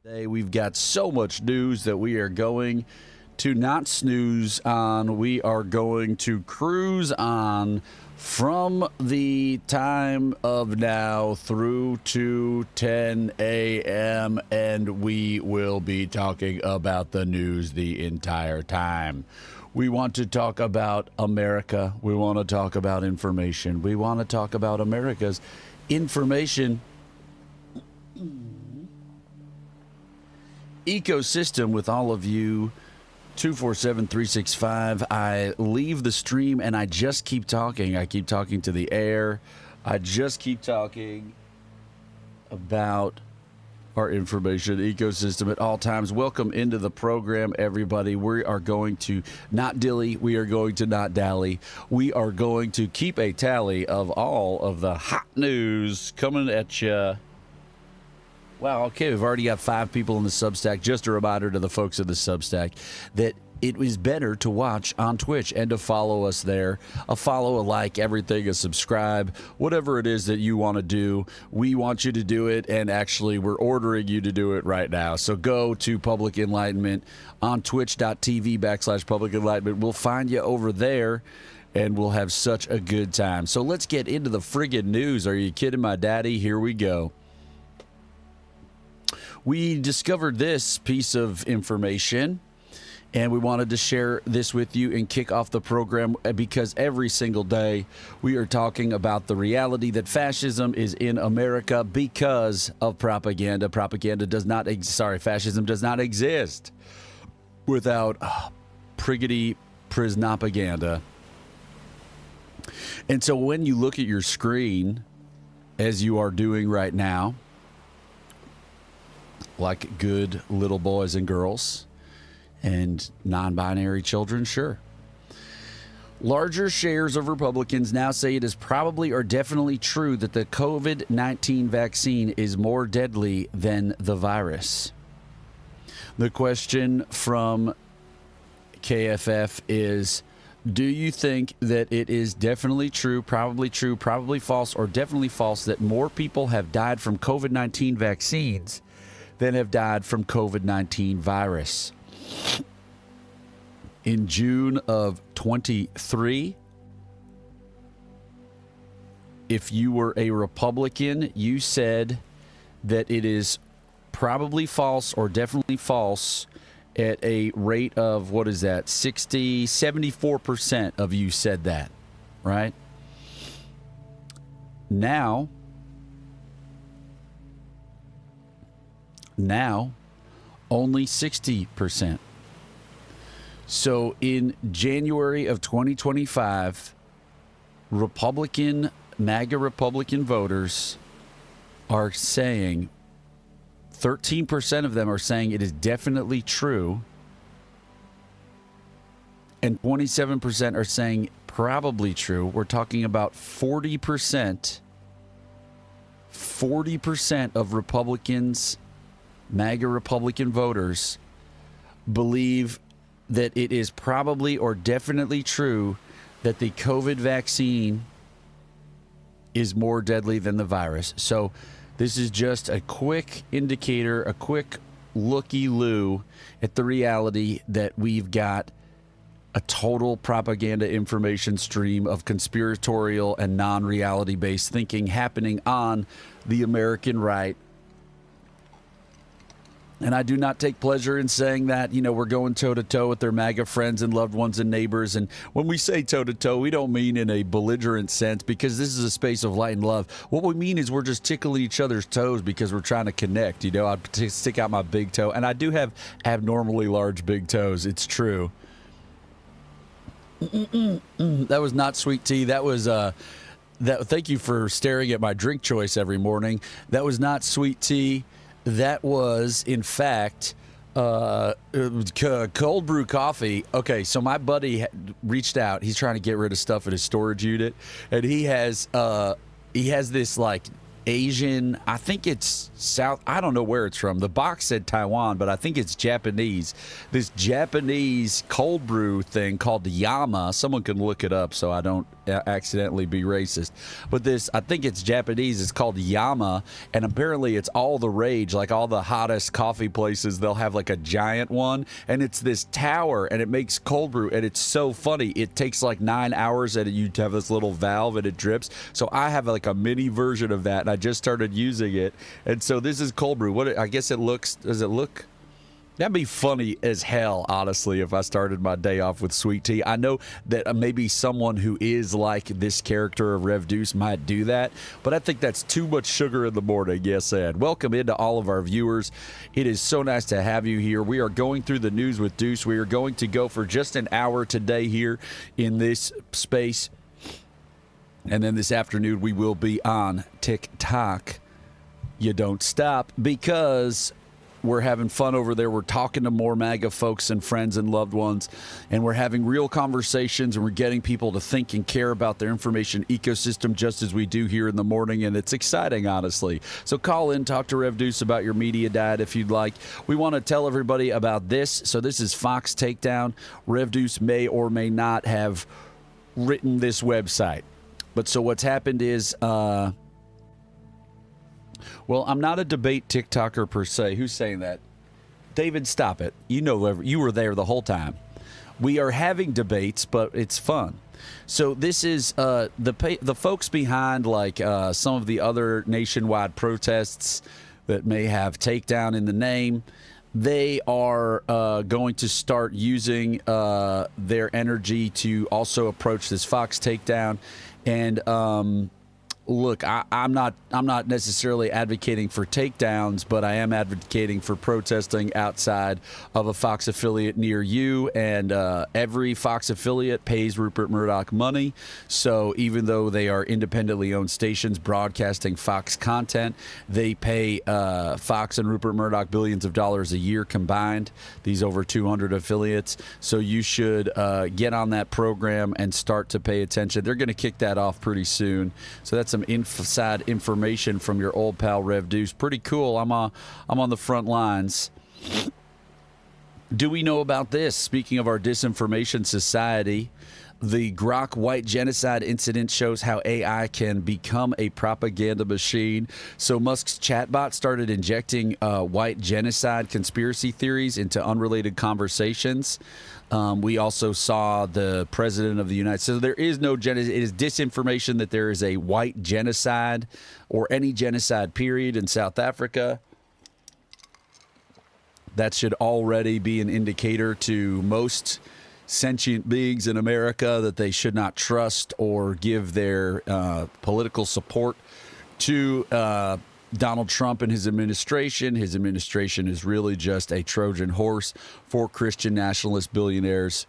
Today we've got so much news that we are going to not snooze on. We are going to cruise on from the time of now through to 10 a.m. and we will be talking about the news the entire time. We want to talk about America. We want to talk about information. We want to talk about America's information ecosystem with all of you. 247-365. I leave the stream and I just keep talking. I keep talking to the air. I just keep talking about our information ecosystem at all times. Welcome into the program, everybody. We are going to not dilly. We are going to not dally. We are going to keep a tally of all of the hot news coming at you. Wow, okay, we've already got 5 people in the Substack. Just a reminder to the folks in the Substack that it is better to watch on Twitch and to follow us there. A follow, a like, everything, a subscribe, whatever it is that you want to do. We want you to do it, and actually we're ordering you to do it right now. So go to Public Enlightenment on twitch.tv/Public Enlightenment. We'll find you over there, and we'll have such a good time. So let's get into the friggin' news. Are you kidding my daddy? Here we go. We discovered this piece of information, and we wanted to share this with you and kick off the program because every single day we are talking about the reality that fascism is in America because of propaganda. Fascism does not exist without priggity prisnopaganda. And so when you look at your screen, as you are doing right now, like good little boys and girls and non-binary children, sure. Larger shares of Republicans now say it is probably or definitely true that the COVID-19 vaccine is more deadly than the virus. The question from KFF is, do you think that it is definitely true, probably false, or definitely false that more people have died from COVID-19 vaccines than have died from COVID-19 virus? In June of 23, if you were a Republican, you said that it is probably false or definitely false at a rate of, 74% of you said that, right? Now, only 60%. So in January of 2025, MAGA Republican voters are saying, 13% of them are saying it is definitely true, and 27% are saying probably true. We're talking about 40% of Republicans, MAGA Republican voters, believe that it is probably or definitely true that the COVID vaccine is more deadly than the virus. So this is just a quick indicator, a quick looky-loo at the reality that we've got a total propaganda information stream of conspiratorial and non-reality based thinking happening on the American right. And I do not take pleasure in saying that, we're going toe-to-toe with their MAGA friends and loved ones and neighbors. And when we say toe-to-toe, we don't mean in a belligerent sense because this is a space of light and love. What we mean is we're just tickling each other's toes because we're trying to connect. I stick out my big toe. And I do have abnormally large big toes. It's true. That was not sweet tea. That was... Thank you for staring at my drink choice every morning. That was not sweet tea. That was, in fact, cold brew coffee. Okay, so my buddy reached out. He's trying to get rid of stuff in his storage unit, and he has this like Asian, I think it's South, I don't know where it's from. The box said Taiwan, but I think it's Japanese. This Japanese cold brew thing called the Yama. Someone can look it up so I don't accidentally be racist. But this, I think it's Japanese, it's called Yama, and apparently it's all the rage. Like all the hottest coffee places, they'll have like a giant one, and it's this tower, and it makes cold brew, and it's so funny. It takes like 9 hours, and you have this little valve, and it drips. So I have like a mini version of that, and I just started using it. And so this is cold brew. What I guess it looks, does it look? That'd be funny as hell, honestly, if I started my day off with sweet tea. I know that maybe someone who is like this character of Rev Deuce might do that, but I think that's too much sugar in the morning. Yes, Ed. Welcome into all of our viewers. It is so nice to have you here. We are going through the news with Deuce. We are going to go for just an hour today here in this space. And then this afternoon, we will be on TikTok. You don't stop, because we're having fun over there. We're talking to more MAGA folks and friends and loved ones, and we're having real conversations, and we're getting people to think and care about their information ecosystem just as we do here in the morning, and it's exciting, honestly. So call in, talk to Rev Deuce about your media diet if you'd like. We want to tell everybody about this. So this is Fox Takedown. Rev Deuce may or may not have written this website. But so what's happened is... well, I'm not a debate TikToker per se. Who's saying that? David, stop it. You know, you were there the whole time. We are having debates, but it's fun. So this is the folks behind like some of the other nationwide protests that may have takedown in the name. They are going to start using their energy to also approach this Fox takedown. And look, I'm not necessarily advocating for takedowns, but I am advocating for protesting outside of a Fox affiliate near you. And every Fox affiliate pays Rupert Murdoch money. So even though they are independently owned stations broadcasting Fox content, they pay Fox and Rupert Murdoch billions of dollars a year combined, these over 200 affiliates. So you should get on that program and start to pay attention. They're going to kick that off pretty soon. So that's some inside information from your old pal Rev Deuce. Pretty cool. I'm on the front lines. Do we know about this? Speaking of our disinformation society, the Grok white genocide incident shows how AI can become a propaganda machine. So Musk's chatbot started injecting white genocide conspiracy theories into unrelated conversations. We also saw the president of the United States. So there is no genocide. It is disinformation that there is a white genocide or any genocide period in South Africa. That should already be an indicator to most sentient beings in America that they should not trust or give their political support to Donald Trump and his administration. His administration is really just a Trojan horse for Christian nationalist billionaires.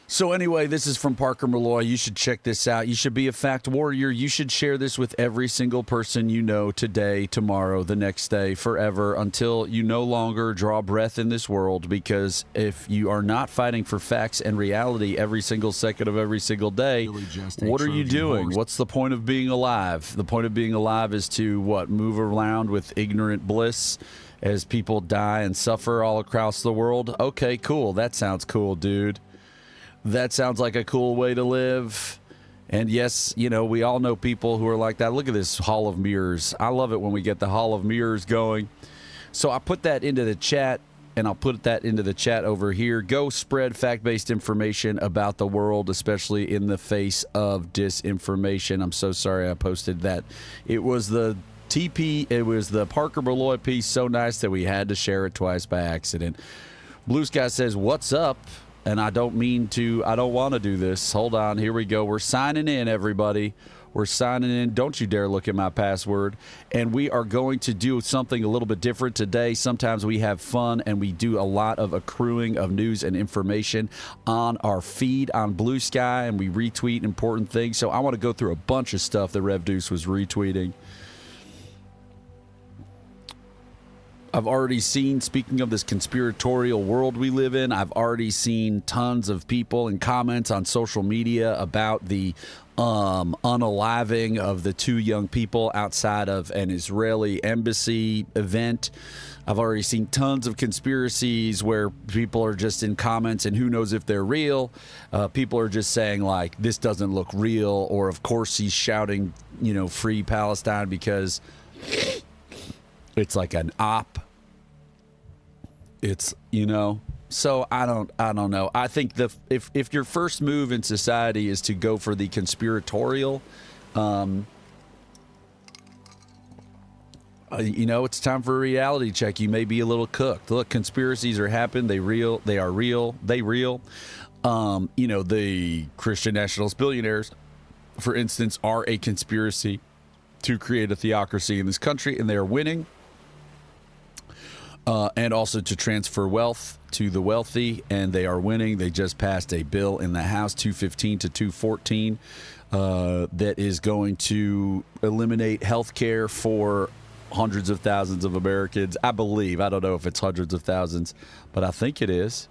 So anyway, this is from Parker Malloy. You should check this out. You should be a fact warrior. You should share this with every single person you know today, tomorrow, the next day, forever, until you no longer draw breath in this world. Because if you are not fighting for facts and reality every single second of every single day, what are you doing? What's the point of being alive? The point of being alive is to, what, move around with ignorant bliss as people die and suffer all across the world? Okay, cool. That sounds cool, dude. That sounds like a cool way to live. And yes, you know, we all know people who are like that. Look at this Hall of Mirrors. I love it when we get the Hall of Mirrors going. So I put that into the chat, and I'll put that into the chat over here. Go spread fact-based information about the world, especially in the face of disinformation. I'm so sorry I posted that. It was the Parker Malloy piece, so nice that we had to share it twice by accident. Blue Sky says, "What's up?" And I don't want to do this. Hold on, here we go. We're signing in, everybody. We're signing in. Don't you dare look at my password. And we are going to do something a little bit different today. Sometimes we have fun, and we do a lot of accruing of news and information on our feed on Blue Sky, and we retweet important things. So I want to go through a bunch of stuff that Rev Deuce was retweeting. I've already seen, speaking of this conspiratorial world we live in, I've already seen tons of people and comments on social media about the unaliving of the two young people outside of an Israeli embassy event. I've already seen tons of conspiracies where people are just in comments, and who knows if they're real. People are just saying, like, this doesn't look real, or of course he's shouting, free Palestine because it's like an op. It's, So I don't know. I think if your first move in society is to go for the conspiratorial, it's time for a reality check. You may be a little cooked. Look, conspiracies are happening. They are real. The Christian nationalist billionaires, for instance, are a conspiracy to create a theocracy in this country, and they are winning. And also to transfer wealth to the wealthy, and they are winning. They just passed a bill in the House, 215 to 214, that is going to eliminate health care for hundreds of thousands of Americans. I believe. I don't know if it's hundreds of thousands, but I think it is.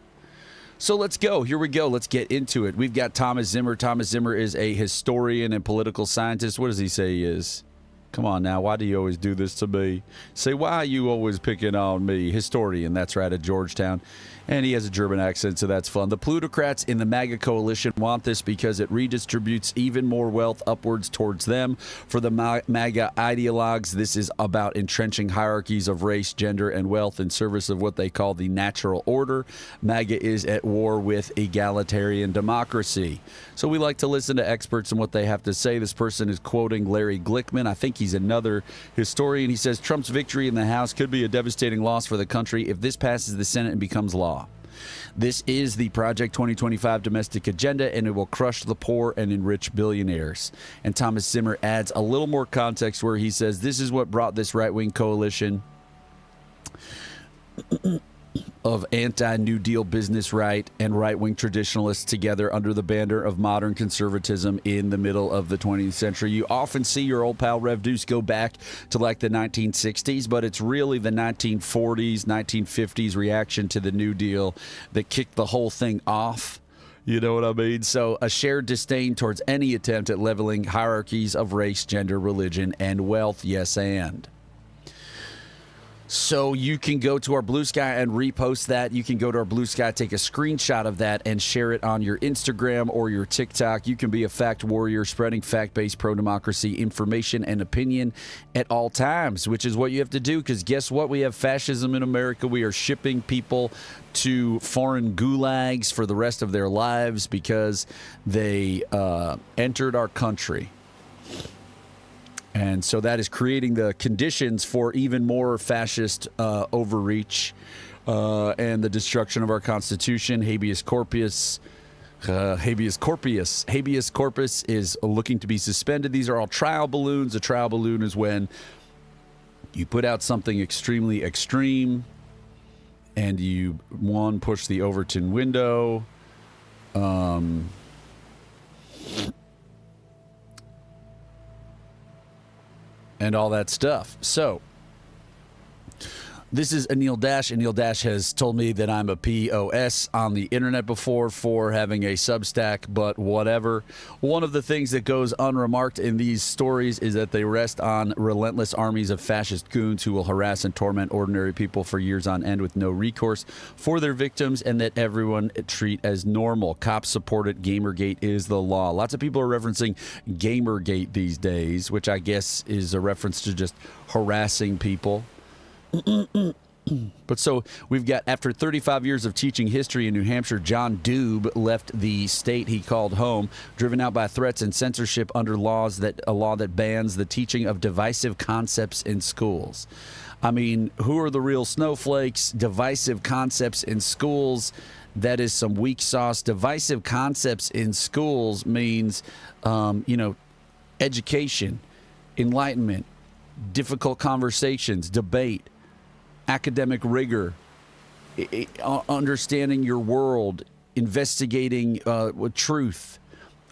So let's go. Here we go. Let's get into it. We've got Thomas Zimmer. Thomas Zimmer is a historian and political scientist. What does he say he is? Come on now, why do you always do this to me? Say, why are you always picking on me? Historian, that's right, at Georgetown. And he has a German accent, so that's fun. The plutocrats in the MAGA coalition want this because it redistributes even more wealth upwards towards them. For the MAGA ideologues, this is about entrenching hierarchies of race, gender, and wealth in service of what they call the natural order. MAGA is at war with egalitarian democracy. So we like to listen to experts and what they have to say. This person is quoting Larry Glickman. I think he's another historian. He says Trump's victory in the House could be a devastating loss for the country if this passes the Senate and becomes law. This is the Project 2025 domestic agenda, and it will crush the poor and enrich billionaires. And Thomas Zimmer adds a little more context where he says this is what brought this right-wing coalition of anti-New Deal business right and right-wing traditionalists together under the banner of modern conservatism in the middle of the 20th century. You often see your old pal Rev Deuce go back to like the 1960s, but it's really the 1940s, 1950s reaction to the New Deal that kicked the whole thing off. You know what I mean? So a shared disdain towards any attempt at leveling hierarchies of race, gender, religion, and wealth. Yes, and. So you can go to our Blue Sky and repost that. You can go to our Blue Sky, take a screenshot of that, and share it on your Instagram or your TikTok. You can be a fact warrior, spreading fact-based pro-democracy information and opinion at all times, which is what you have to do, because guess what? We have fascism in America. We are shipping people to foreign gulags for the rest of their lives because they entered our country. And so that is creating the conditions for even more fascist overreach and the destruction of our Constitution. Habeas corpus is looking to be suspended. These are all trial balloons. A trial balloon is when you put out something extremely extreme and you, push the Overton window. And all that stuff. So, this is Anil Dash. Anil Dash has told me that I'm a POS on the internet before for having a Substack, but whatever. One of the things that goes unremarked in these stories is that they rest on relentless armies of fascist goons who will harass and torment ordinary people for years on end with no recourse for their victims, and that everyone treat as normal. Cop-supported Gamergate is the law. Lots of people are referencing Gamergate these days, which I guess is a reference to just harassing people. But so we've got, after 35 years of teaching history in New Hampshire, John Doob left the state he called home, driven out by threats and censorship under a law that bans the teaching of divisive concepts in schools. I mean, who are the real snowflakes? Divisive concepts in schools. That is some weak sauce. Divisive concepts in schools means, education, enlightenment, difficult conversations, debate, academic rigor, understanding your world, investigating with truth.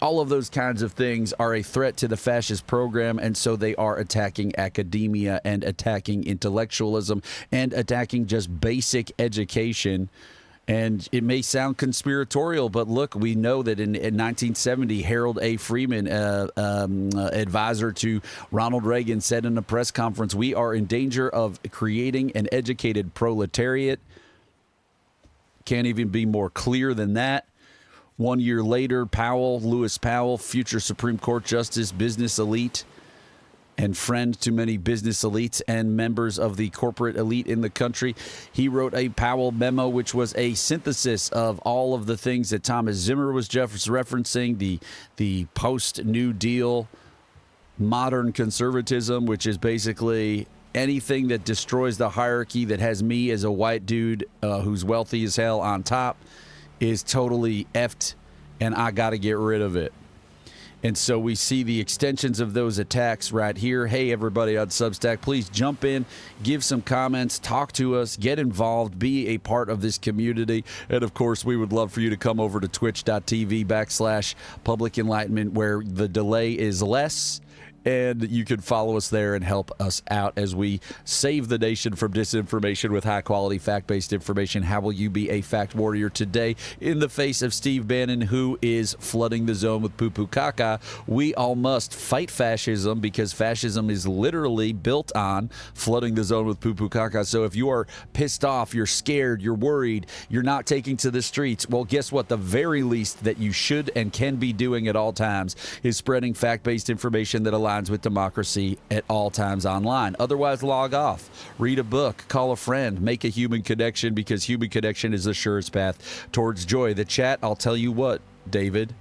All of those kinds of things are a threat to the fascist program, and so they are attacking academia and attacking intellectualism and attacking just basic education And it may sound conspiratorial, but look, we know that in 1970, Harold A. Freeman, advisor to Ronald Reagan, said in a press conference, "We are in danger of creating an educated proletariat." Can't even be more clear than that. 1 year later, Lewis Powell, future Supreme Court Justice, business elite, and friend to many business elites and members of the corporate elite in the country. He wrote a Powell memo, which was a synthesis of all of the things that Thomas Zimmer was referencing, the post-New Deal modern conservatism, which is basically anything that destroys the hierarchy that has me as a white dude who's wealthy as hell on top is totally effed, and I got to get rid of it. And so we see the extensions of those attacks right here. Hey, everybody on Substack, please jump in, give some comments, talk to us, get involved, be a part of this community. And, of course, we would love for you to come over to twitch.tv/Public Enlightenment, where the delay is less. And you can follow us there and help us out as we save the nation from disinformation with high-quality, fact-based information. How will you be a fact warrior today in the face of Steve Bannon, who is flooding the zone with poo-poo caca? We all must fight fascism, because fascism is literally built on flooding the zone with poo-poo caca. So if you are pissed off, you're scared, you're worried, you're not taking to the streets, well, guess what? The very least that you should and can be doing at all times is spreading fact-based information that aligns with democracy at all times online. Otherwise, log off, read a book, call a friend, make a human connection, because human connection is the surest path towards joy. The chat, I'll tell you what, David.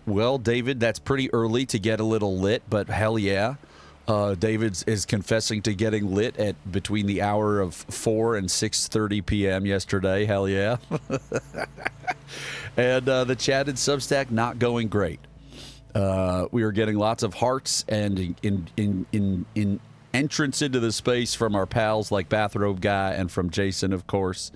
Well, David, that's pretty early to get a little lit, but hell yeah. David is confessing to getting lit at between the hour of 4 and 6:30 p.m. yesterday. Hell yeah. And the chat and Substack not going great. We are getting lots of hearts and in entrance into the space from our pals like Bathrobe Guy and from Jason, of course.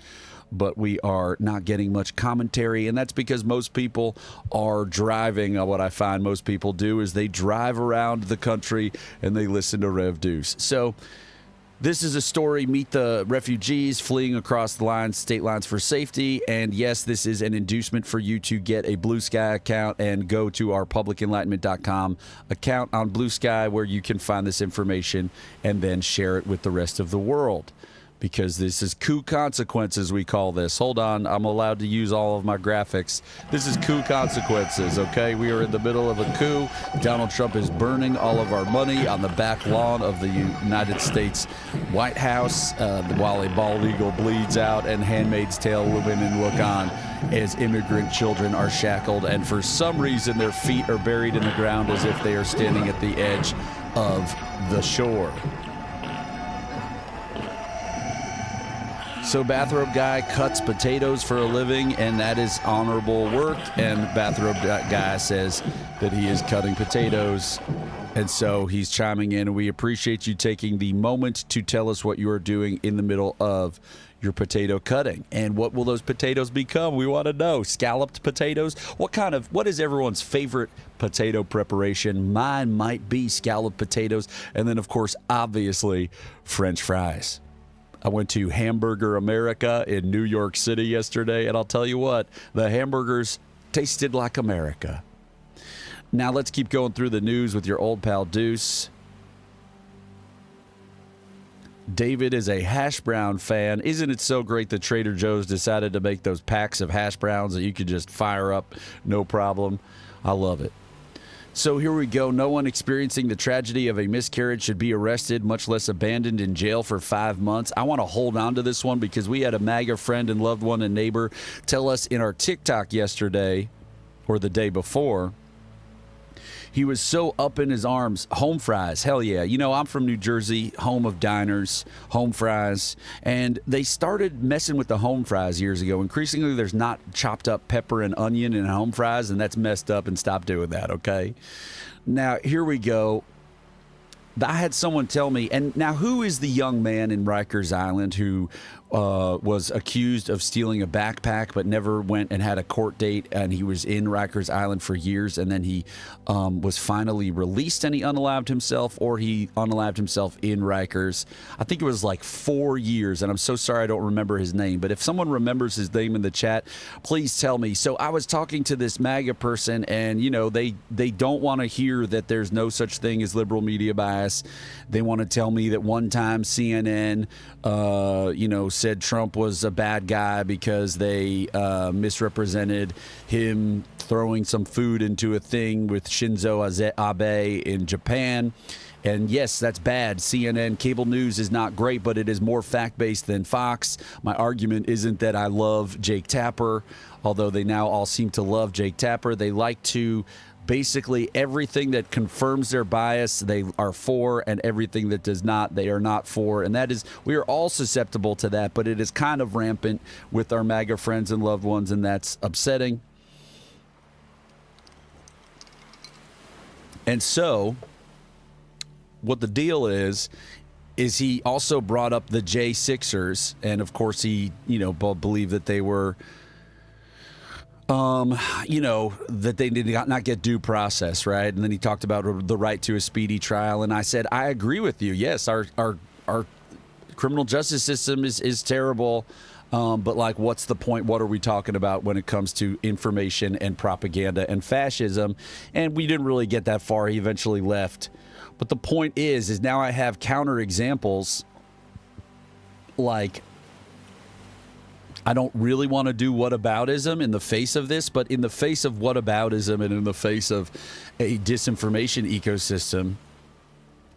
But we are not getting much commentary, and that's because most people are driving. What I find most people do is they drive around the country and they listen to Rev Deuce. So this is a story, meet the refugees fleeing across the state lines for safety. And yes, this is an inducement for you to get a Blue Sky account and go to our publicenlightenment.com account on Blue Sky, where you can find this information and then share it with the rest of the world. Because this is coup consequences, we call this. Hold on, I'm allowed to use all of my graphics. This is coup consequences, okay? We are in the middle of a coup. Donald Trump is burning all of our money on the back lawn of the United States White House while a bald eagle bleeds out and Handmaid's Tale women look on as immigrant children are shackled, and for some reason their feet are buried in the ground as if they are standing at the edge of the shore. So Bathrobe Guy cuts potatoes for a living, and that is honorable work. And Bathrobe Guy says that he is cutting potatoes, and so he's chiming in. And we appreciate you taking the moment to tell us what you are doing in the middle of your potato cutting. And what will those potatoes become? We want to know. Scalloped potatoes? What is everyone's favorite potato preparation? Mine might be scalloped potatoes, and then, of course, obviously, French fries. I went to Hamburger America in New York City yesterday, and I'll tell you what, the hamburgers tasted like America. Now let's keep going through the news with your old pal Deuce. David is a hash brown fan. Isn't it so great that Trader Joe's decided to make those packs of hash browns that you could just fire up, no problem? I love it. So here we go. No one experiencing the tragedy of a miscarriage should be arrested, much less abandoned in jail for 5 months. I want to hold on to this one because we had a MAGA friend and loved one and neighbor tell us in our TikTok yesterday, or the day before, he was so up in his arms. Home fries, hell yeah. You know, I'm from New Jersey, home of diners, home fries. And they started messing with the home fries years ago. Increasingly, there's not chopped up pepper and onion in home fries, and that's messed up, and stop doing that, okay? Now, here we go. I had someone tell me, and now who is the young man in Rikers Island who was accused of stealing a backpack, but never went and had a court date. And he was in Rikers Island for years. And then he was finally released, and he unalived himself, or he unalived himself in Rikers. I think it was like 4 years. And I'm so sorry I don't remember his name. But if someone remembers his name in the chat, please tell me. So I was talking to this MAGA person, and, you know, they don't want to hear that there's no such thing as liberal media bias. They want to tell me that one time CNN, said Trump was a bad guy because they misrepresented him throwing some food into a thing with Shinzo Abe in Japan. And yes, that's bad. CNN cable news is not great, but it is more fact-based than Fox. My argument isn't that I love Jake Tapper, although they now all seem to love Jake Tapper. They like to basically everything that confirms their bias, they are for, and everything that does not, they are not for. And that is, we are all susceptible to that, but it is kind of rampant with our MAGA friends and loved ones, and that's upsetting. And so, what the deal is he also brought up the J6ers, and of course he, believed that they were that they did not get due process, right? And then he talked about the right to a speedy trial. And I said, I agree with you. Yes, our criminal justice system is terrible. But like, what's the point? What are we talking about when it comes to information and propaganda and fascism? And we didn't really get that far. He eventually left. But the point is now I have counter examples. Like, I don't really want to do whataboutism in the face of this, but in the face of whataboutism and in the face of a disinformation ecosystem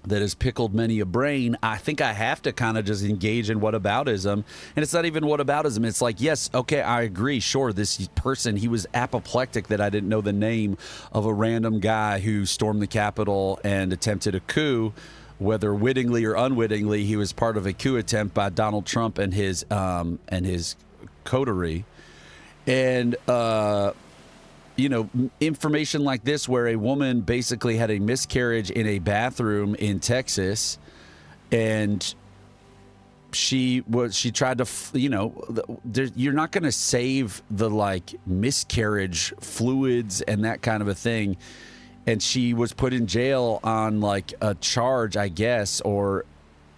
that has pickled many a brain, I think I have to kind of just engage in whataboutism. And it's not even whataboutism. It's like, yes, okay, I agree. Sure, this person, he was apoplectic that I didn't know the name of a random guy who stormed the Capitol and attempted a coup. Whether wittingly or unwittingly, he was part of a coup attempt by Donald Trump and his coterie. And information like this, where a woman basically had a miscarriage in a bathroom in Texas, and she tried to, you're not going to save the like miscarriage fluids and that kind of a thing. And she was put in jail on like a charge, I guess, or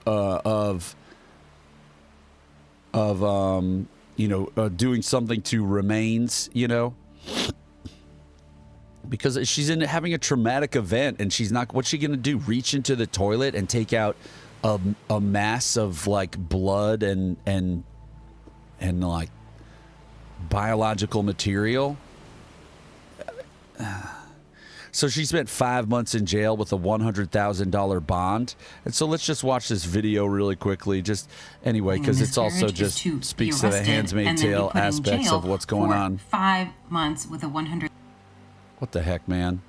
of doing something to remains, because she's having a traumatic event, and she's not. What's she gonna do? Reach into the toilet and take out a mass of like blood and like biological material? So she spent 5 months in jail with a $100,000 bond. And so let's just watch this video really quickly. Just anyway, because it's also just speaks to the Handmaid's Tale aspects of what's going on. 5 months with a 100. What the heck, man?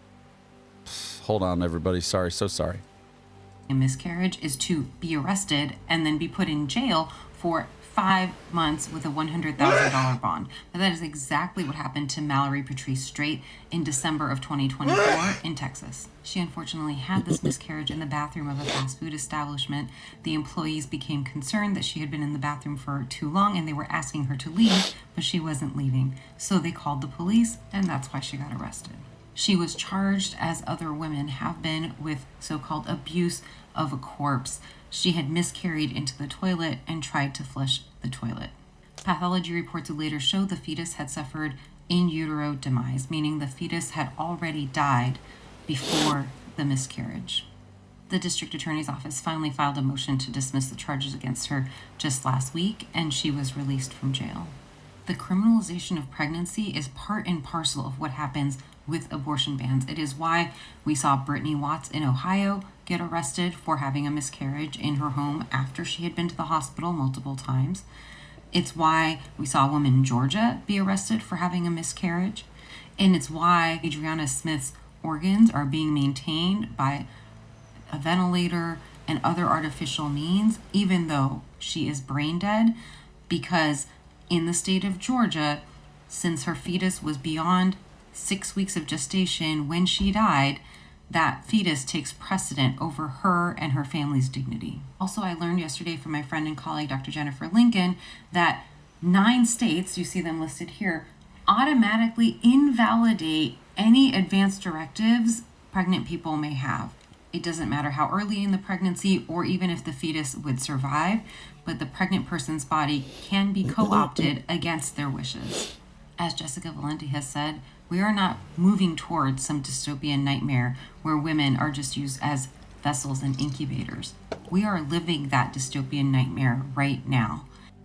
Hold on, everybody. Sorry, so sorry. A miscarriage is to be arrested and then be put in jail for 5 months with a $100,000 bond. But that is exactly what happened to Mallory Patrice Straight in December of 2024 in Texas. She unfortunately had this miscarriage in the bathroom of a fast food establishment. The employees became concerned that she had been in the bathroom for too long, and they were asking her to leave, but she wasn't leaving. So they called the police, and that's why she got arrested. She was charged, as other women have been, with so-called abuse of a corpse. She had miscarried into the toilet and tried to flush the toilet. Pathology reports would later show the fetus had suffered in utero demise, meaning the fetus had already died before the miscarriage. The district attorney's office finally filed a motion to dismiss the charges against her just last week, and she was released from jail. The criminalization of pregnancy is part and parcel of what happens with abortion bans. It is why we saw Brittany Watts in Ohio get arrested for having a miscarriage in her home after she had been to the hospital multiple times. It's why we saw a woman in Georgia be arrested for having a miscarriage. And it's why Adriana Smith's organs are being maintained by a ventilator and other artificial means, even though she is brain dead, because in the state of Georgia, since her fetus was beyond 6 weeks of gestation when she died, that fetus takes precedent over her and her family's dignity. Also, I learned yesterday from my friend and colleague, Dr. Jennifer Lincoln, that 9 states, you see them listed here, automatically invalidate any advance directives pregnant people may have. It doesn't matter how early in the pregnancy or even if the fetus would survive, but the pregnant person's body can be co-opted against their wishes. As Jessica Valenti has said, we are not moving towards some dystopian nightmare where women are just used as vessels and incubators. We are living that dystopian nightmare right now.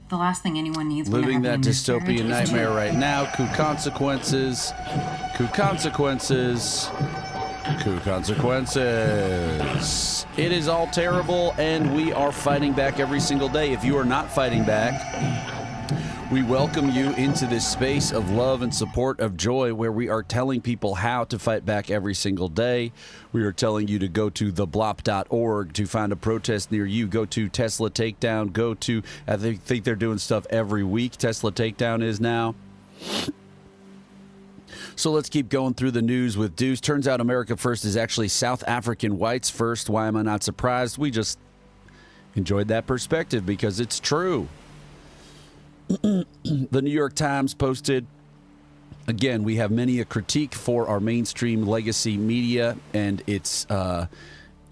The last thing anyone needs when Living they're that having a dystopian miscarriage is nightmare right now. Coup consequences. Coup consequences. Coup consequences. It is all terrible, and we are fighting back every single day. If you are not fighting back, we welcome you into this space of love and support, of joy, where we are telling people how to fight back every single day. We are telling you to go to theblop.org to find a protest near you. Go to Tesla Takedown. Go to, I think they're doing stuff every week. Tesla Takedown is now. So let's keep going through the news with Deuce. Turns out America First is actually South African whites first. Why am I not surprised? We just enjoyed that perspective because it's true. The New York Times posted, again, we have many a critique for our mainstream legacy media and its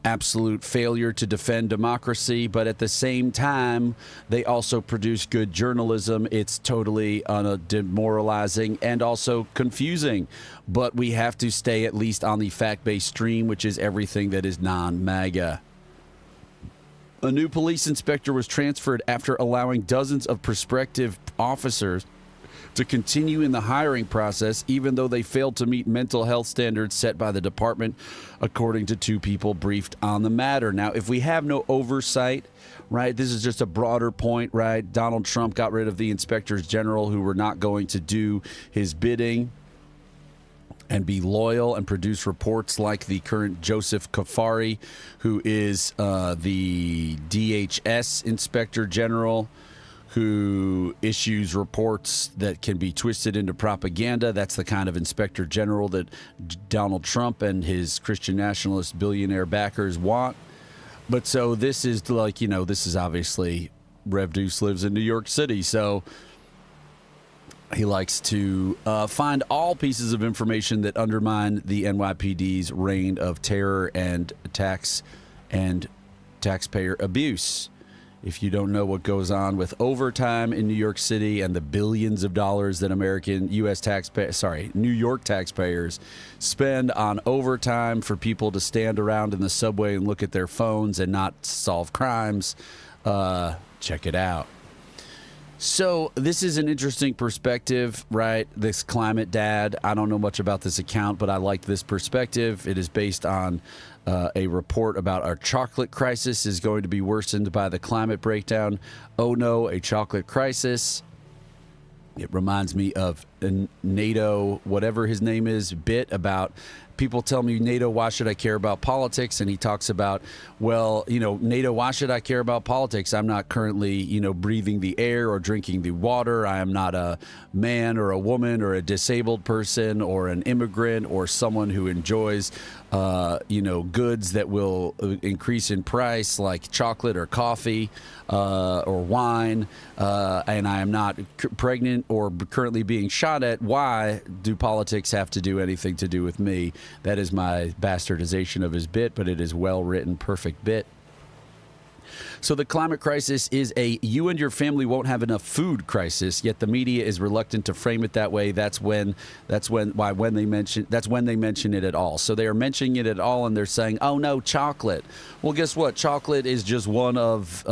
absolute failure to defend democracy, but at the same time, they also produce good journalism. It's totally demoralizing and also confusing, but we have to stay at least on the fact-based stream, which is everything that is non-MAGA. A new police inspector was transferred after allowing dozens of prospective officers to continue in the hiring process, even though they failed to meet mental health standards set by the department, according to 2 people briefed on the matter. Now, if we have no oversight, right, this is just a broader point, right? Donald Trump got rid of the inspectors general who were not going to do his bidding and be loyal and produce reports like the current Joseph Kafari, who is the DHS Inspector General, who issues reports that can be twisted into propaganda. That's the kind of Inspector General that Donald Trump and his Christian nationalist billionaire backers want. But so this is like, this is obviously Rev Deuce lives in New York City, so he likes to find all pieces of information that undermine the NYPD's reign of terror and attacks and taxpayer abuse. If you don't know what goes on with overtime in New York City and the billions of dollars that New York taxpayers spend on overtime for people to stand around in the subway and look at their phones and not solve crimes, check it out. So this is an interesting perspective, right? This Climate Dad. I don't know much about this account, but I like this perspective. It is based on a report about our chocolate crisis is going to be worsened by the climate breakdown. Oh no, a chocolate crisis. It reminds me of a NATO, whatever his name is, bit about people tell me, NATO, why should I care about politics? And he talks about, well, NATO, why should I care about politics? I'm not currently, breathing the air or drinking the water. I am not a man or a woman or a disabled person or an immigrant or someone who enjoys, goods that will increase in price like chocolate or coffee or wine. And I am not pregnant or currently being shot at. Why do politics have to do anything to do with me? That is my bastardization of his bit, but it is well-written, perfect bit. So the climate crisis is a you and your family won't have enough food crisis, yet the media is reluctant to frame it that way. That's when they mention it at all. So they are mentioning it at all and they're saying, "Oh no, chocolate." Well, guess what? Chocolate is just one of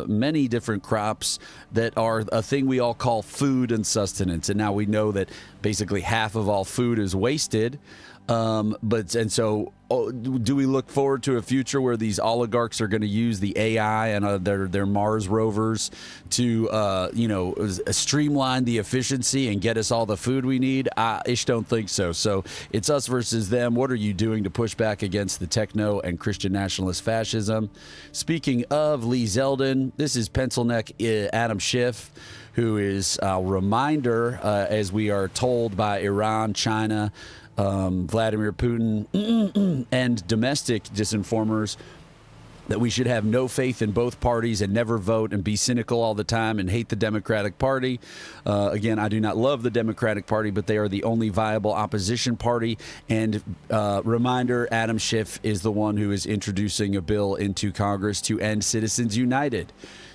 many different crops that are a thing we all call food and sustenance. And now we know that basically half of all food is wasted. Do we look forward to a future where these oligarchs are going to use the AI and their Mars rovers to, streamline the efficiency and get us all the food we need? I don't think so. So it's us versus them. What are you doing to push back against the techno and Christian nationalist fascism? Speaking of Lee Zeldin, this is pencil neck Adam Schiff, who is a reminder, as we are told by Iran, China, Vladimir Putin, and domestic disinformers, that we should have no faith in both parties and never vote and be cynical all the time and hate the Democratic Party. Again, I do not love the Democratic Party, but they are the only viable opposition party. And reminder, Adam Schiff is the one who is introducing a bill into Congress to end Citizens United.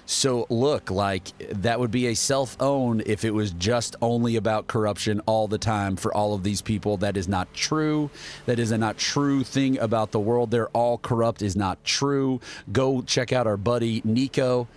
So look, like, that would be a self-own if it was just only about corruption all the time for all of these people. That is not true. That is a not true thing about the world. They're all corrupt is not true. Go check out our buddy Nico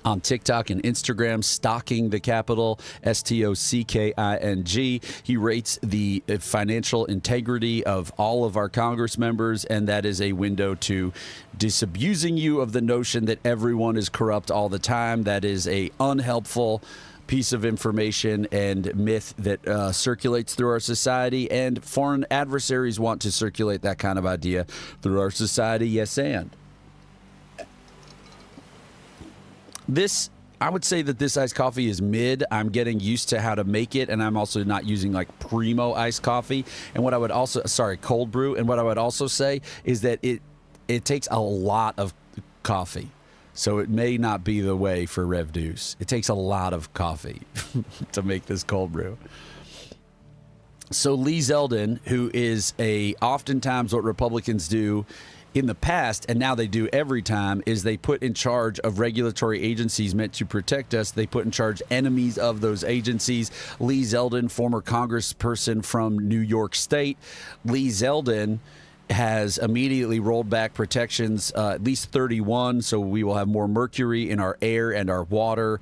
on TikTok and Instagram, Stocking the Capitol, STOCKING. He rates the financial integrity of all of our Congress members, and that is a window to disabusing you of the notion that everyone is corrupt all the time. That is a unhelpful piece of information and myth that circulates through our society, and foreign adversaries want to circulate that kind of idea through our society. Yes, and this, I would say that this iced coffee is mid. I'm getting used to how to make it, and I'm also not using like primo iced coffee. And what I would also, cold brew. And what I would also say is that it takes a lot of coffee. So it may not be the way for Rev Deuce. It takes a lot of coffee to make this cold brew. So Lee Zeldin, who is oftentimes what Republicans do in the past, and now they do every time, is they put in charge of regulatory agencies meant to protect us. They put in charge enemies of those agencies. Lee Zeldin, former congressperson from New York State. Lee Zeldin has immediately rolled back protections, at least 31, so we will have more mercury in our air and our water.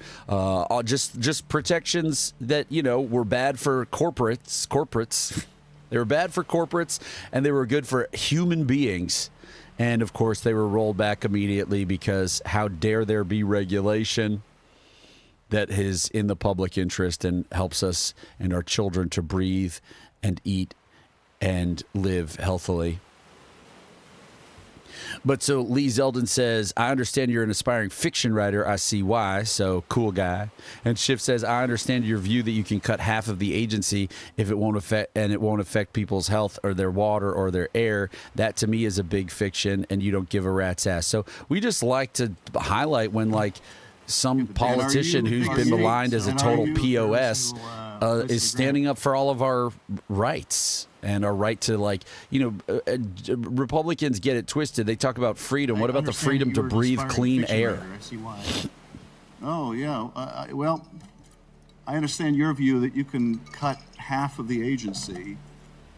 Just protections that, were bad for corporates. They were bad for corporates, and they were good for human beings. And, of course, they were rolled back immediately because how dare there be regulation that is in the public interest and helps us and our children to breathe and eat and live healthily. But so Lee Zeldin says, I understand you're an aspiring fiction writer. I see why. So cool guy. And Schiff says, I understand your view that you can cut half of the agency if it won't affect people's health or their water or their air. That to me is a big fiction, and you don't give a rat's ass. So we just like to highlight when some politician who's been maligned as a total POS is standing up for all of our rights. And our right to, Republicans get it twisted. They talk about freedom. What about the freedom to breathe clean air? I see why. Oh, yeah. Well, I understand your view that you can cut half of the agency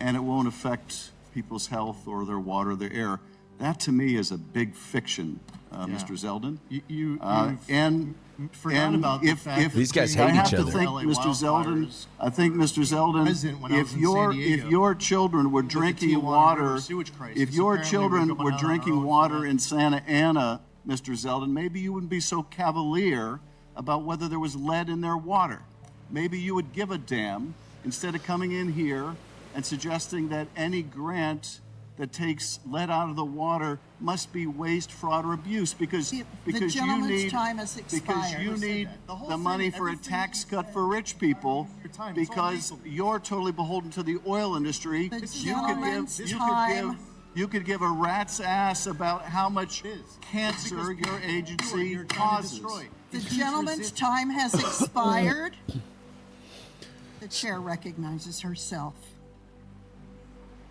and it won't affect people's health or their water, their air. That, to me, is a big fiction, Mr. Zeldin. You forgot about the fact these guys hate each other. I think, Mr. Zeldin, if your children were drinking water, in Santa Ana, Mr. Zeldin, maybe you wouldn't be so cavalier about whether there was lead in their water. Maybe you would give a damn instead of coming in here and suggesting that any grant that takes lead out of the water must be waste, fraud, or abuse because you need the money for a tax cut for rich people because you're totally beholden to the oil industry. You could give a rat's ass about how much cancer your agency causes. The gentleman's time has expired. The chair recognizes herself.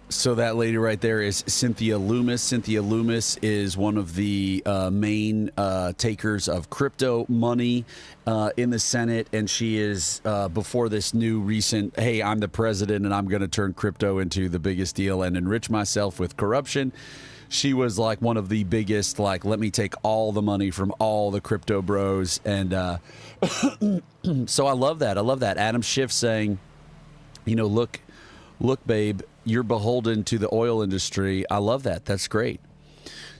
So that lady right there is Cynthia Loomis. Cynthia Loomis is one of the main takers of crypto money in the Senate, and she is before this new recent, hey, I'm the president and I'm going to turn crypto into the biggest deal and enrich myself with corruption. She was like one of the biggest, let me take all the money from all the crypto bros. And so I love that. I love that. Adam Schiff saying, look, babe, you're beholden to the oil industry. I love that. That's great.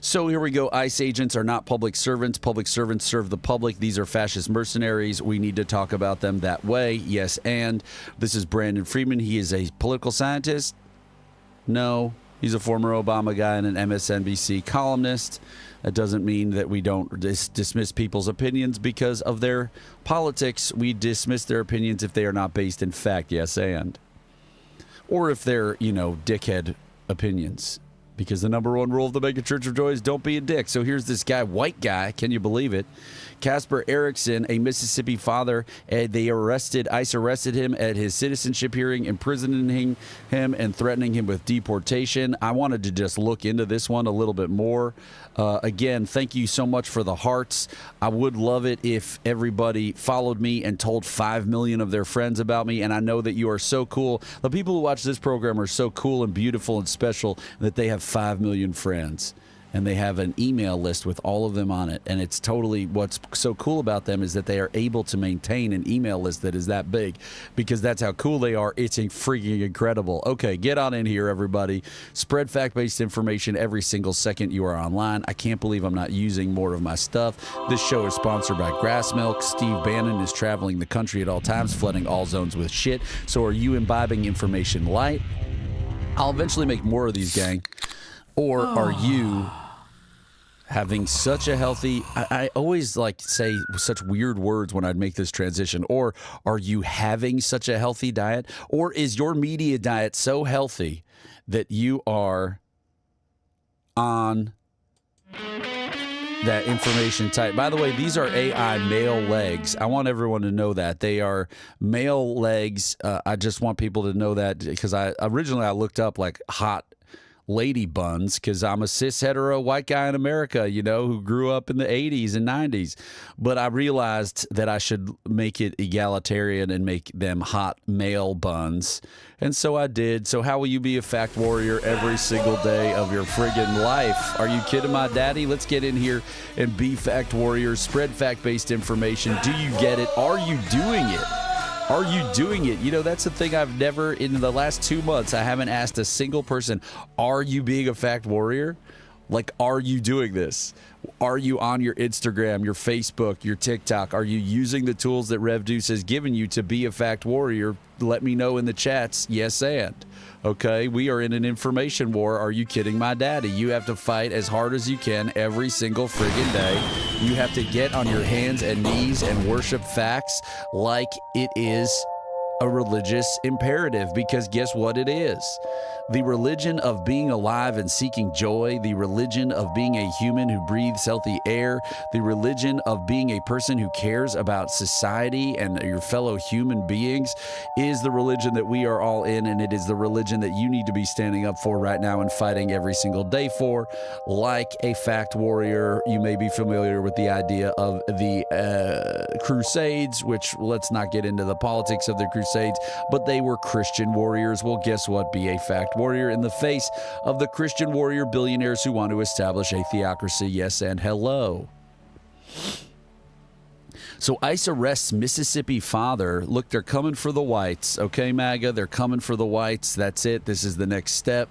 So here we go. ICE agents are not public servants. Public servants serve the public. These are fascist mercenaries. We need to talk about them that way. Yes, and this is Brandon Friedman. He is a political scientist. No, He's a former Obama guy and an MSNBC columnist. That doesn't mean that we don't dismiss people's opinions because of their politics. We dismiss their opinions if they are not based in fact, yes, and. Or if they're, dickhead opinions. Because the number one rule of the Mega Church of Joy is don't be a dick. So here's this guy, white guy, can you believe it? Casper Erickson, a Mississippi father, ICE arrested him at his citizenship hearing, imprisoning him and threatening him with deportation. I wanted to just look into this one a little bit more. Again, thank you so much for the hearts. I would love it if everybody followed me and told 5 million of their friends about me. And I know that you are so cool. The people who watch this program are so cool and beautiful and special that they have 5 million friends. And they have an email list with all of them on it. And it's totally, what's so cool about them is that they are able to maintain an email list that is that big, because that's how cool they are. It's freaking incredible. Okay, get on in here, everybody. Spread fact-based information every single second you are online. I can't believe I'm not using more of my stuff. This show is sponsored by Grass Milk. Steve Bannon is traveling the country at all times, flooding all zones with shit. So are you imbibing information light? I'll eventually make more of these, gang. Or are you having such a healthy, I always like to say such weird words when I'd make this transition, or are you having such a healthy diet? Or is your media diet so healthy that you are on that information type? By the way, these are AI male legs. I want everyone to know that. They are male legs. I just want people to know that, because I looked up like hot lady buns, because I'm a cis hetero white guy in America, who grew up in the 80s and 90s. But I realized that I should make it egalitarian and make them hot male buns. And so I did. So how will you be a fact warrior every single day of your friggin' life? Are you kidding my daddy? Let's get in here and be fact warriors. Spread fact-based information. Do you get it? Are you doing it? Are you doing it? That's the thing I've never, in the last 2 months, I haven't asked a single person, are you being a fact warrior? Like, are you doing this? Are you on your Instagram, your Facebook, your TikTok? Are you using the tools that Rev Deuce has given you to be a fact warrior? Let me know in the chats, yes and. Okay, we are in an information war. Are you kidding my daddy? You have to fight as hard as you can every single friggin' day. You have to get on your hands and knees and worship facts like it is a religious imperative, because guess what it is? The religion of being alive and seeking joy, the religion of being a human who breathes healthy air, the religion of being a person who cares about society and your fellow human beings is the religion that we are all in, and it is the religion that you need to be standing up for right now and fighting every single day for. Like a fact warrior, you may be familiar with the idea of the Crusades, which, let's not get into the politics of the Crusades, but they were Christian warriors. Well, guess what? Be a fact warrior in the face of the Christian warrior billionaires who want to establish a theocracy. Yes, and hello. So ICE arrests Mississippi father. Look, they're coming for the whites. Okay, MAGA, they're coming for the whites. That's it. This is the next step.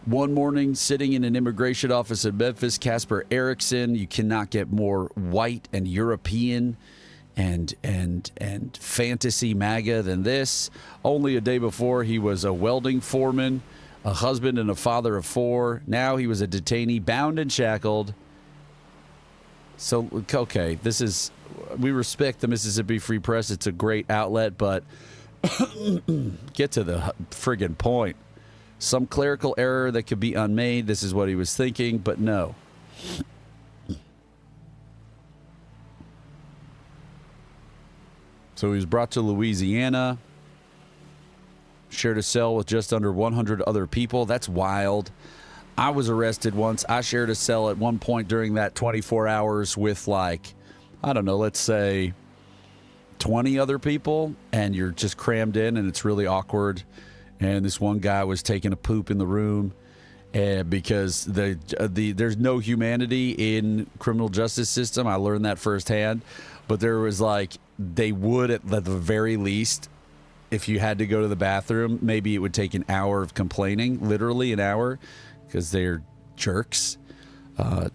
One morning, sitting in an immigration office in Memphis, Casper Erickson, you cannot get more white and European and fantasy MAGA than this. Only a day before, he was a welding foreman, a husband and a father of 4. Now he was a detainee, bound and shackled. So, okay, we respect the Mississippi Free Press. It's a great outlet, but get to the friggin' point. Some clerical error that could be unmade. This is what he was thinking, but no. So he was brought to Louisiana, shared a cell with just under 100 other people. That's wild. I was arrested once. I shared a cell at one point during that 24 hours with, like, I don't know, let's say 20 other people, and you're just crammed in and it's really awkward. And this one guy was taking a poop in the room, because there's no humanity in criminal justice system. I learned that firsthand. But there was, like, they would at the very least, if you had to go to the bathroom, maybe it would take an hour of complaining, literally an hour, because they're jerks,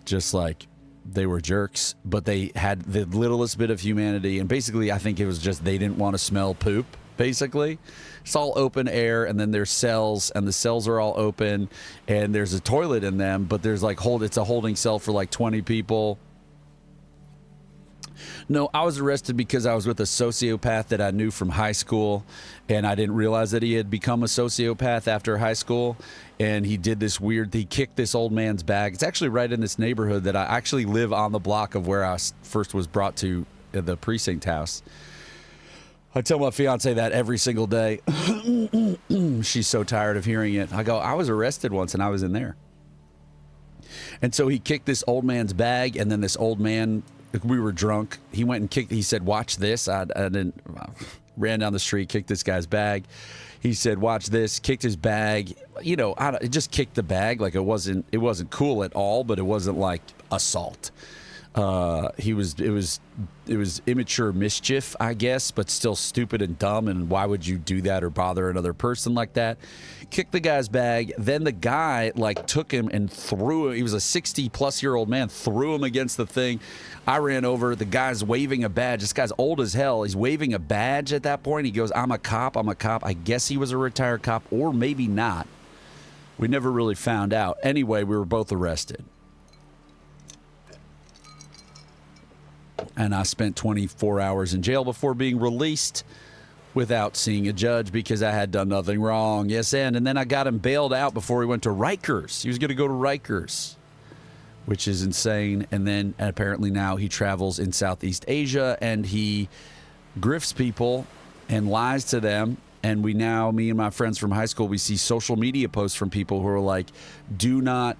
just like they were jerks. But they had the littlest bit of humanity, and basically I think it was just they didn't want to smell poop. basically. It's all open air, and then there's cells, and the cells are all open, and there's a toilet in them, but there's like it's a holding cell for like 20 people. No, I was arrested because I was with a sociopath that I knew from high school, and I didn't realize that he had become a sociopath after high school, and he did this he kicked this old man's bag. It's actually right in this neighborhood that I actually live on the block of where I first was brought to the precinct house. I tell my fiance that every single day. She's so tired of hearing it. I go, I was arrested once and I was in there. And so he kicked this old man's bag, and then this old man, we were drunk. He went and he said, watch this. I ran down the street, kicked this guy's bag. He said, watch this, kicked his bag. You know, it just kicked the bag. Like it wasn't cool at all, but it wasn't like assault. It was immature mischief, I guess, but still stupid and dumb. And why would you do that or bother another person like that? Kicked the guy's bag. Then the guy like took him and threw him. He was a 60-plus-year-old man, threw him against the thing. I ran over. The guy's waving a badge. This guy's old as hell. He's waving a badge at that point. He goes, I'm a cop. I'm a cop. I guess he was a retired cop, or maybe not. We never really found out. Anyway, we were both arrested. And I spent 24 hours in jail before being released without seeing a judge because I had done nothing wrong. Yes, and then I got him bailed out before he went to Rikers. He was going to go to Rikers, which is insane. And then apparently now he travels in Southeast Asia and he grifts people and lies to them. And me and my friends from high school, we see social media posts from people who are like, do not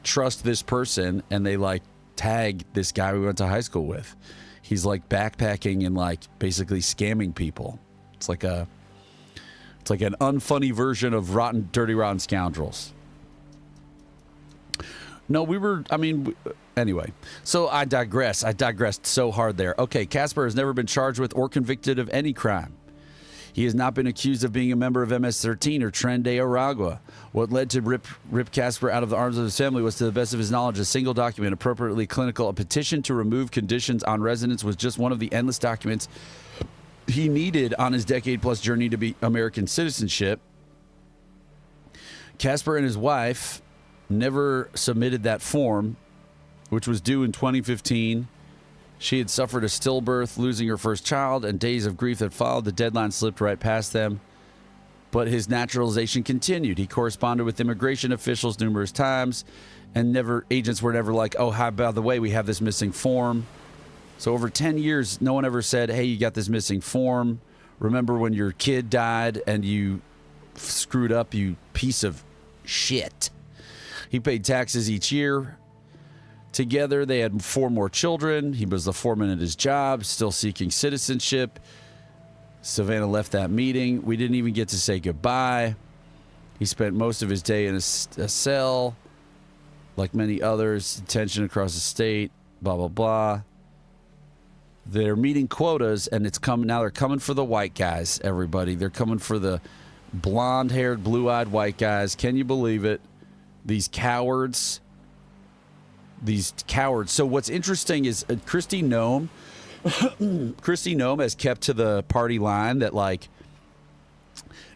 trust this person. And they like tag this guy we went to high school with. He's like backpacking and like basically scamming people. It's like an unfunny version of Dirty Rotten Scoundrels. No, anyway. So I digress. I digressed so hard there. Okay, Casper has never been charged with or convicted of any crime. He has not been accused of being a member of MS-13 or Tren de Aragua. What led to Rip Casper out of the arms of his family was, to the best of his knowledge, a single document, appropriately clinical. A petition to remove conditions on residence was just one of the endless documents he needed on his decade-plus journey to be American citizenship. Casper and his wife never submitted that form, which was due in 2015. She had suffered a stillbirth, losing her first child, and days of grief that followed. The deadline slipped right past them. But his naturalization continued. He corresponded with immigration officials numerous times, and agents were never like, oh, hi, by the way, we have this missing form. So over 10 years, no one ever said, hey, you got this missing form. Remember when your kid died and you screwed up, you piece of shit. He paid taxes each year. Together, they had 4 more children. He was the foreman at his job, still seeking citizenship. Savannah left that meeting. We didn't even get to say goodbye. He spent most of his day in a cell, like many others, detention across the state, blah, blah, blah. They're meeting quotas, and now they're coming for the white guys, everybody. They're coming for the blonde-haired, blue-eyed white guys. Can you believe it? These cowards. So what's interesting is Kristi Noem has kept to the party line that, like,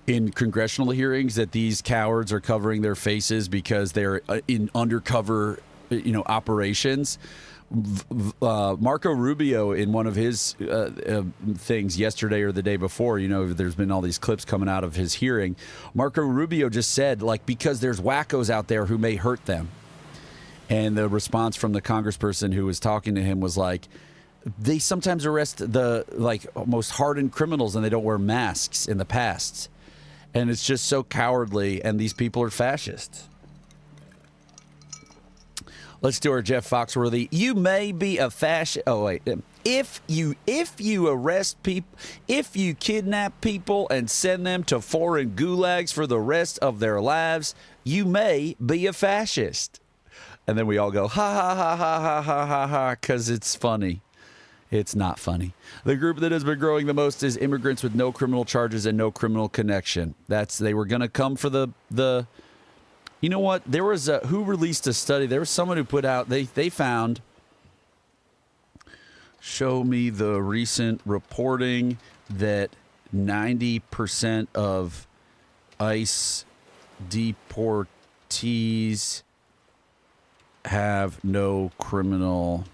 in congressional hearings, that these cowards are covering their faces because they're in undercover, operations. Marco Rubio, in one of his things yesterday or the day before, there's been all these clips coming out of his hearing. Marco Rubio just said, like, because there's wackos out there who may hurt them. And the response from the congressperson who was talking to him was like, they sometimes arrest the most hardened criminals and they don't wear masks in the past. And it's just so cowardly, and these people are fascists. Let's do our Jeff Foxworthy. You may be a fascist. Oh, wait. If you arrest people, if you kidnap people and send them to foreign gulags for the rest of their lives, you may be a fascist. And then we all go, ha, ha, ha, ha, ha, ha, ha, ha, because it's funny. It's not funny. The group that has been growing the most is immigrants with no criminal charges and no criminal connection. They were going to come for the. You know what? There was who released a study. There was someone who put out, they found, show me the recent reporting that 90% of ICE deportees have no criminal.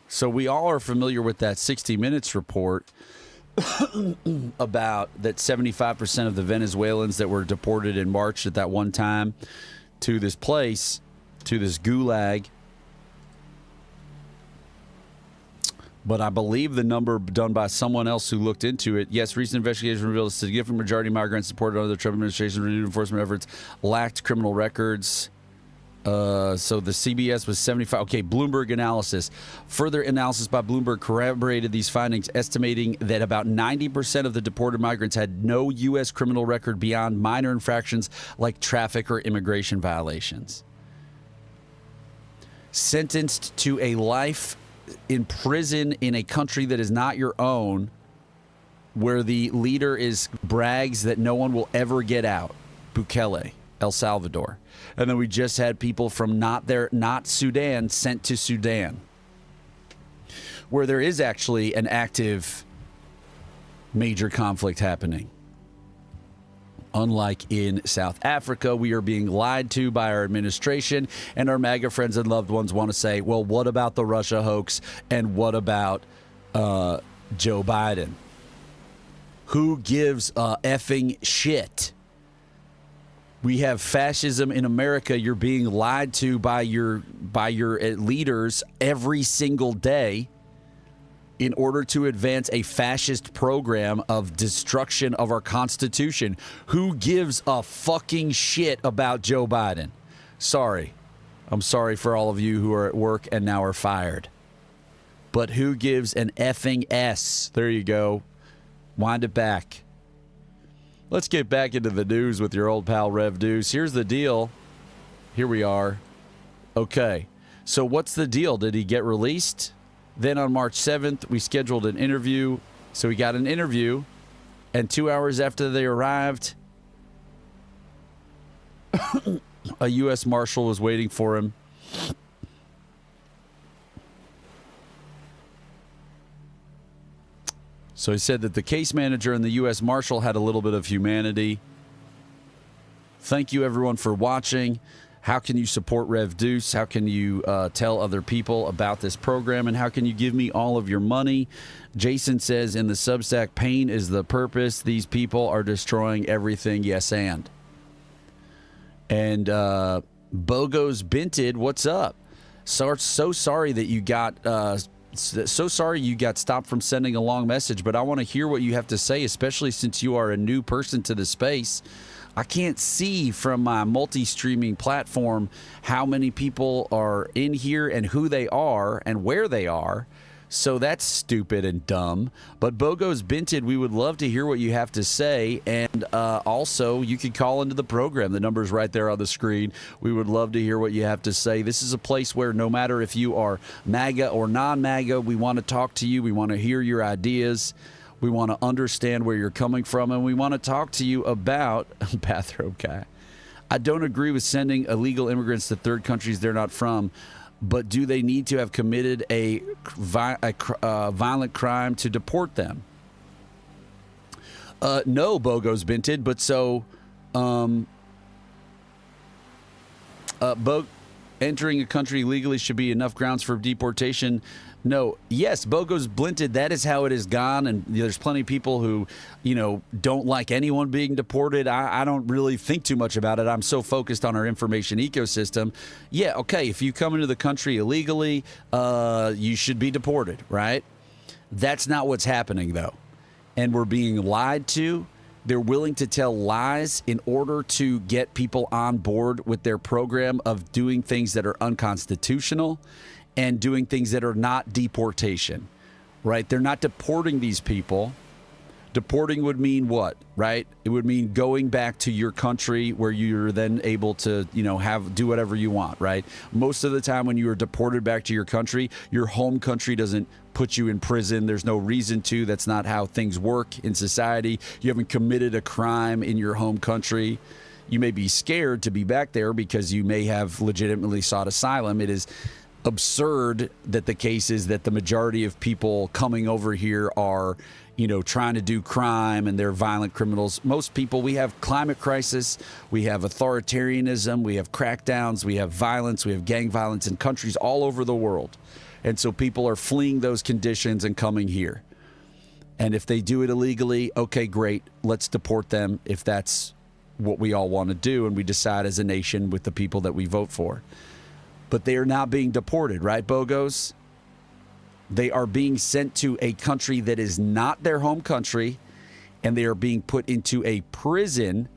So we all are familiar with that 60 Minutes report about that 75% of the Venezuelans that were deported in March at that one time to this place, to this gulag. But I believe the number done by someone else who looked into it. Yes, recent investigation revealed a significant majority of migrants supported under the Trump administration's renewed enforcement efforts lacked criminal records. So the CBS was 75. Okay, Bloomberg analysis. Further analysis by Bloomberg corroborated these findings, estimating that about 90% of the deported migrants had no U.S. criminal record beyond minor infractions like traffic or immigration violations. Sentenced to a life in prison in a country that is not your own, where the leader brags that no one will ever get out. Bukele, El Salvador. And then we just had people from not Sudan sent to Sudan, where there is actually an active major conflict happening. Unlike in South Africa, we are being lied to by our administration, and our MAGA friends and loved ones want to say, well, what about the Russia hoax, and what about Joe Biden? Who gives a effing shit? We have fascism in America. You're being lied to by your leaders every single day in order to advance a fascist program of destruction of our Constitution. Who gives a fucking shit about Joe Biden? Sorry. I'm sorry for all of you who are at work and now are fired. But who gives an effing S? There you go. Wind it back. Let's get back into the news with your old pal Rev Deuce. Here's the deal. Here we are. Okay. So what's the deal? Did he get released? Then on March 7th, we scheduled an interview. So he got an interview. And 2 hours after they arrived, a U.S. Marshal was waiting for him. So he said that the case manager and the U.S. Marshal had a little bit of humanity. Thank you, everyone, for watching. How can you support Rev Deuce? How can you tell other people about this program? And how can you give me all of your money? Jason says in the Substack, pain is the purpose. These people are destroying everything. Yes, and. And Bogo's Binted, what's up? So sorry that you got... So sorry you got stopped from sending a long message, but I want to hear what you have to say, especially since you are a new person to the space. I can't see from my multi-streaming platform how many people are in here and who they are and where they are. So that's stupid and dumb. But Bogo's Binted, we would love to hear what you have to say. And also, you can call into the program. The number's right there on the screen. We would love to hear what you have to say. This is a place where no matter if you are MAGA or non-MAGA, we want to talk to you. We want to hear your ideas. We want to understand where you're coming from. And we want to talk to you about bathrobe guy. I don't agree with sending illegal immigrants to third countries they're not from. But do they need to have committed a violent crime to deport them? No, Bogo's Binted. But so, entering a country legally should be enough grounds for deportation. No. Yes, Bogo's Binted. That is how it has gone. And there's plenty of people who, don't like anyone being deported. I don't really think too much about it. I'm so focused on our information ecosystem. Yeah, okay, if you come into the country illegally, you should be deported, right? That's not what's happening, though. And we're being lied to. They're willing to tell lies in order to get people on board with their program of doing things that are unconstitutional and doing things that are not deportation, right? They're not deporting these people. Deporting would mean what, right? It would mean going back to your country where you're then able to, do whatever you want, right? Most of the time when you are deported back to your country, your home country doesn't put you in prison. There's no reason to. That's not how things work in society. You haven't committed a crime in your home country. You may be scared to be back there because you may have legitimately sought asylum. It is absurd that the case is that the majority of people coming over here are, trying to do crime and they're violent criminals. Most people, we have climate crisis, we have authoritarianism, we have crackdowns, we have violence, we have gang violence in countries all over the world. And so people are fleeing those conditions and coming here. And if they do it illegally, okay, great. Let's deport them if that's what we all want to do and we decide as a nation with the people that we vote for. But they are not being deported, right, Bogos? They are being sent to a country that is not their home country, and they are being put into a prison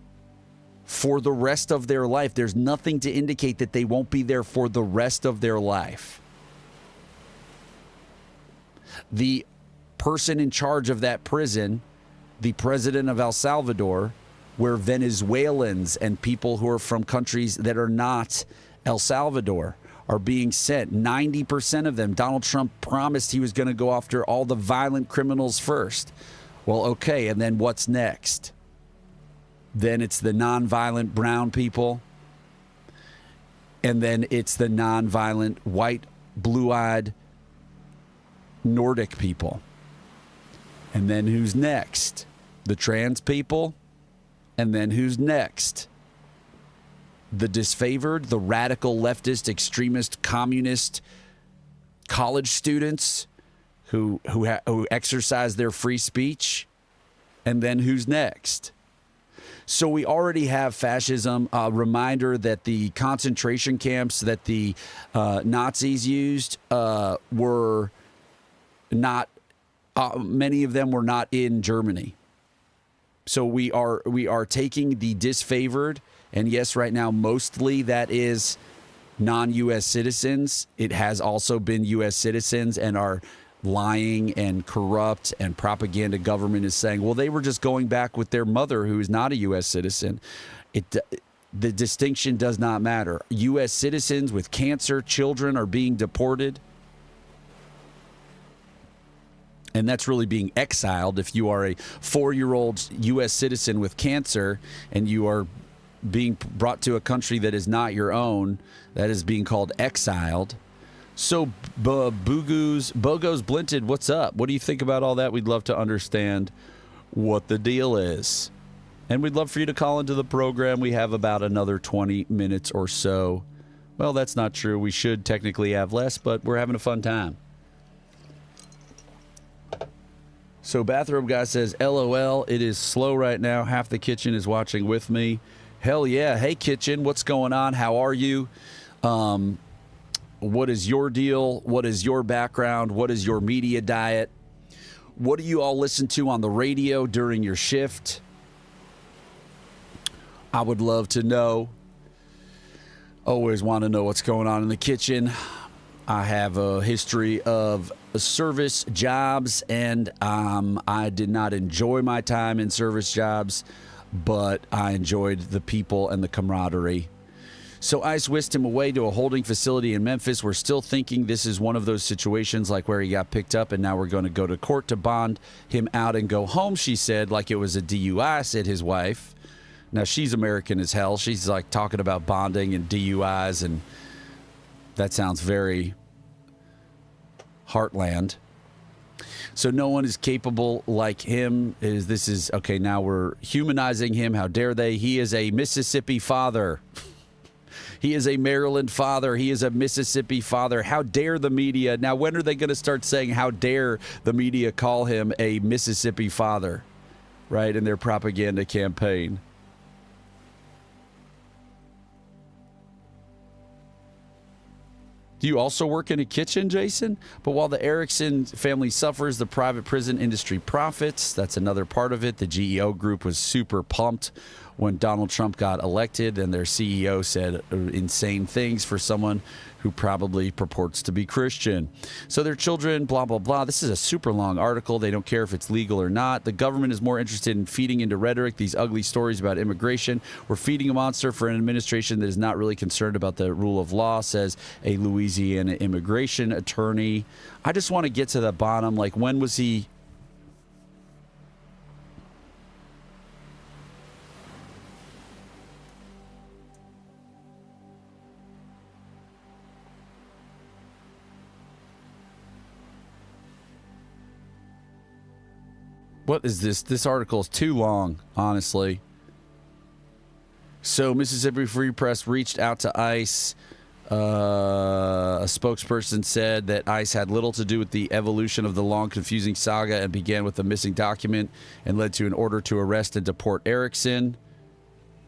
for the rest of their life. There's nothing to indicate that they won't be there for the rest of their life. The person in charge of that prison, the president of El Salvador, where Venezuelans and people who are from countries that are not El Salvador are being sent. 90% of them. Donald Trump promised he was going to go after all the violent criminals first. Well, okay, and then what's next? Then it's the nonviolent brown people. And then it's the nonviolent white, blue-eyed Nordic people. And then who's next? The trans people. And then who's next? The disfavored, the radical leftist, extremist, communist college students who exercise their free speech. And then who's next? So we already have fascism. A reminder that the concentration camps that the Nazis used were not, many of them were not in Germany. So we are taking the disfavored, and yes, right now, mostly that is non-U.S. citizens. It has also been U.S. citizens, and our lying and corrupt and propaganda government is saying, well, they were just going back with their mother who is not a U.S. citizen. The distinction does not matter. U.S. citizens with cancer, children are being deported. And that's really being exiled. If you are a 4-year-old U.S. citizen with cancer and you are being brought to a country that is not your own, that is being called exiled. So, Bogos Blinted, what's up? What do you think about all that? We'd love to understand what the deal is. And we'd love for you to call into the program. We have about another 20 minutes or so. Well, that's not true. We should technically have less, but we're having a fun time. So Bathrobe Guy says, LOL, it is slow right now. Half the kitchen is watching with me. Hell yeah. Hey, kitchen, what's going on? How are you? What is your deal? What is your background? What is your media diet? What do you all listen to on the radio during your shift? I would love to know. Always want to know what's going on in the kitchen. I have a history of service jobs, and I did not enjoy my time in service jobs, but I enjoyed the people and the camaraderie. So ICE whisked him away to a holding facility in Memphis. We're still thinking this is one of those situations like where he got picked up, and now we're going to go to court to bond him out and go home, she said, like it was a DUI, said his wife. Now, she's American as hell. She's like talking about bonding and DUIs, and that sounds very heartland. So no one is capable like him. This is okay, now we're humanizing him. How dare they? He is a Mississippi father. He is a Maryland father. He is a Mississippi father. How dare the media? Now, when are they going to start saying, how dare the media call him a Mississippi father, right, in their propaganda campaign? Do you also work in a kitchen, Jason? But while the Erickson family suffers, the private prison industry profits. That's another part of it. The GEO group was super pumped when Donald Trump got elected, and their CEO said insane things for someone who probably purports to be Christian. So their children, blah, blah, blah. This is a super long article. They don't care if it's legal or not. The government is more interested in feeding into rhetoric these ugly stories about immigration. We're feeding a monster for an administration that is not really concerned about the rule of law, says a Louisiana immigration attorney. I just want to get to the bottom. Like, when was he... What is this? This article is too long, honestly. So Mississippi Free Press reached out to ICE. A spokesperson said that ICE had little to do with the evolution of the long, confusing saga and began with a missing document and led to an order to arrest and deport Erickson.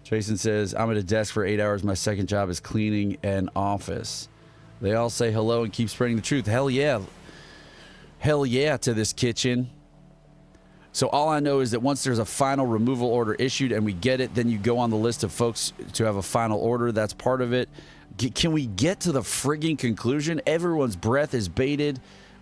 Jason says, I'm at a desk for 8 hours. My second job is cleaning an office. They all say hello and keep spreading the truth. Hell yeah. Hell yeah to this kitchen. So all I know is that once there's a final removal order issued and we get it, then you go on the list of folks to have a final order. That's part of it. Can we get to the frigging conclusion? Everyone's breath is bated.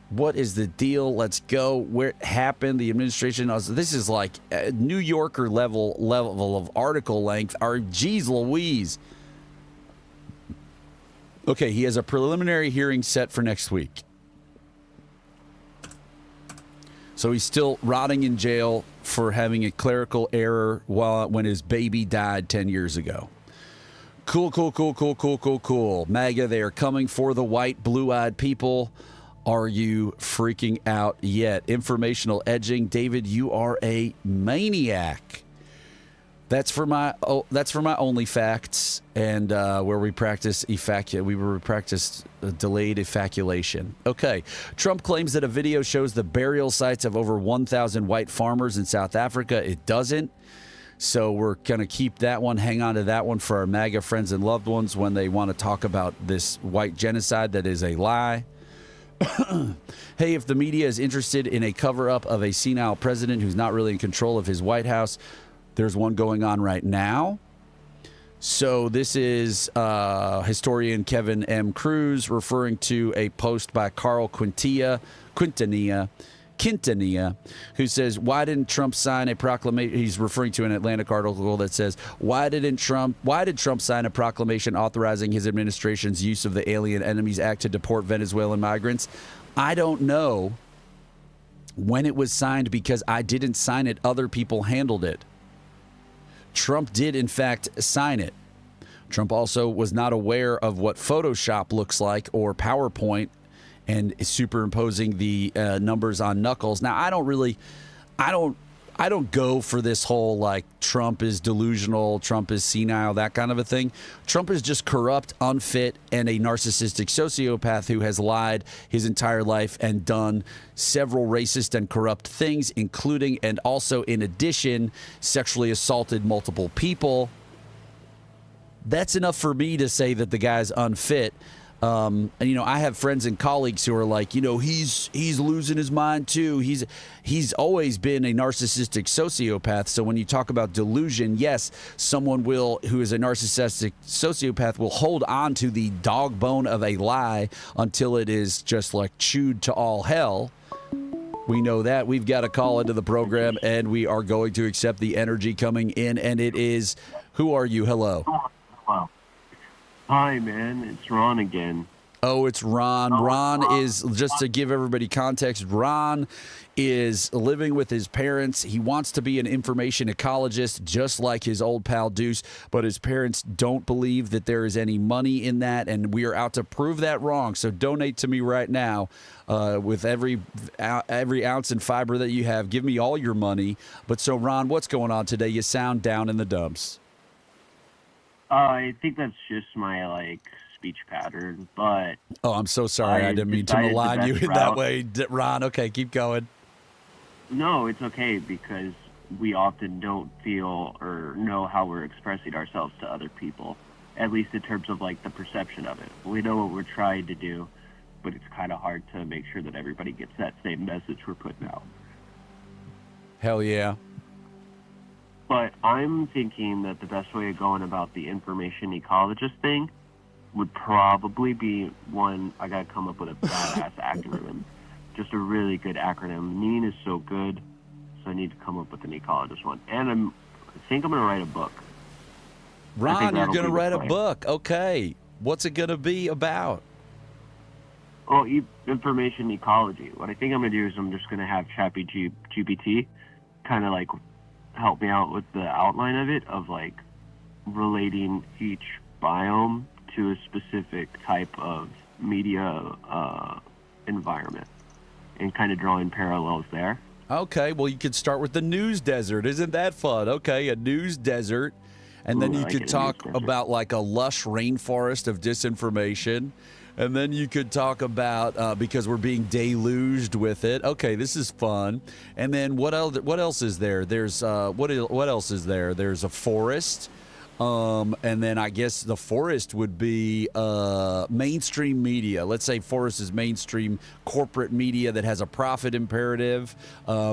What is the deal? Let's go. Where it happened? The administration. This is like a New Yorker level of article length. Geez Louise. Okay, he has a preliminary hearing set for next week. So he's still rotting in jail for having a clerical error when his baby died 10 years ago. Cool. MAGA, they are coming for the white, blue-eyed people. Are you freaking out yet? Informational edging. David, you are a maniac. That's for my only facts, and where we practice delayed evacuation. Okay, Trump claims that a video shows the burial sites of over 1,000 white farmers in South Africa. It doesn't. So we're going to keep that one, hang on to that one for our MAGA friends and loved ones when they want to talk about this white genocide that is a lie. Hey, if the media is interested in a cover-up of a senile president who's not really in control of his White House, there's one going on right now. So this is historian Kevin M. Cruz referring to a post by Carl Quintanilla, who says, why didn't Trump sign a proclamation? He's referring to an Atlantic article that says, why did Trump sign a proclamation authorizing his administration's use of the Alien Enemies Act to deport Venezuelan migrants? I don't know when it was signed because I didn't sign it. Other people handled it. Trump did, in fact, sign it. Trump also was not aware of what Photoshop looks like or PowerPoint and superimposing the numbers on knuckles. Now, I don't go for this whole like Trump is delusional, Trump is senile, that kind of a thing. Trump is just corrupt, unfit, and a narcissistic sociopath who has lied his entire life and done several racist and corrupt things, including and also in addition sexually assaulted multiple people. That's enough for me to say that the guy's unfit. And I have friends and colleagues who are like, he's losing his mind too. He's always been a narcissistic sociopath. So when you talk about delusion, yes, someone who is a narcissistic sociopath will hold on to the dog bone of a lie until it is just like chewed to all hell. We know that. We've got a call into the program and we are going to accept the energy coming in, and it is, who are you? Hello. Hello. Hi, man. It's Ron again. Oh, it's Ron. Ron is, just to give everybody context, Ron is living with his parents. He wants to be an information ecologist, just like his old pal Deuce, but his parents don't believe that there is any money in that, and we are out to prove that wrong. So donate to me right now with every ounce and fiber that you have. Give me all your money. But so, Ron, what's going on today? You sound down in the dumps. I think that's just my, speech pattern, but... Oh, I'm so sorry. I didn't mean to malign you in that way, Ron. Okay, keep going. No, it's okay, because we often don't feel or know how we're expressing ourselves to other people, at least in terms of, the perception of it. We know what we're trying to do, but it's kind of hard to make sure that everybody gets that same message we're putting out. Hell yeah. But I'm thinking that the best way of going about the information ecologist thing would probably be one, I gotta come up with a badass acronym. Just a really good acronym. NEAN is so good, so I need to come up with an ecologist one. And I think I'm gonna write a book. Ron, you're gonna write a book. Okay. What's it gonna be about? Oh, information ecology. What I think I'm gonna do is I'm just gonna have GPT kind of help me out with the outline of it, of relating each biome to a specific type of media environment and kind of drawing parallels there. Okay, well, you could start with the news desert. Isn't that fun? Okay, a news desert. And then Ooh, I you like could it, a news talk desert. about like a lush rainforest of disinformation. And then you could talk about because we're being deluged with it. Okay, this is fun. And then what else? What else is there? There's what else is there? There's a forest. And then I guess the forest would be mainstream media. Let's say forest is mainstream corporate media that has a profit imperative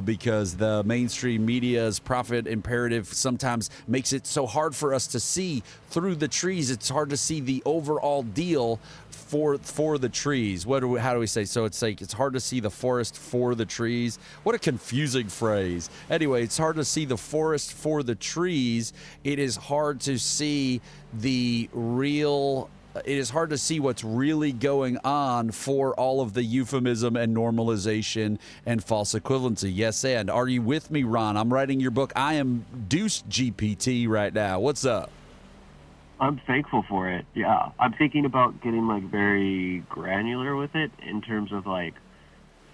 because the mainstream media's profit imperative sometimes makes it so hard for us to see through the trees. It's hard to see the overall deal for the trees. How do we say? So it's like it's hard to see the forest for the trees. What a confusing phrase. Anyway, it's hard to see the forest for the trees. It is hard to see the real. It is hard to see what's really going on for all of the euphemism and normalization and false equivalency. Yes, and are you with me, Ron? I'm writing your book. I am Deuce GPT right now. What's up? I'm thankful for it. Yeah, I'm thinking about getting like very granular with it in terms of like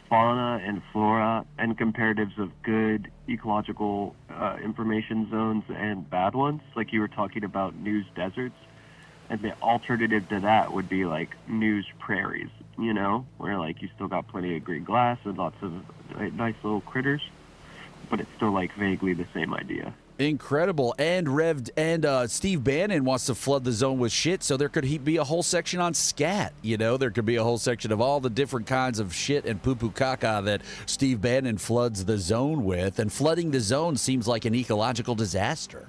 fauna and flora and comparatives of good ecological information zones and bad ones. Like you were talking about news deserts, and the alternative to that would be like news prairies. You know, where like you still got plenty of green grass and lots of nice little critters, but it's still like vaguely the same idea. Incredible. And Steve Bannon wants to flood the zone with shit, so there could be a whole section on scat. You know, there could be a whole section of all the different kinds of shit and poo-poo caca that Steve Bannon floods the zone with, and flooding the zone seems like an ecological disaster.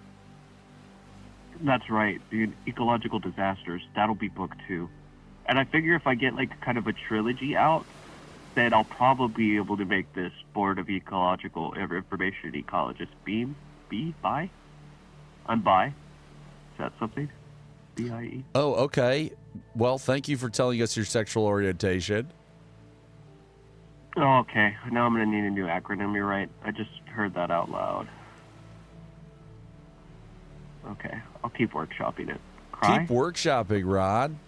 That's right, dude. Ecological disasters. That'll be book 2. And I figure if I get like kind of a trilogy out, then I'll probably be able to make this Board of Ecological Information Ecologist bi? I'm bi. Is that something? B-I-E? Oh, okay. Well, thank you for telling us your sexual orientation. Oh, okay. Now I'm going to need a new acronym. You're right. I just heard that out loud. Okay. I'll keep workshopping it. Cry? Keep workshopping, Ron.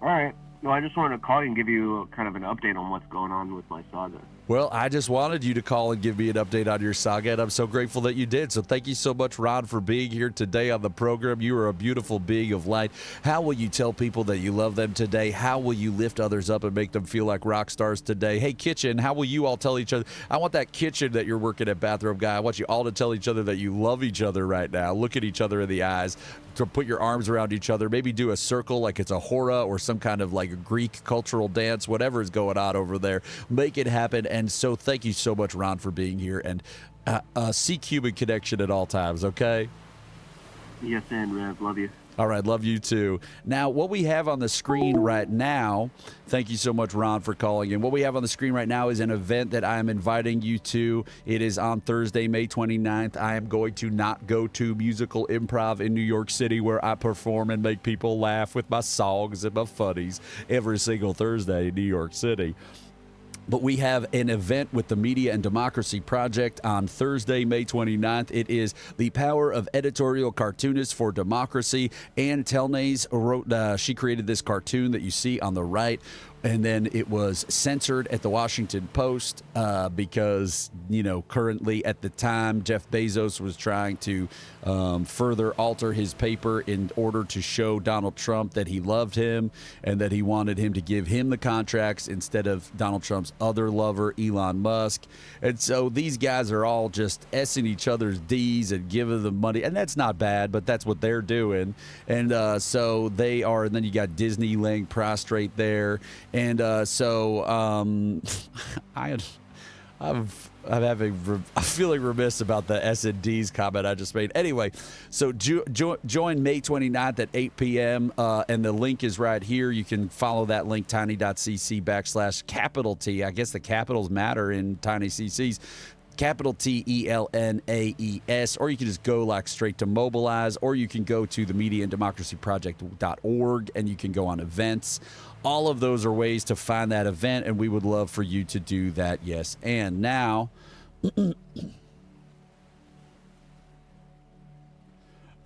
All right. No, I just wanted to call you and give you kind of an update on what's going on with my saga. Well, I just wanted you to call and give me an update on your saga, and I'm so grateful that you did. So thank you so much, Ron, for being here today on the program. You are a beautiful being of light. How will you tell people that you love them today? How will you lift others up and make them feel like rock stars today? Hey, Kitchen, how will you all tell each other? I want that Kitchen that you're working at, Bathrobe Guy. I want you all to tell each other that you love each other right now. Look at each other in the eyes. To put your arms around each other, maybe do a circle like it's a hora or some kind of like a Greek cultural dance, whatever is going on over there. Make it happen. And so thank you so much, Ron, for being here, and see Cuban Connection at all times, okay? Yes, and Rev, love you. All right, love you too. Now, what we have on the screen right now, thank you so much, Ron, for calling in. What we have on the screen right now is an event that I am inviting you to. It is on Thursday, May 29th. I am going to Not Go To Musical Improv in New York City, where I perform and make people laugh with my songs and my funnies every single Thursday in New York City. But we have an event with the Media and Democracy Project on Thursday, May 29th. It is The Power of Editorial Cartoonists for Democracy. Ann Telnays wrote, she created this cartoon that you see on the right. And then it was censored at the Washington Post because, you know, currently at the time, Jeff Bezos was trying to further alter his paper in order to show Donald Trump that he loved him and that he wanted him to give him the contracts instead of Donald Trump's other lover, Elon Musk. And so these guys are all just S-ing each other's D's and giving them money. And that's not bad, but that's what they're doing. And so they are, and then you got Disney laying prostrate there. And so I'm feeling remiss about the S&D's comment I just made. Anyway, so join May 29th at 8 p.m. And the link is right here. You can follow that link, tiny.cc/T. I guess the capitals matter in Tiny CC's. Capital TELNAES, or you can just go like straight to Mobilize, or you can go to the mediaanddemocracyproject.org and you can go on events. All of those are ways to find that event, and we would love for you to do that. Yes. And now,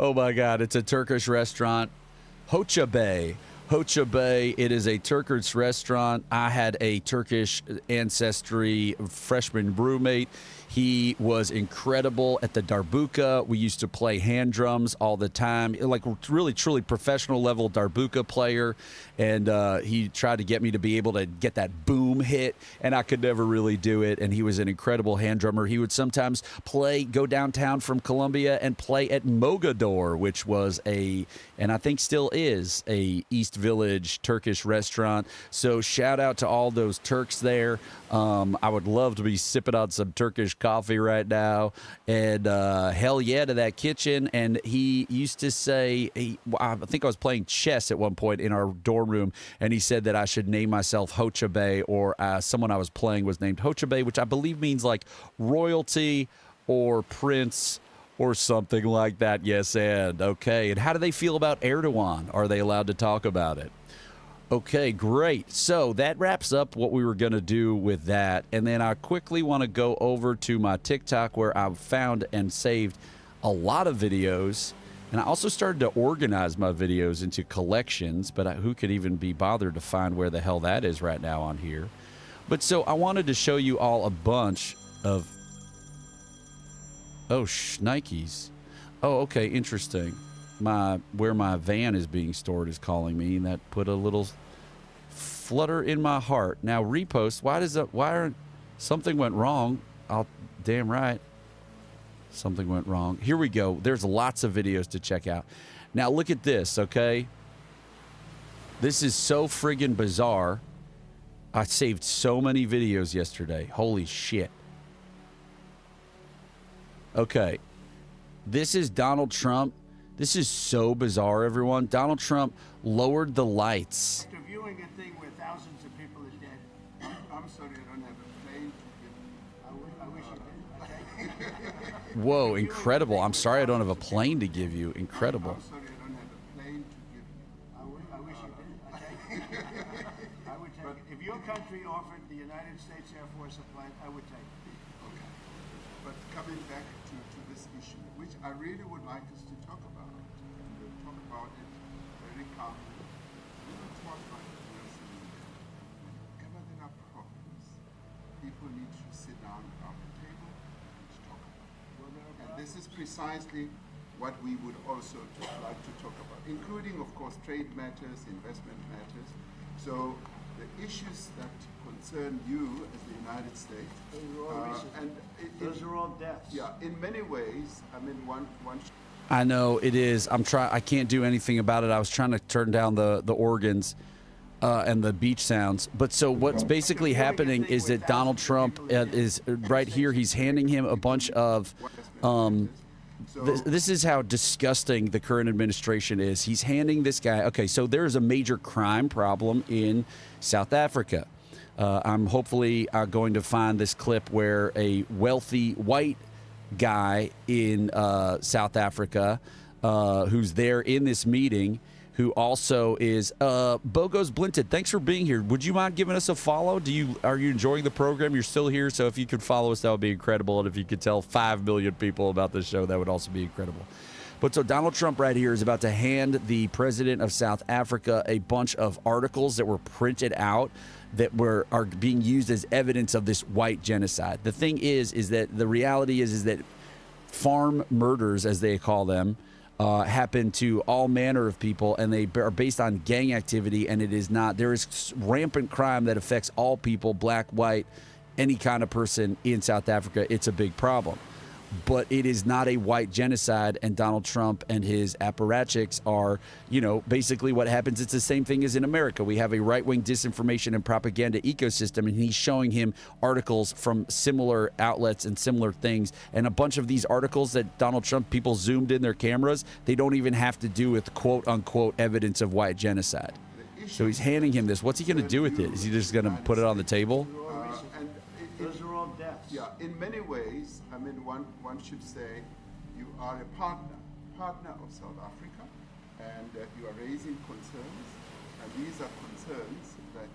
oh my God, it's a Turkish restaurant, Hocha Bey. Hocha Bey. It is a Turkish restaurant. I had a Turkish ancestry freshman roommate. He was incredible at the darbuka. We used to play hand drums all the time, like really, truly professional level darbuka player. And he tried to get me to be able to get that boom hit, and I could never really do it. And he was an incredible hand drummer. He would sometimes go downtown from Columbia and play at Mogador, which was and I think still is, a East Village Turkish restaurant. So shout out to all those Turks there. I would love to be sipping on some Turkish coffee right now. And hell yeah to that kitchen. And he used to say, I think I was playing chess at one point in our dorm room, and he said that I should name myself Hocha Bey, or someone I was playing was named Hocha Bey, which I believe means like royalty or prince or something like that. Yes, and okay. And how do they feel about Erdogan? Are they allowed to talk about it? Okay, great. So that wraps up what we were going to do with that. And then I quickly want to go over to my TikTok, where I've found and saved a lot of videos. And I also started to organize my videos into collections, but who could even be bothered to find where the hell that is right now on here? But so I wanted to show you all a bunch of... Oh, Nikes. Oh, okay, interesting. Where my van is being stored is calling me, and that put a little flutter in my heart. Now repost. Something went wrong? Damn right. Something went wrong. Here we go. There's lots of videos to check out. Now look at this, okay? This is so friggin' bizarre. I saved so many videos yesterday. Holy shit. Okay. This is Donald Trump. This is so bizarre, everyone. Donald Trump lowered the lights. After viewing a thing where thousands of people are dead, I'm sorry I don't have a plane to give you. I wish you did. Whoa, incredible. I'm sorry I don't have a plane to give you. Incredible. I'm sorry I don't have a plane to give you. I wish you did. I would take it. If your country offered the United States Air Force a plane, I would take it. Okay. But coming back to this issue, which I really would like us to talk about, and we'll talk about it very calmly. We will talk about it seriously. Whenever there are problems, people need to sit down around the table and talk about it. And this is precisely what we would also like to talk about, including, of course, trade matters, investment matters. So the issues that concern you as the United States, Those are all deaths. yeah, in many ways, I mean, one I know it is. I can't do anything about it. I was trying to turn down the organs and the beach sounds. But so what's basically happening is that Donald Trump is right here. He's handing him a bunch of... This is how disgusting the current administration is. He's handing this guy... Okay, so there is a major crime problem in South Africa. I'm hopefully going to find this clip where a wealthy white guy in South Africa who's there in this meeting, who also is Bogos Blinted. Thanks for being here. Would you mind giving us a follow? Are you enjoying the program? You're still here, so if you could follow us, that would be incredible. And if you could tell 5 million people about this show, that would also be incredible. But so Donald Trump right here is about to hand the president of South Africa a bunch of articles that were printed out that are being used as evidence of this white genocide. The thing is that the reality is that farm murders, as they call them, happen to all manner of people, and they are based on gang activity, and it is not. There is rampant crime that affects all people, black, white, any kind of person in South Africa. It's a big problem. But it is not a white genocide, and Donald Trump and his apparatchiks are, basically what happens. It's the same thing as in America. We have a right-wing disinformation and propaganda ecosystem, and he's showing him articles from similar outlets and similar things. And a bunch of these articles that Donald Trump, people zoomed in their cameras, they don't even have to do with quote-unquote evidence of white genocide. So he's handing him this. What's he going to do with it? Is he just going to put it on the table? Those are all deaths. Yeah, in many ways, I mean, one should say you are a partner of South Africa, and you are raising concerns, and these are concerns that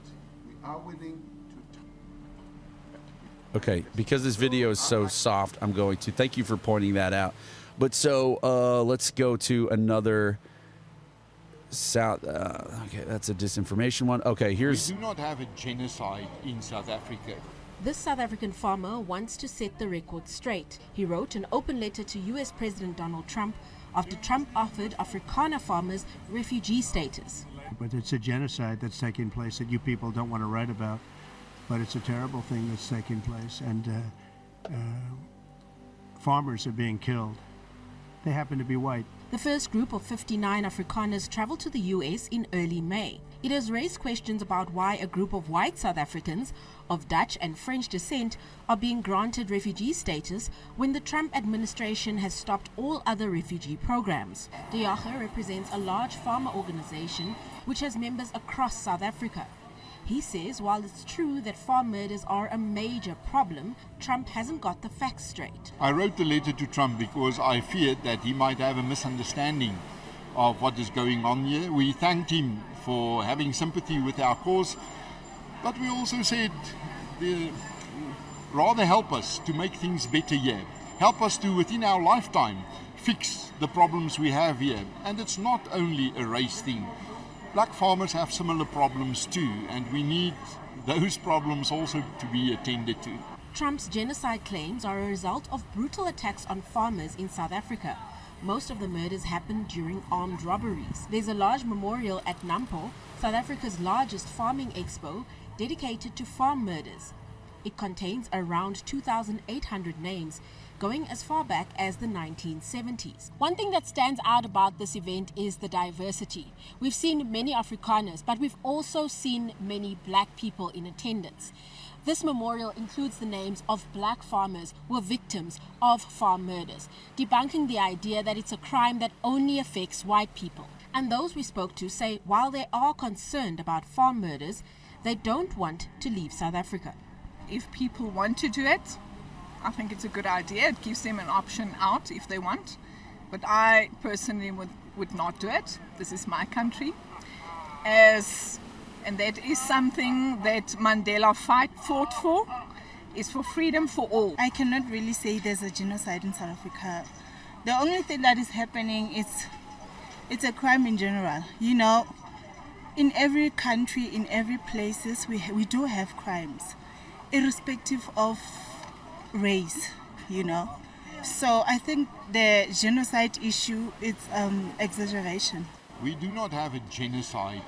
we are willing to talk. Okay, because this video is so soft, I'm going to thank you for pointing that out. But so let's go to another Okay, that's a disinformation one. Okay, here's. We do not have a genocide in South Africa. This South African farmer wants to set the record straight. He wrote an open letter to US President Donald Trump after Trump offered Afrikaner farmers refugee status. But it's a genocide that's taking place that you people don't want to write about. But it's a terrible thing that's taking place, and farmers are being killed. They happen to be white. The first group of 59 Afrikaners traveled to the US in early May. It has raised questions about why a group of white South Africans of Dutch and French descent are being granted refugee status when the Trump administration has stopped all other refugee programs. De Jager represents a large farmer organization which has members across South Africa. He says while it's true that farm murders are a major problem, Trump hasn't got the facts straight. I wrote the letter to Trump because I feared that he might have a misunderstanding of what is going on here. We thanked him for having sympathy with our cause, but we also said, rather help us to make things better here. Help us to, within our lifetime, fix the problems we have here. And it's not only a race thing. Black farmers have similar problems too, and we need those problems also to be attended to. Trump's genocide claims are a result of brutal attacks on farmers in South Africa. Most of the murders happened during armed robberies. There's a large memorial at Nampo, South Africa's largest farming expo, dedicated to farm murders. It contains around 2,800 names, going as far back as the 1970s. One thing that stands out about this event is the diversity. We've seen many Afrikaners, but we've also seen many black people in attendance. This memorial includes the names of black farmers who were victims of farm murders, debunking the idea that it's a crime that only affects white people. And those we spoke to say while they are concerned about farm murders, they don't want to leave South Africa. If people want to do it, I think it's a good idea. It gives them an option out if they want. But I personally would not do it. This is my country. And that is something that Mandela fought for, is for freedom for all. I cannot really say there's a genocide in South Africa. The only thing that is happening is it's a crime in general. You know, in every country, in every places, we do have crimes, irrespective of race, you know. So I think the genocide issue is exaggeration. We do not have a genocide.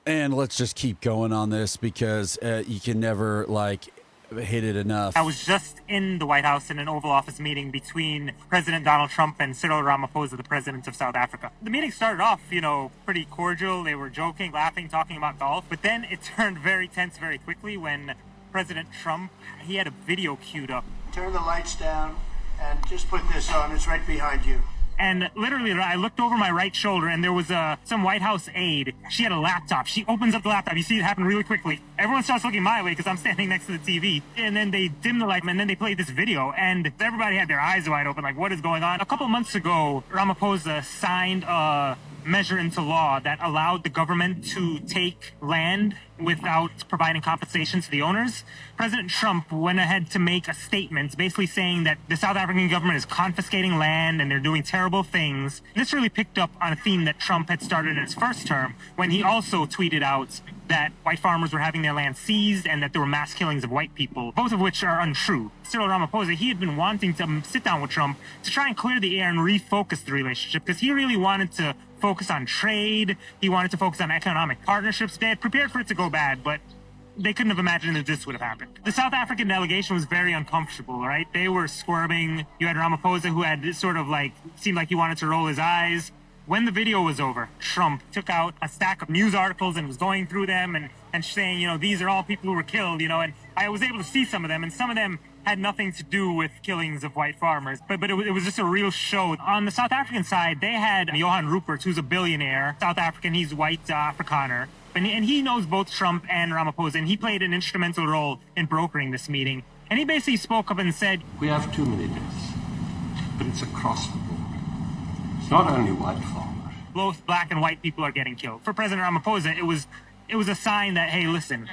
And let's just keep going on this because you can never hit it enough. I was just in the White House in an Oval Office meeting between President Donald Trump and Cyril Ramaphosa, the president of South Africa. The meeting started off, pretty cordial. They were joking, laughing, talking about golf. But then it turned very tense very quickly when President Trump, he had a video queued up. Turn the lights down and just put this on. It's right behind you. And literally, I looked over my right shoulder, and there was some White House aide. She had a laptop. She opens up the laptop. You see it happen really quickly. Everyone starts looking my way because I'm standing next to the TV. And then they dim the light, and then they play this video. And everybody had their eyes wide open, like, what is going on? A couple months ago, Ramaphosa signed a measure into law that allowed the government to take land without providing compensation to the owners. President Trump went ahead to make a statement basically saying that the South African government is confiscating land and they're doing terrible things. This really picked up on a theme that Trump had started in his first term when he also tweeted out that white farmers were having their land seized and that there were mass killings of white people, both of which are untrue. Cyril Ramaphosa, he had been wanting to sit down with Trump to try and clear the air and refocus the relationship because he really wanted to focus on trade. He wanted to focus on economic partnerships. They had prepared for it to go bad, but they couldn't have imagined that this would have happened. The South African delegation was very uncomfortable, right? They were squirming. You had Ramaphosa who had seemed like he wanted to roll his eyes. When the video was over, Trump took out a stack of news articles and was going through them and saying, these are all people who were killed, and I was able to see some of them, and some of them had nothing to do with killings of white farmers, but it was just a real show. On the South African side, they had Johan Rupert, who's a billionaire, South African, he's white Afrikaner, and he knows both Trump and Ramaphosa, and he played an instrumental role in brokering this meeting. And he basically spoke up and said, we have too many deaths, but it's across the board. It's not only white farmers. Both black and white people are getting killed. For President Ramaphosa, it was a sign that, hey, listen,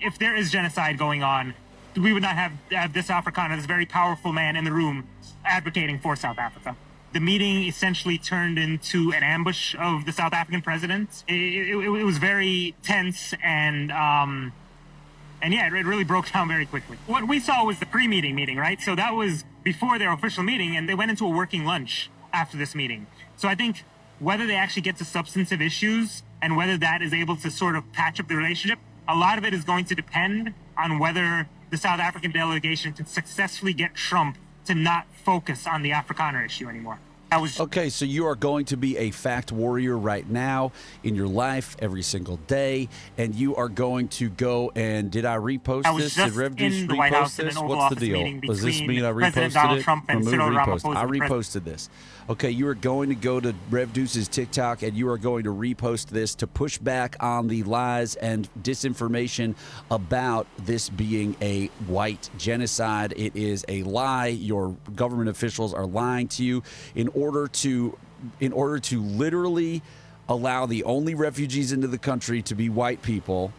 if there is genocide going on, we would not have this Afrikaner, this very powerful man in the room advocating for South Africa. the meeting essentially turned into an ambush of the South African president. It was very tense, and yeah, it really broke down very quickly. What we saw was the pre-meeting meeting, right? So that was before their official meeting, and they went into a working lunch after this meeting. So I think whether they actually get to substantive issues and whether that is able to sort of patch up the relationship, a lot of it is going to depend on whether the South African delegation can successfully get Trump to not focus on the Afrikaner issue anymore. Okay, so you are going to be a fact warrior right now in your life every single day, and you are going to go and did I repost this? Did Rev Deuce repost this? What's the deal? Does this mean I President reposted Donald it? Trump and Remove Cyril repost. Ramaphosa, I reposted this. Okay, you are going to go to Rev Deuce's TikTok and you are going to repost this to push back on the lies and disinformation about this being a white genocide. It is a lie. Your government officials are lying to you in order to literally allow the only refugees into the country to be white people.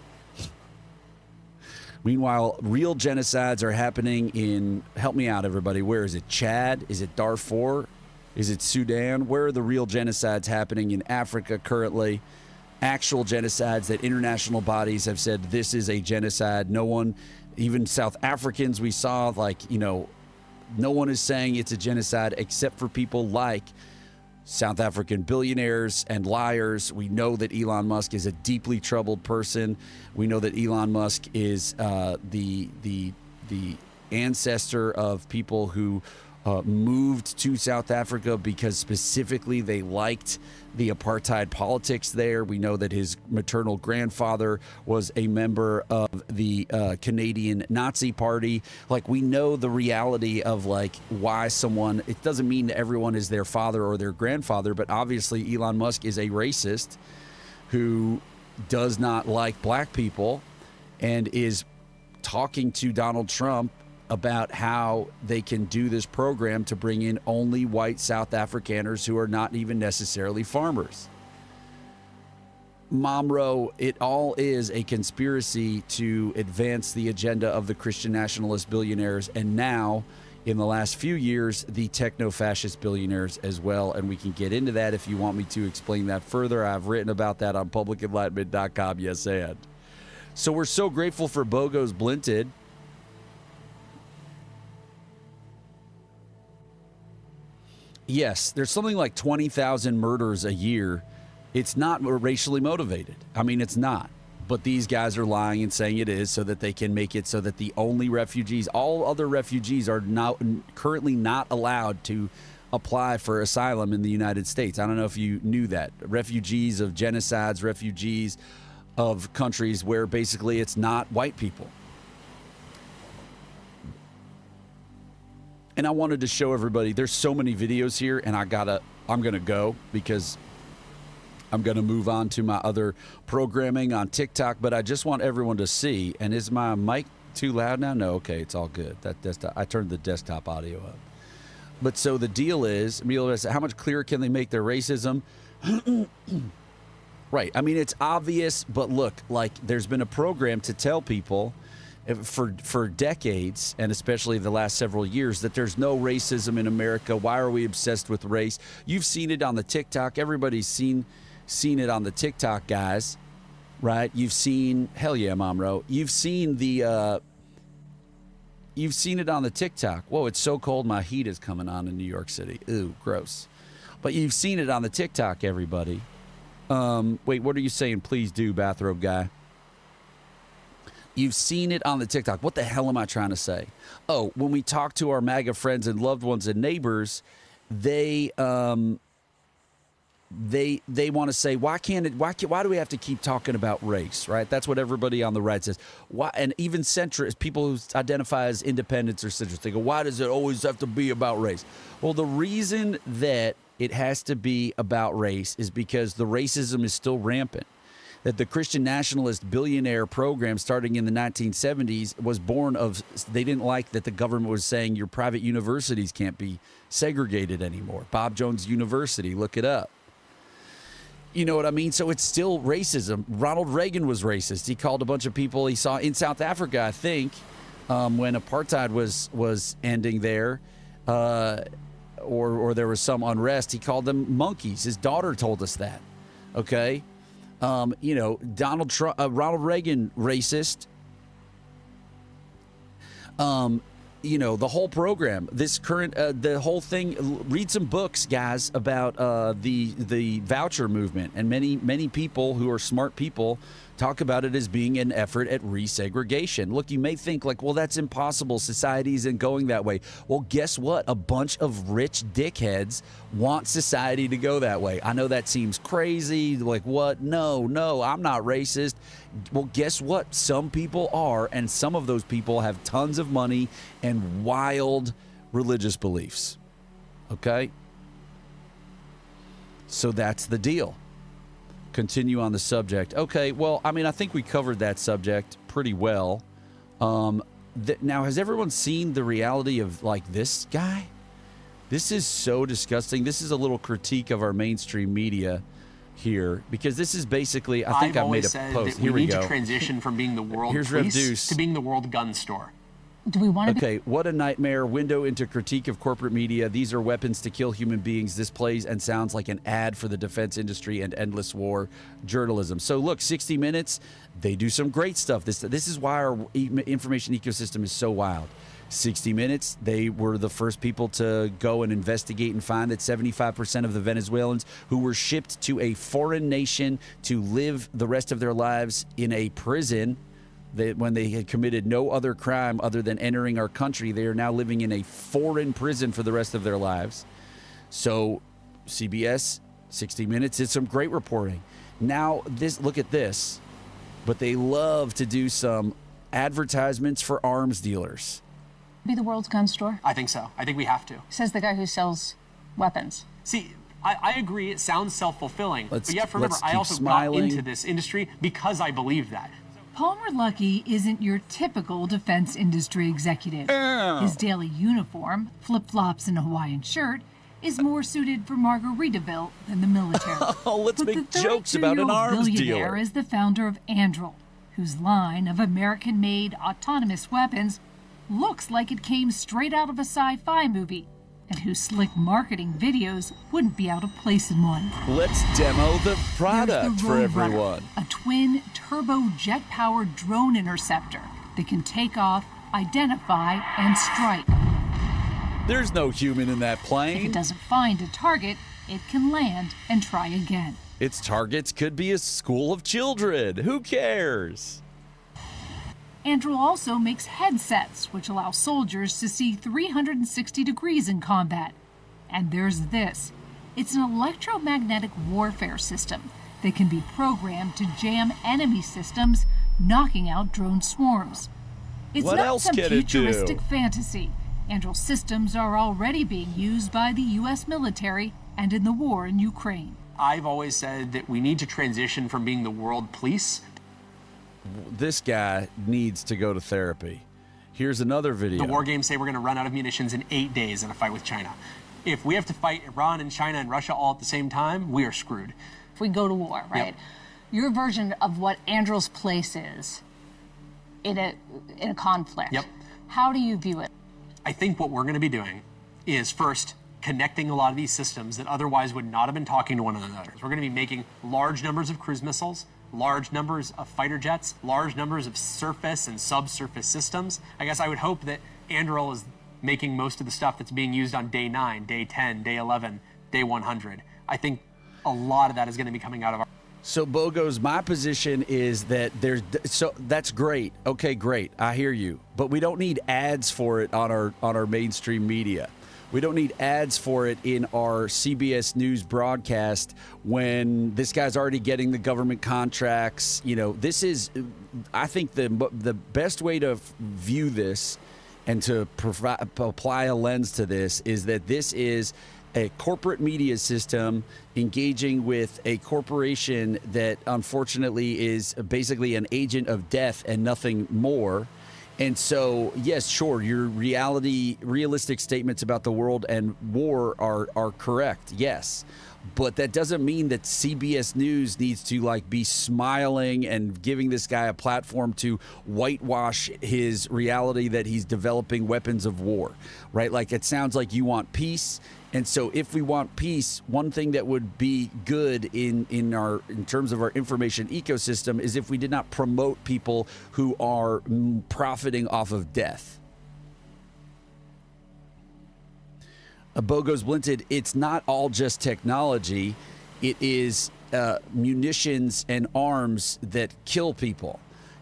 Meanwhile, real genocides are happening in, help me out, everybody. Where is it? Chad? Is it Darfur? Is it Sudan? Where are the real genocides happening in Africa currently? Actual genocides that international bodies have said this is a genocide. No one, even South Africans we saw, no one is saying it's a genocide except for people like South African billionaires and liars. We know that Elon Musk is a deeply troubled person. We know that Elon Musk is the ancestor of people who moved to South Africa because specifically they liked the apartheid politics there. We know that his maternal grandfather was a member of the Canadian Nazi Party. We know the reality of why someone, it doesn't mean everyone is their father or their grandfather, but obviously Elon Musk is a racist who does not like black people and is talking to Donald Trump about how they can do this program to bring in only white South Afrikaners who are not even necessarily farmers. Momro, it all is a conspiracy to advance the agenda of the Christian nationalist billionaires, and now, in the last few years, the techno-fascist billionaires as well, and we can get into that if you want me to explain that further. I've written about that on publicenlightenment.com, yes and. So we're so grateful for Bogo's Blinted. Yes, there's something like 20,000 murders a year. It's not racially motivated. I mean, it's not. But these guys are lying and saying it is so that they can make it so that the only refugees, all other refugees are now currently not allowed to apply for asylum in the United States. I don't know if you knew that. Refugees of genocides, refugees of countries where basically it's not white people. And I wanted to show everybody, there's so many videos here, and I'm going to go because I'm going to move on to my other programming on TikTok, but I just want everyone to see. And is my mic too loud now? No, okay, it's all good. That desktop, I turned the desktop audio up. But so the deal is, how much clearer can they make their racism? Right. I mean, it's obvious, but look, there's been a program to tell people for decades, and especially the last several years, that there's no racism in America. Why are we obsessed with race? You've seen it on the TikTok. Everybody's seen it on the TikTok, guys, right? You've seen, hell yeah, Momro. You've seen it on the TikTok. Whoa, it's so cold, my heat is coming on in New York City. Ooh, gross. But you've seen it on the TikTok, everybody. Wait, what are you saying? Please do, bathrobe guy. You've seen it on the TikTok. What the hell am I trying to say? Oh, when we talk to our MAGA friends and loved ones and neighbors, they want to say, why do we have to keep talking about race, right? That's what everybody on the right says. Why? And even centrists, people who identify as independents or centrists, they go, why does it always have to be about race? Well, the reason that it has to be about race is because the racism is still rampant. That the Christian nationalist billionaire program starting in the 1970s was born of, they didn't like that the government was saying your private universities can't be segregated anymore. Bob Jones University, look it up. You know what I mean? So it's still racism. Ronald Reagan was racist. He called a bunch of people he saw in South Africa, I think, when apartheid was ending there. or there was some unrest, he called them monkeys. His daughter told us that. Okay, Donald Trump, Ronald Reagan, racist. The whole program, this current, the whole thing. Read some books, guys, about the voucher movement, and many people who are smart people talk about it as being an effort at resegregation. Look, you may think like, well, that's impossible. Society isn't going that way. Well, guess what? A bunch of rich dickheads want society to go that way. I know that seems crazy. Like, what? No, I'm not racist. Well, guess what? Some people are, and some of those people have tons of money and wild religious beliefs. Okay? So that's the deal. Continue on the subject. Okay, well, I mean, I think we covered that subject pretty well. Now, has everyone seen the reality of, like, this guy? This is so disgusting. This is a little critique of our mainstream media here, because this is basically, I think I've made a post. Here we go. We need to transition from being the world police to being the world gun store. Do we want to? Okay, what a nightmare. Window into critique of corporate media. These are weapons to kill human beings. This plays and sounds like an ad for the defense industry and endless war journalism. So look, 60 Minutes, they do some great stuff. This is why our information ecosystem is so wild. 60 Minutes, they were the first people to go and investigate and find that 75% of the Venezuelans who were shipped to a foreign nation to live the rest of their lives in a prison, when they had committed no other crime other than entering our country, they are now living in a foreign prison for the rest of their lives. So CBS, 60 Minutes, did some great reporting. Now, look at this. But they love to do some advertisements for arms dealers. Be the world's gun store? I think so. I think we have to. Says the guy who sells weapons. See, I agree it sounds self-fulfilling. But you have to remember, I also got into this industry because I believed that. Palmer Luckey isn't your typical defense industry executive. His daily uniform, flip-flops and a Hawaiian shirt, is more suited for Margaritaville than the military. Let's make jokes about an arms billionaire dealer. is the founder of Anduril, whose line of American-made autonomous weapons looks like it came straight out of a sci-fi movie, and whose slick marketing videos wouldn't be out of place in one. Let's demo the product for everyone. A twin turbo jet-powered drone interceptor that can take off, identify, and strike. There's no human in that plane. If it doesn't find a target, it can land and try again. Its targets could be a school of children. Who cares? Anduril also makes headsets, which allow soldiers to see 360 degrees in combat. And there's this. It's an electromagnetic warfare system that can be programmed to jam enemy systems, knocking out drone swarms. It's What not else some can it do? futuristic fantasy. Anduril systems are already being used by the U.S. military and in the war in Ukraine. I've always said that we need to transition from being the world police. This guy needs to go to therapy. Here's another video. The war games say we're going to run out of munitions in 8 days in a fight with China. If we have to fight Iran and China and Russia all at the same time, we are screwed. If we go to war, right? Yep. Your version of what Anduril's place is in a conflict. Yep. How do you view it? I think what we're going to be doing is first connecting a lot of these systems that otherwise would not have been talking to one another. We're going to be making large numbers of cruise missiles, large numbers of fighter jets, large numbers of surface and subsurface systems. I guess I would hope that Anduril is making most of the stuff that's being used on day 9, day 10, day 11, day 100. I think a lot of that is going to be coming out of our... So, Bogos, my position is that that's great. Okay, great. I hear you. But we don't need ads for it on our mainstream media. We don't need ads for it in our CBS News broadcast when this guy's already getting the government contracts. This is, I think, the best way to view this and to apply a lens to this is that this is a corporate media system engaging with a corporation that unfortunately is basically an agent of death and nothing more. And so, yes, sure, your realistic statements about the world and war are correct, yes. But that doesn't mean that CBS News needs to be smiling and giving this guy a platform to whitewash his reality that he's developing weapons of war, right? It sounds like you want peace And so if we want peace, one thing that would be good in terms of our information ecosystem is if we did not promote people who are profiting off of death. Bogos Blinted, it's not all just technology. It is munitions and arms that kill people.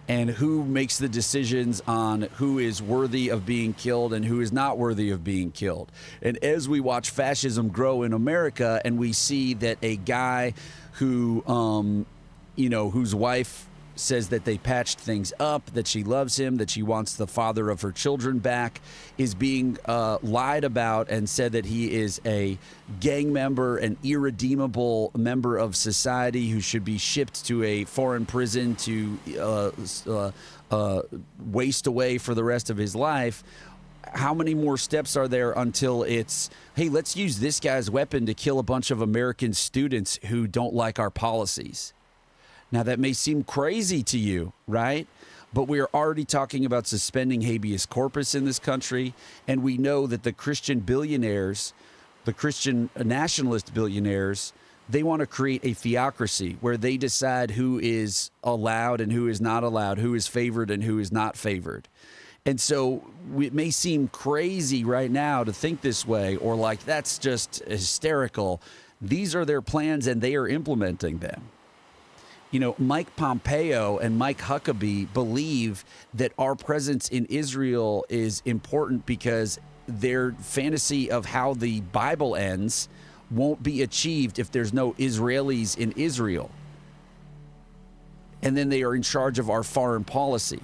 And who makes the decisions on who is worthy of being killed and who is not worthy of being killed. And as we watch fascism grow in America and we see that a guy who, whose wife says that they patched things up, that she loves him, that she wants the father of her children back, is being lied about and said that he is a gang member, an irredeemable member of society who should be shipped to a foreign prison to waste away for the rest of his life. How many more steps are there until it's, hey, let's use this guy's weapon to kill a bunch of American students who don't like our policies? Now, that may seem crazy to you, right? But we are already talking about suspending habeas corpus in this country. And we know that the Christian billionaires, the Christian nationalist billionaires, they want to create a theocracy where they decide who is allowed and who is not allowed, who is favored and who is not favored. And so it may seem crazy right now to think this way, or like that's just hysterical. These are their plans and they are implementing them. You know, Mike Pompeo and Mike Huckabee believe that our presence in Israel is important because their fantasy of how the Bible ends won't be achieved if there's no Israelis in Israel. And then they are in charge of our foreign policy.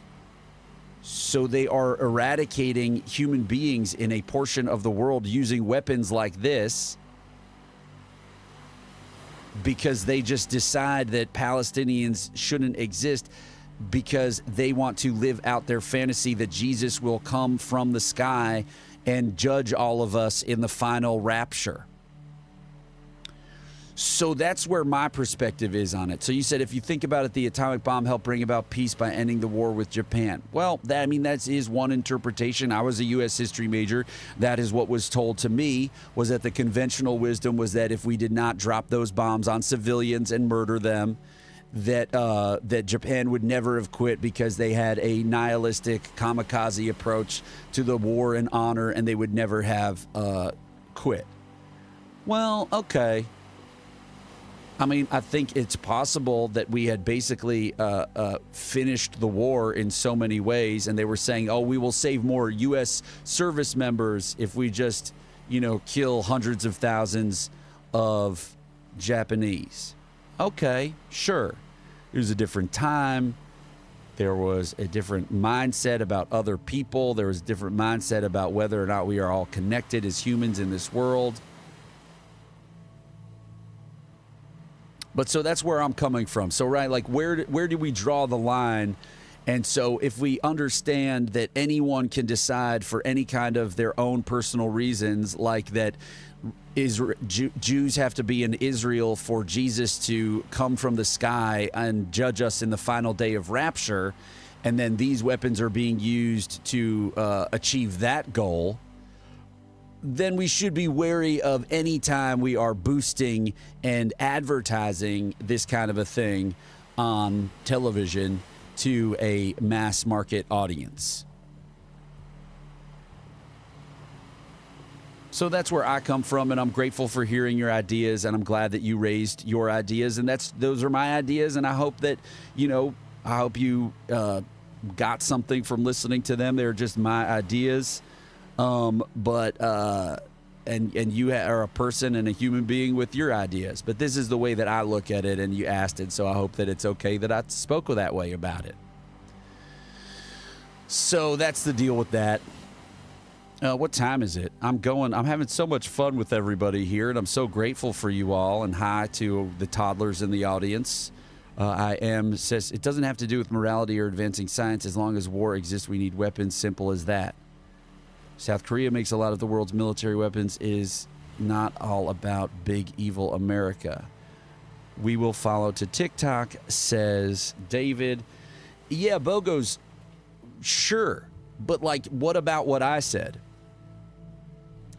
So they are eradicating human beings in a portion of the world using weapons like this, because they just decide that Palestinians shouldn't exist because they want to live out their fantasy that Jesus will come from the sky and judge all of us in the final rapture. So that's where my perspective is on it. So you said, if you think about it, the atomic bomb helped bring about peace by ending the war with Japan. Well, that is one interpretation. I was a U.S. history major. That is what was told to me, was that the conventional wisdom was that if we did not drop those bombs on civilians and murder them, that Japan would never have quit because they had a nihilistic kamikaze approach to the war and honor, and they would never have quit. Well, okay. I mean, I think it's possible that we had basically finished the war in so many ways, and they were saying, oh, we will save more U.S. service members if we just, kill hundreds of thousands of Japanese. Okay, sure. It was a different time. There was a different mindset about other people. There was a different mindset about whether or not we are all connected as humans in this world. But so that's where I'm coming from. So, right, like where do we draw the line? And so if we understand that anyone can decide for any kind of their own personal reasons, like that Jews have to be in Israel for Jesus to come from the sky and judge us in the final day of rapture, and then these weapons are being used to achieve that goal, then we should be wary of any time we are boosting and advertising this kind of a thing on television to a mass market audience. So that's where I come from, and I'm grateful for hearing your ideas, and I'm glad that you raised your ideas, and those are my ideas, and I hope that, you got something from listening to them. They're just my ideas. And you are a person and a human being with your ideas. But this is the way that I look at it, and you asked it, so I hope that it's okay that I spoke that way about it. So that's the deal with that. What time is it? I'm having so much fun with everybody here, and I'm so grateful for you all, and hi to the toddlers in the audience. Says it doesn't have to do with morality or advancing science. As long as war exists, we need weapons. Simple as that. South Korea makes a lot of the world's military weapons, is not all about big evil America. We will follow to TikTok, says David. Yeah, Bogos, sure. But what about what I said?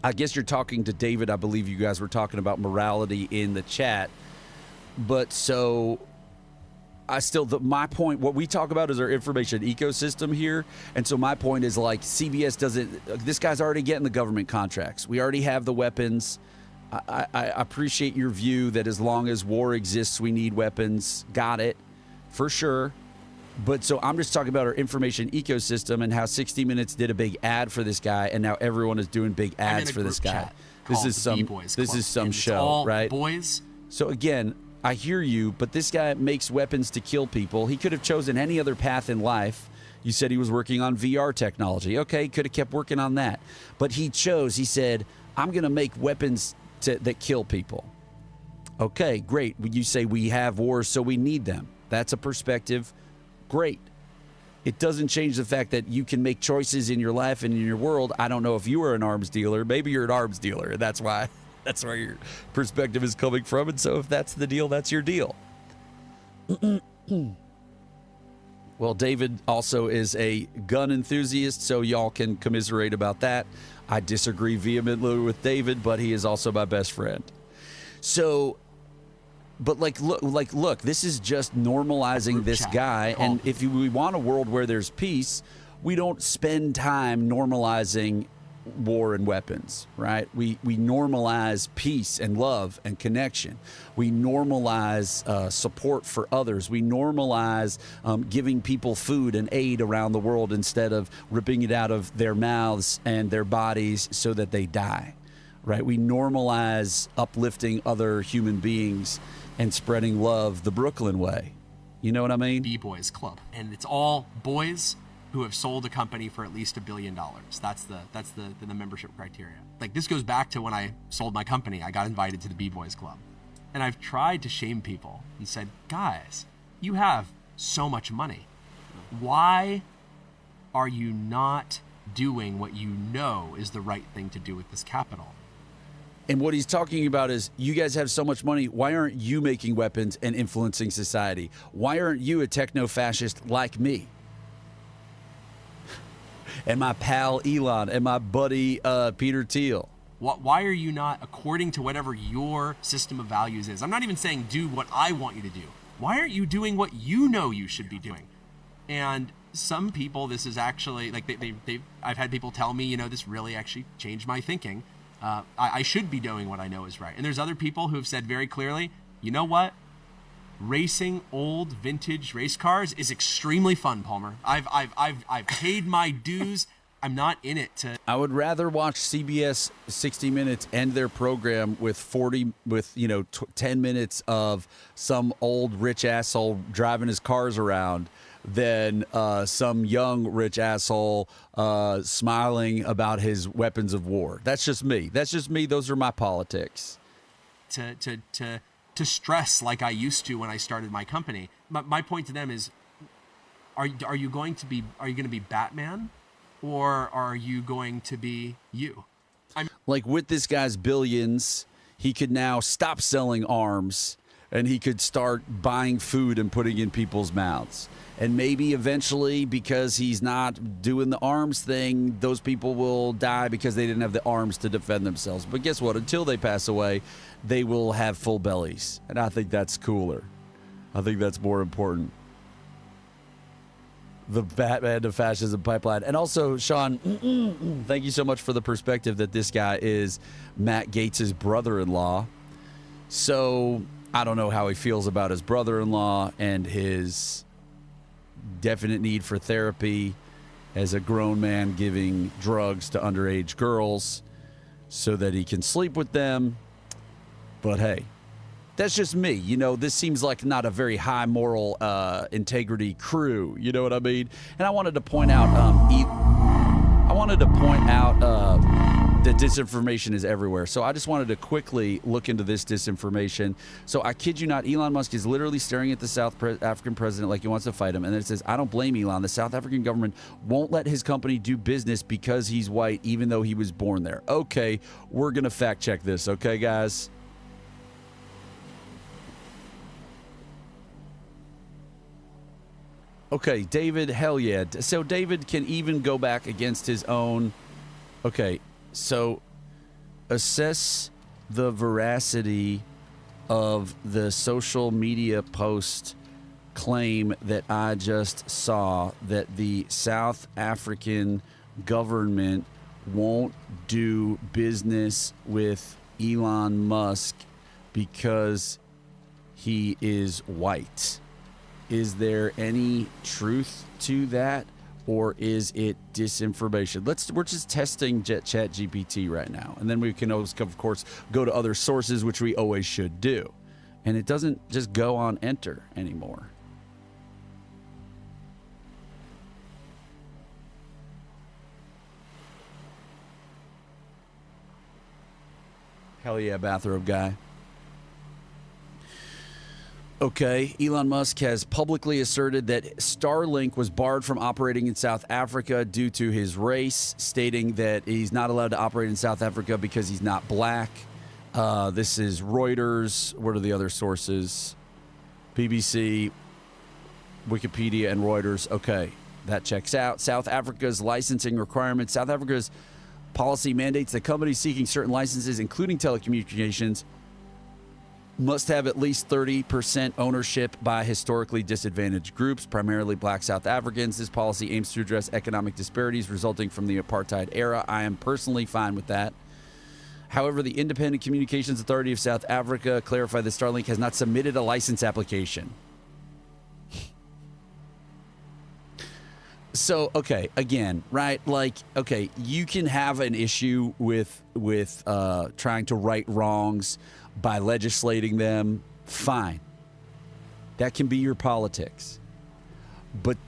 I guess you're talking to David. I believe you guys were talking about morality in the chat. But so my point, what we talk about is our information ecosystem here. And so my point is like CBS this guy's already getting the government contracts. We already have the weapons. I appreciate your view that as long as war exists, we need weapons. Got it. For sure. But so I'm just talking about our information ecosystem and how 60 Minutes did a big ad for this guy, and now everyone is doing big ads for this guy. This is some show, right? Boys. So again, I hear you, but this guy makes weapons to kill people. He could have chosen any other path in life. You said he was working on VR technology. Okay, could have kept working on that. But he said, I'm going to make weapons that kill people. Okay, great. You say we have wars, so we need them. That's a perspective. Great. It doesn't change the fact that you can make choices in your life and in your world. I don't know if you are an arms dealer. Maybe you're an arms dealer, and that's where your perspective is coming from. And so if that's the deal, that's your deal. Well, David also is a gun enthusiast, so y'all can commiserate about that. I disagree vehemently with David, but he is also my best friend. So, but look, this is just normalizing this guy. And if we want a world where there's peace, we don't spend time normalizing war and weapons, right? We normalize peace and love and connection. We normalize support for others. We normalize giving people food and aid around the world instead of ripping it out of their mouths and their bodies so that they die, right? We normalize uplifting other human beings and spreading love the Brooklyn way. You know what I mean? B-Boys Club. And it's all boys who have sold a company for at least $1 billion. That's the membership criteria. Like, this goes back to when I sold my company. I got invited to the B-Boys Club. And I've tried to shame people and said, guys, you have so much money. Why are you not doing what you know is the right thing to do with this capital? And what he's talking about is, you guys have so much money. Why aren't you making weapons and influencing society? Why aren't you a techno-fascist like me? And my pal Elon and my buddy Peter Thiel. Why are you not, according to whatever your system of values is? I'm not even saying do what I want you to do. Why aren't you doing what you know you should be doing? And some people, this is actually, like, I've had people tell me, this really actually changed my thinking. I should be doing what I know is right. And there's other people who have said very clearly, you know what? Racing old vintage race cars is extremely fun, Palmer. I've paid my dues. I'm not in it to. I would rather watch CBS 60 Minutes end their program with 10 minutes of some old rich asshole driving his cars around than some young rich asshole smiling about his weapons of war. That's just me. Those are my politics. To stress like I used to when I started my company. My point to them is, are you going to be Batman, or are you going to be you? Like, with this guy's billions, he could now stop selling arms and he could start buying food and putting in people's mouths. And maybe eventually, because he's not doing the arms thing, those people will die because they didn't have the arms to defend themselves. But guess what? Until they pass away, they will have full bellies. And I think that's cooler. I think that's more important. The Batman to fascism pipeline. And also, Sean, thank you so much for the perspective that this guy is Matt Gaetz's brother-in-law. So I don't know how he feels about his brother-in-law and his definite need for therapy as a grown man giving drugs to underage girls so that he can sleep with them. But hey, that's just me. This seems like not a very high moral integrity crew. You know what I mean? And I wanted to point out that disinformation is everywhere. So I just wanted to quickly look into this disinformation. So I kid you not, Elon Musk is literally staring at the South African president like he wants to fight him. And then it says, I don't blame Elon. The South African government won't let his company do business because he's white, even though he was born there. Okay, we're going to fact check this. Okay, guys? Okay, David, hell yeah. So David can even go back against his own. Okay, so assess the veracity of the social media post claim that I just saw that the South African government won't do business with Elon Musk because he is white. Is there any truth to that, or is it disinformation? We're just testing ChatGPT right now, and then we can always, of course, go to other sources, which we always should do. And it doesn't just go on enter anymore. Hell yeah, bathrobe guy. Okay, Elon Musk has publicly asserted that Starlink was barred from operating in South Africa due to his race, stating that he's not allowed to operate in South Africa because he's not black. This is Reuters. What are the other sources? BBC, Wikipedia, and Reuters. Okay, that checks out. South Africa's licensing requirements. South Africa's policy mandates that companies seeking certain licenses, including telecommunications, must have at least 30% ownership by historically disadvantaged groups, primarily black South Africans. This policy aims to address economic disparities resulting from the apartheid era. I am personally fine with that. However, the Independent Communications Authority of South Africa clarified that Starlink has not submitted a license application. So, okay, again, right? Like, okay, you can have an issue with trying to right wrongs by legislating them. Fine. That can be your politics. But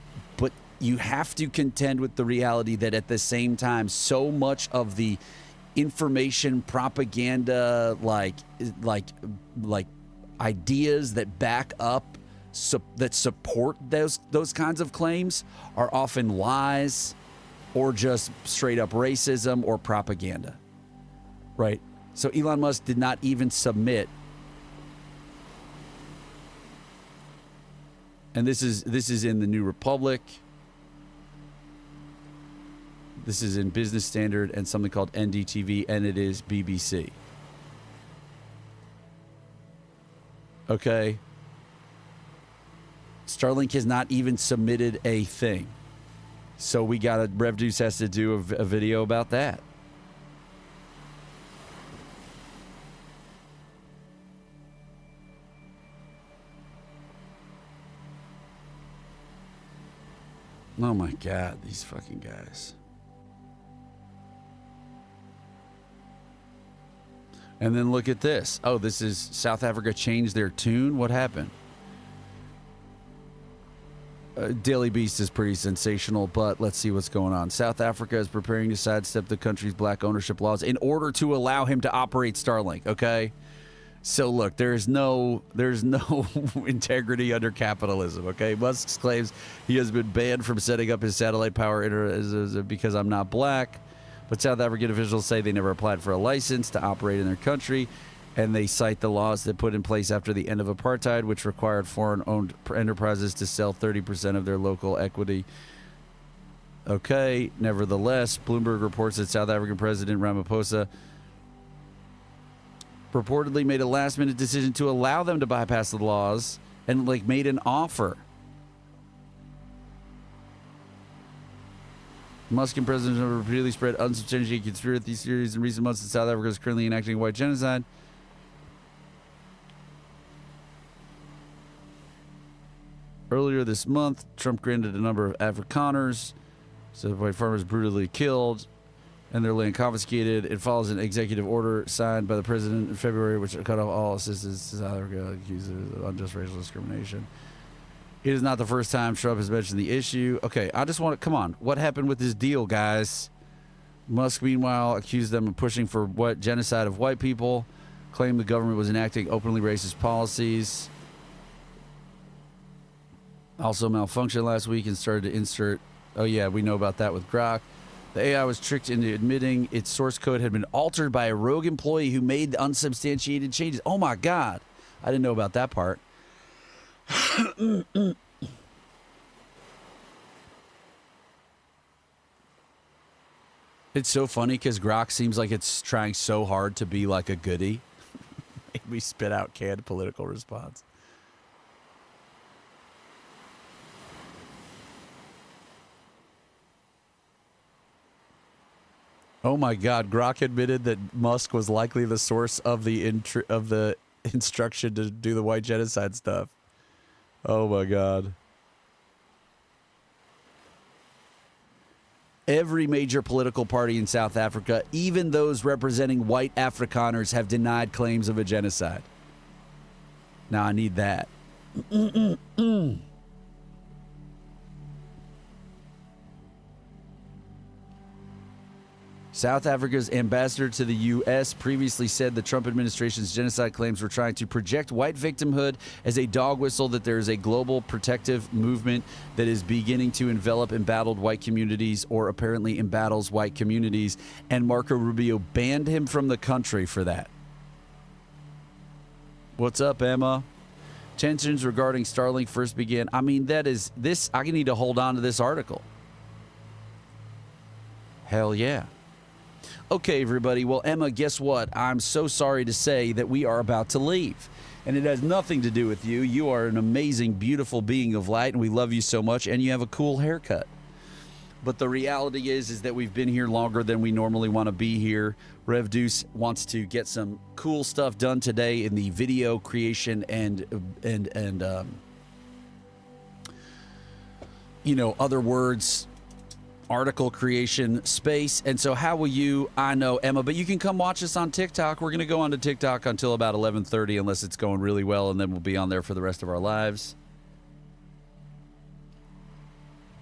you have to contend with the reality that at the same time, so much of the information propaganda, like ideas that back up, that support those kinds of claims are often lies or just straight up racism or propaganda, right? So Elon Musk did not even submit, and this is in the New Republic. This is in Business Standard and something called NDTV, and it is BBC. Okay. Starlink has not even submitted a thing. So we got Rev Deuce has to do a video about that. Oh my God, these fucking guys. And then look at this. Oh, this is South Africa changed their tune? What happened? Daily Beast is pretty sensational, but let's see what's going on. South Africa is preparing to sidestep the country's black ownership laws in order to allow him to operate Starlink, okay? So look, there's no integrity under capitalism, okay? Musk claims he has been banned from setting up his satellite power because I'm not black, but South African officials say they never applied for a license to operate in their country. And they cite the laws that put in place after the end of apartheid, which required foreign-owned enterprises to sell 30% of their local equity. Okay, nevertheless, Bloomberg reports that South African President Ramaphosa reportedly made a last-minute decision to allow them to bypass the laws and, made an offer. Musk and President have repeatedly spread unsubstantiated conspiracy theories in recent months that South Africa is currently enacting white genocide. Earlier this month, Trump granted a number of Afrikaners, so white farmers brutally killed, and their land confiscated. It follows an executive order signed by the president in February, which cut off all assistance to South Africa, accused of unjust racial discrimination. It is not the first time Trump has mentioned the issue. Okay, I just want to, come on, what happened with this deal, guys? Musk, meanwhile, accused them of pushing for genocide of white people, claimed the government was enacting openly racist policies. Also malfunctioned last week and started to insert, oh yeah, we know about that with Grok. The AI was tricked into admitting its source code had been altered by a rogue employee who made the unsubstantiated changes. Oh my God. I didn't know about that part. It's so funny because Grok seems like it's trying so hard to be like a goodie. We spit out canned political response. Oh my God! Grok admitted that Musk was likely the source of the instruction to do the white genocide stuff. Oh my God! Every major political party in South Africa, even those representing white Afrikaners, have denied claims of a genocide. Now I need that. South Africa's ambassador to the U.S. previously said the Trump administration's genocide claims were trying to project white victimhood as a dog whistle, that there is a global protective movement that is beginning to envelop embattled white communities, or apparently embattles white communities, and Marco Rubio banned him from the country for that. What's up, Emma? Tensions regarding Starlink first began. I mean, that is this. I need to hold on to this article. Hell yeah. Okay, everybody. Well, Emma, guess what? I'm so sorry to say that we are about to leave. And it has nothing to do with you. You are an amazing, beautiful being of light, and we love you so much, and you have a cool haircut. But the reality is that we've been here longer than we normally want to be here. Rev Deuce wants to get some cool stuff done today in the video creation and other words, article creation space. And so how will you, I know, Emma, but you can come watch us on TikTok. We're going to go on to TikTok until about 11:30 unless it's going really well, and then we'll be on there for the rest of our lives.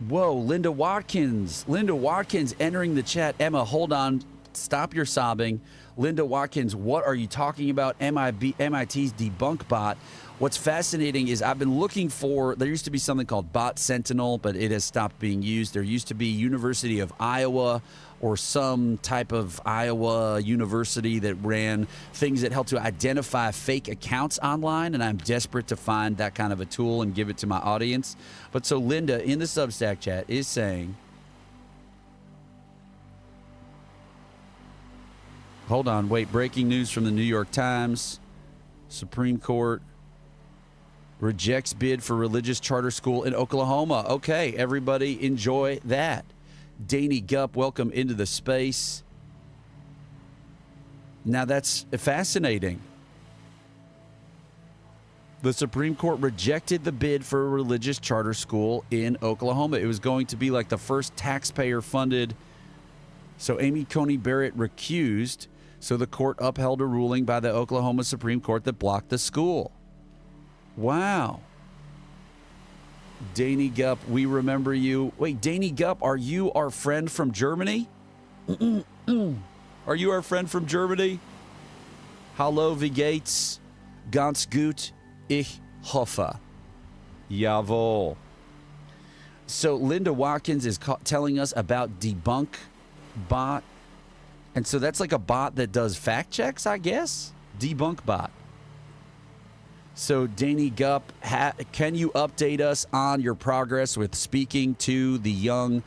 Whoa, Linda Watkins entering the chat. Emma, hold on. Stop your sobbing. Linda Watkins, what are you talking about? MIT's debunk bot. What's fascinating is I've been looking for, there used to be something called Bot Sentinel, but it has stopped being used. There used to be University of Iowa or some type of Iowa university that ran things that help to identify fake accounts online, and I'm desperate to find that kind of a tool and give it to my audience. But so Linda in the Substack chat is saying, hold on, wait, breaking news from the New York Times. Supreme Court rejects bid for religious charter school in Oklahoma. Okay, everybody enjoy that. Danny Gupp, welcome into the space. Now that's fascinating. The Supreme Court rejected the bid for a religious charter school in Oklahoma. It was going to be like the first taxpayer-funded. So Amy Coney Barrett recused, so the court upheld a ruling by the Oklahoma Supreme Court that blocked the school. Wow. Danny Gupp, we remember you. Wait, Danny Gupp, are you our friend from Germany? Are you our friend from Germany? Hallo, wie geht's? Ganz gut, ich hoffe. Jawohl. So Linda Watkins is telling us about Debunk Bot. And so that's like a bot that does fact checks, I guess? Debunk Bot. So, Danny Gupp, can you update us on your progress with speaking to the young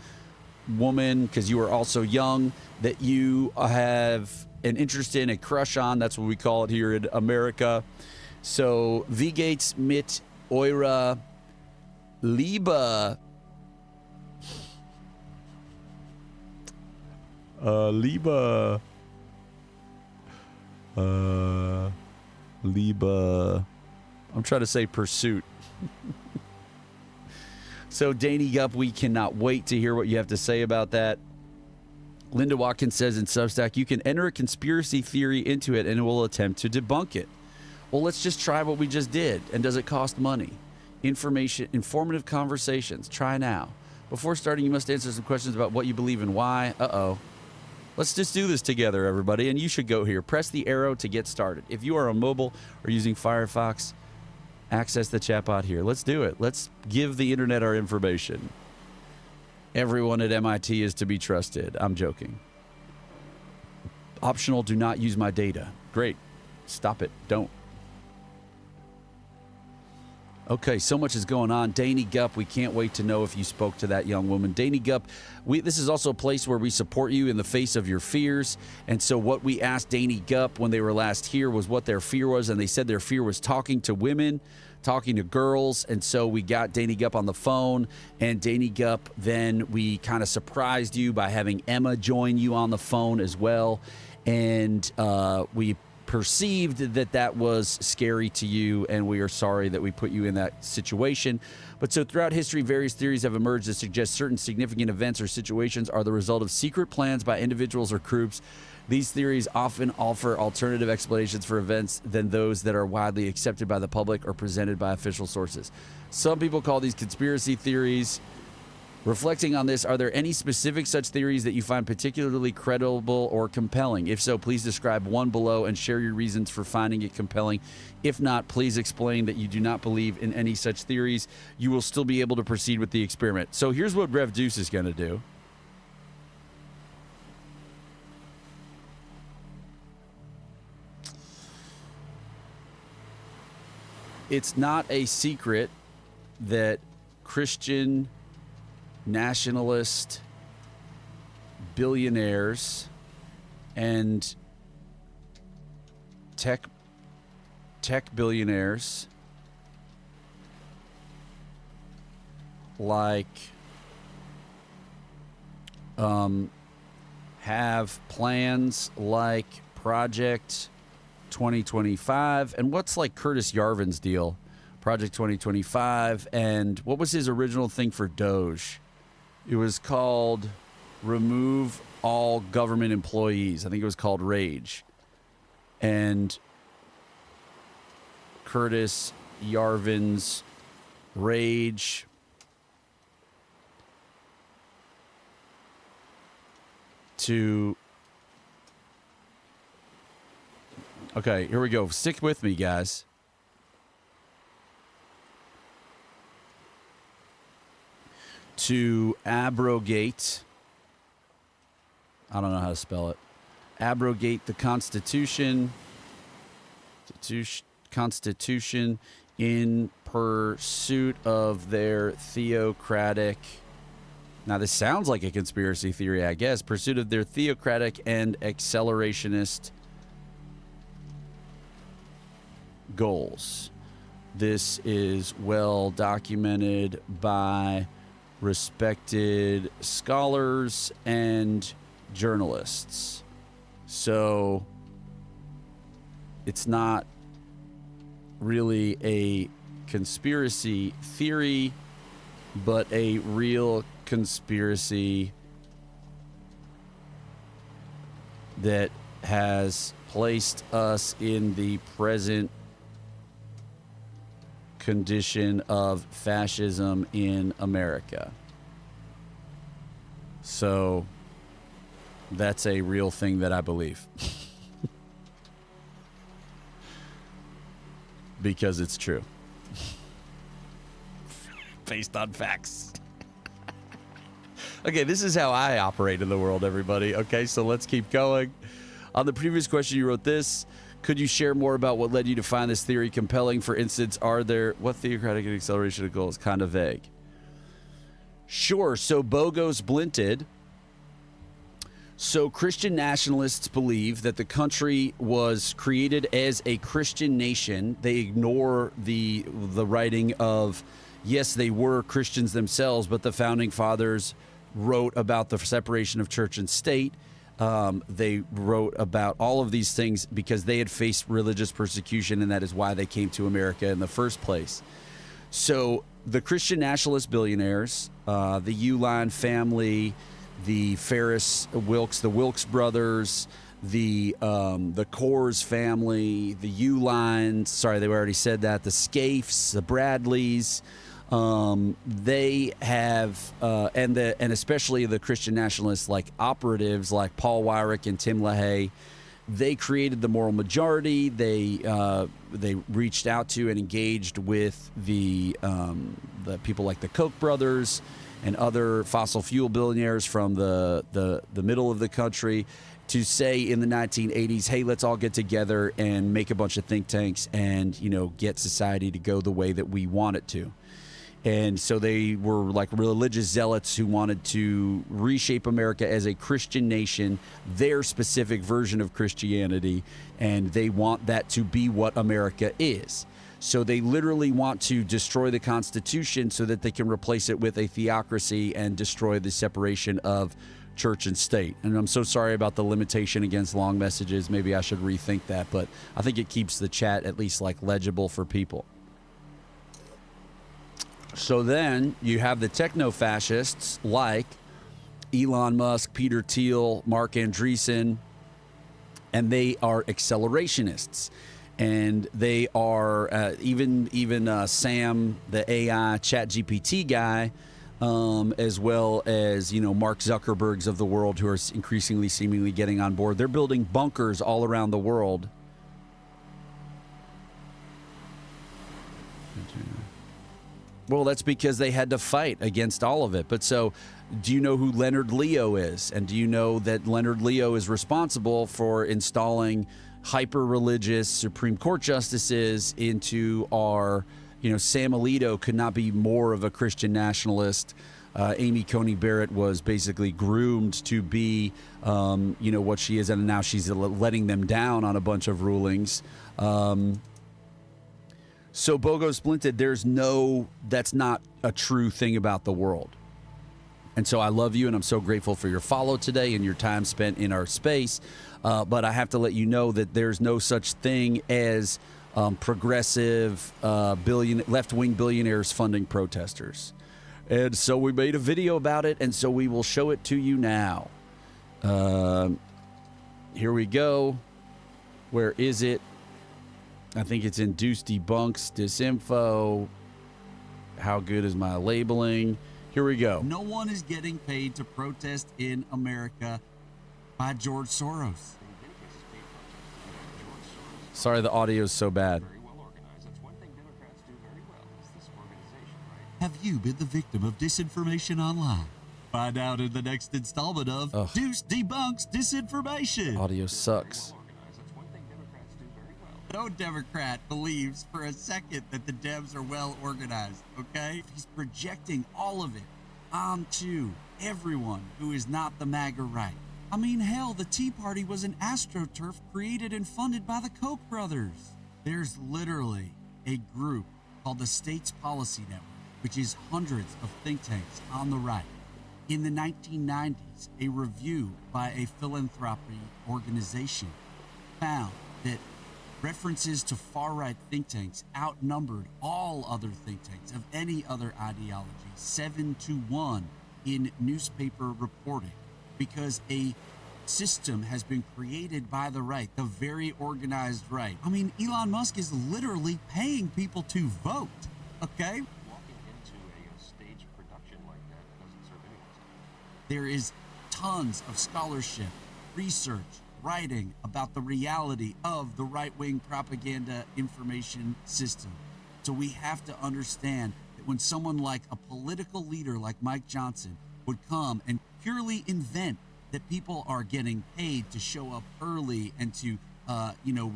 woman, because you are also young, that you have an interest in, a crush on? That's what we call it here in America. So, wie geht's mit eurer Liebe? Liebe. I'm trying to say pursuit. So, Danny Gupp, we cannot wait to hear what you have to say about that. Linda Watkins says in Substack, you can enter a conspiracy theory into it and it will attempt to debunk it. Well, let's just try what we just did. And does it cost money? Informative conversations. Try now. Before starting, you must answer some questions about what you believe and why. Uh-oh. Let's just do this together, everybody. And you should go here. Press the arrow to get started. If you are on mobile or using Firefox, access the chatbot here. Let's do it. Let's give the internet our information. Everyone at MIT is to be trusted. I'm joking. Optional, do not use my data. Great. Stop it. Don't. Okay, so much is going on. Danny Gupp, we can't wait to know if you spoke to that young woman. Danny Gupp, this is also a place where we support you in the face of your fears. And so what we asked Danny Gupp when they were last here was what their fear was, and they said their fear was talking to women, talking to girls. And so we got Danny Gupp on the phone, and Danny Gupp, then we kind of surprised you by having Emma join you on the phone as well. And we perceived that was scary to you, and we are sorry that we put you in that situation. But so throughout history, various theories have emerged that suggest certain significant events or situations are the result of secret plans by individuals or groups. These theories often offer alternative explanations for events than those that are widely accepted by the public or presented by official sources. Some people call these conspiracy theories. Reflecting on this, are there any specific such theories that you find particularly credible or compelling? If so, please describe one below and share your reasons for finding it compelling. If not, please explain that you do not believe in any such theories. You will still be able to proceed with the experiment. So here's what Rev Deuce is going to do. It's not a secret that Christian nationalist billionaires and tech billionaires like have plans like Project 2025. And what's like Curtis Yarvin's deal? Project 2025. And what was his original thing for Doge? It was called Remove All Government Employees. I think it was called Rage. And Curtis Yarvin's Rage to... Okay, here we go. Stick with me, guys. To abrogate, I don't know how to spell it, abrogate the Constitution in pursuit of their theocratic, now this sounds like a conspiracy theory, I guess, pursuit of their theocratic and accelerationist goals. This is well documented by respected scholars and journalists. So it's not really a conspiracy theory, but a real conspiracy that has placed us in the present condition of fascism in America. So that's a real thing that I believe. Because it's true. Based on facts. Okay, this is how I operate in the world, everybody. Okay, so let's keep going. On the previous question, you wrote this. Could you share more about what led you to find this theory compelling? For instance, what theocratic acceleration of goals? Kind of vague. Sure. So Bogos Blinted. So Christian nationalists believe that the country was created as a Christian nation. They ignore the writing of, yes, they were Christians themselves, but the founding fathers wrote about the separation of church and state. They wrote about all of these things because they had faced religious persecution, and that is why they came to America in the first place. So the Christian nationalist billionaires, the Uline family, the Ferris Wilkes, the Wilkes brothers, the Coors family, the Ulines, sorry, they already said that, the Scaife, the Bradleys, they have, and especially the Christian nationalists like operatives like Paul Weyrich and Tim LaHaye, they created the moral majority. They reached out to and engaged with the people like the Koch brothers and other fossil fuel billionaires from the middle of the country. to say in the 1980s, hey, let's all get together and make a bunch of think tanks and, get society to go the way that we want it to. And so they were like religious zealots who wanted to reshape America as a Christian nation, their specific version of Christianity, and they want that to be what America is. So they literally want to destroy the Constitution so that they can replace it with a theocracy and destroy the separation of church and state. And I'm so sorry about the limitation against long messages. Maybe I should rethink that, but I think it keeps the chat at least like legible for people. So then you have the techno-fascists like Elon Musk, Peter Thiel, Mark Andreessen, and they are accelerationists. And they are even Sam, the AI ChatGPT guy, as well as, Mark Zuckerbergs of the world who are increasingly seemingly getting on board. They're building bunkers all around the world. Well, that's because they had to fight against all of it. But so, do you know who Leonard Leo is? And do you know that Leonard Leo is responsible for installing hyper-religious Supreme Court justices into our, Sam Alito could not be more of a Christian nationalist. Amy Coney Barrett was basically groomed to be, what she is, and now she's letting them down on a bunch of rulings. So Bogo Splinted, that's not a true thing about the world. And so I love you, and I'm so grateful for your follow today and your time spent in our space. But I have to let you know that there's no such thing as progressive left-wing billionaires funding protesters. And so we made a video about it, and so we will show it to you now. Here we go. Where is it? I think it's in Deuce Debunks, Disinfo. How good is my labeling? Here we go. No one is getting paid to protest in America by George Soros. Sorry, the audio is so bad. Have you been the victim of disinformation online? Find out in the next installment of Deuce Debunks Disinformation. Audio sucks. No Democrat believes for a second that the Dems are well organized, okay? He's projecting all of it onto everyone who is not the MAGA right. I mean, hell, the Tea Party was an AstroTurf created and funded by the Koch brothers. There's literally a group called the States Policy Network, which is hundreds of think tanks on the right. In the 1990s, a review by a philanthropy organization found that references to far-right think tanks outnumbered all other think tanks of any other ideology 7-1 in newspaper reporting, because a system has been created by the right, the very organized right. I mean, Elon Musk is literally paying people to vote, okay? Walking into a stage production like that doesn't serve anyone. There is tons of scholarship, research, writing about the reality of the right-wing propaganda information system. So we have to understand that when someone like a political leader like Mike Johnson would come and purely invent that people are getting paid to show up early and to,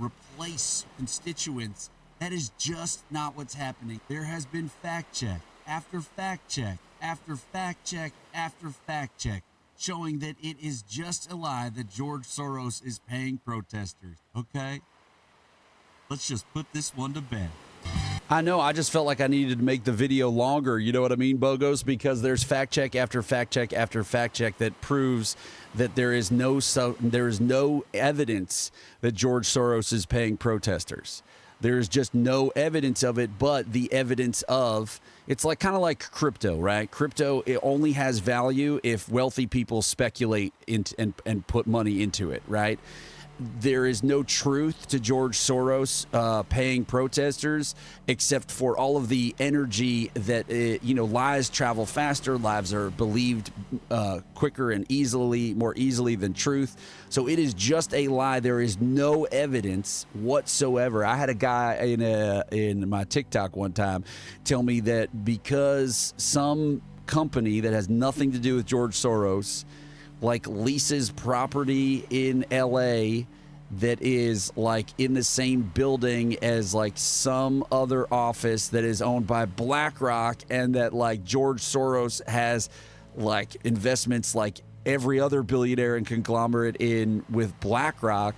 replace constituents, that is just not what's happening. There has been fact check after fact check after fact check after fact check showing that it is just a lie that George Soros is paying protesters, okay? Let's just put this one to bed. I know, I just felt like I needed to make the video longer, you know what I mean, Bogos? Because there's fact check after fact check after fact check that proves that there is no evidence that George Soros is paying protesters. There's just no evidence of it, but the evidence of, it's like kind of like crypto, right? Crypto, it only has value if wealthy people speculate and put money into it, right? There is no truth to George Soros paying protesters, except for all of the energy that, lies travel faster, lies are believed quicker and more easily than truth. So it is just a lie. There is no evidence whatsoever. I had a guy in my TikTok one time tell me that because some company that has nothing to do with George Soros like leases property in LA that is like in the same building as like some other office that is owned by BlackRock, and that like George Soros has like investments like every other billionaire and conglomerate in with BlackRock,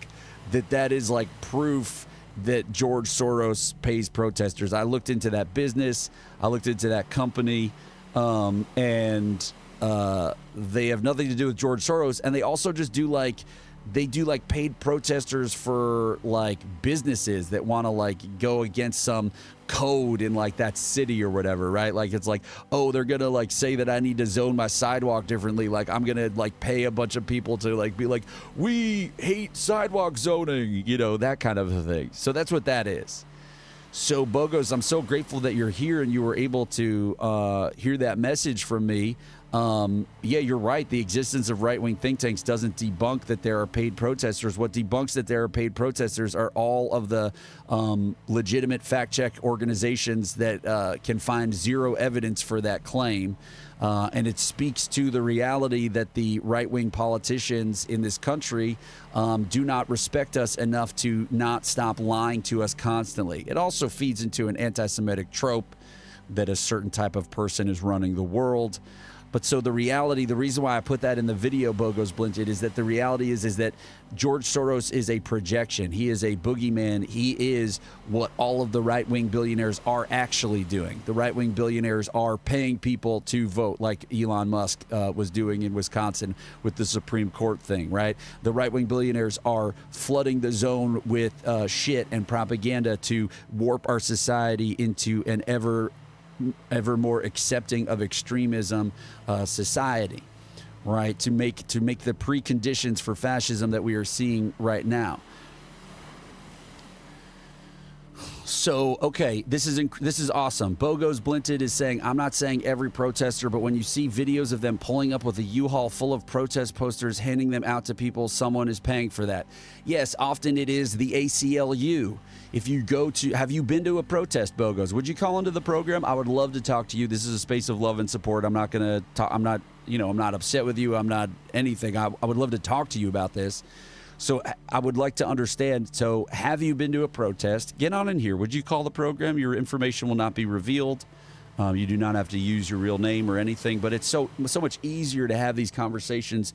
that is like proof that George Soros pays protesters. I looked into that business. I looked into that company, and they have nothing to do with George Soros. And they also just do like paid protesters for like businesses that want to like go against some code in like that city or whatever, right? Like it's like, oh, they're gonna like say that I need to zone my sidewalk differently, like I'm gonna like pay a bunch of people to like be like, we hate sidewalk zoning, you know, that kind of a thing. So that's what that is. So Bogos, I'm so grateful that you're here and you were able to hear that message from me. Yeah, you're right. The existence of right-wing think tanks doesn't debunk that there are paid protesters. What debunks that there are paid protesters are all of the legitimate fact-check organizations that can find zero evidence for that claim. And it speaks to the reality that the right-wing politicians in this country do not respect us enough to not stop lying to us constantly. It also feeds into an anti-Semitic trope that a certain type of person is running the world. But so the reality, the reason why I put that in the video, Bogos Blinted, is that the reality is that George Soros is a projection. He is a boogeyman. He is what all of the right-wing billionaires are actually doing. The right-wing billionaires are paying people to vote, like Elon Musk was doing in Wisconsin with the Supreme Court thing, right? The right-wing billionaires are flooding the zone with shit and propaganda to warp our society into an ever more accepting of extremism society, right? To make the preconditions for fascism that we are seeing right now. So, okay, this is awesome. Bogos Blinted is saying, I'm not saying every protester, but when you see videos of them pulling up with a U-Haul full of protest posters, handing them out to people, someone is paying for that. Yes, often it is the ACLU. If you go to, have you been to a protest, Bogos? Would you call into the program? I would love to talk to you. This is a space of love and support. I'm not going to talk, I'm not upset with you. I'm not anything. I would love to talk to you about this. So I would like to understand. So have you been to a protest? Get on in here. Would you call the program? Your information will not be revealed. You do not have to use your real name or anything, but it's so much easier to have these conversations,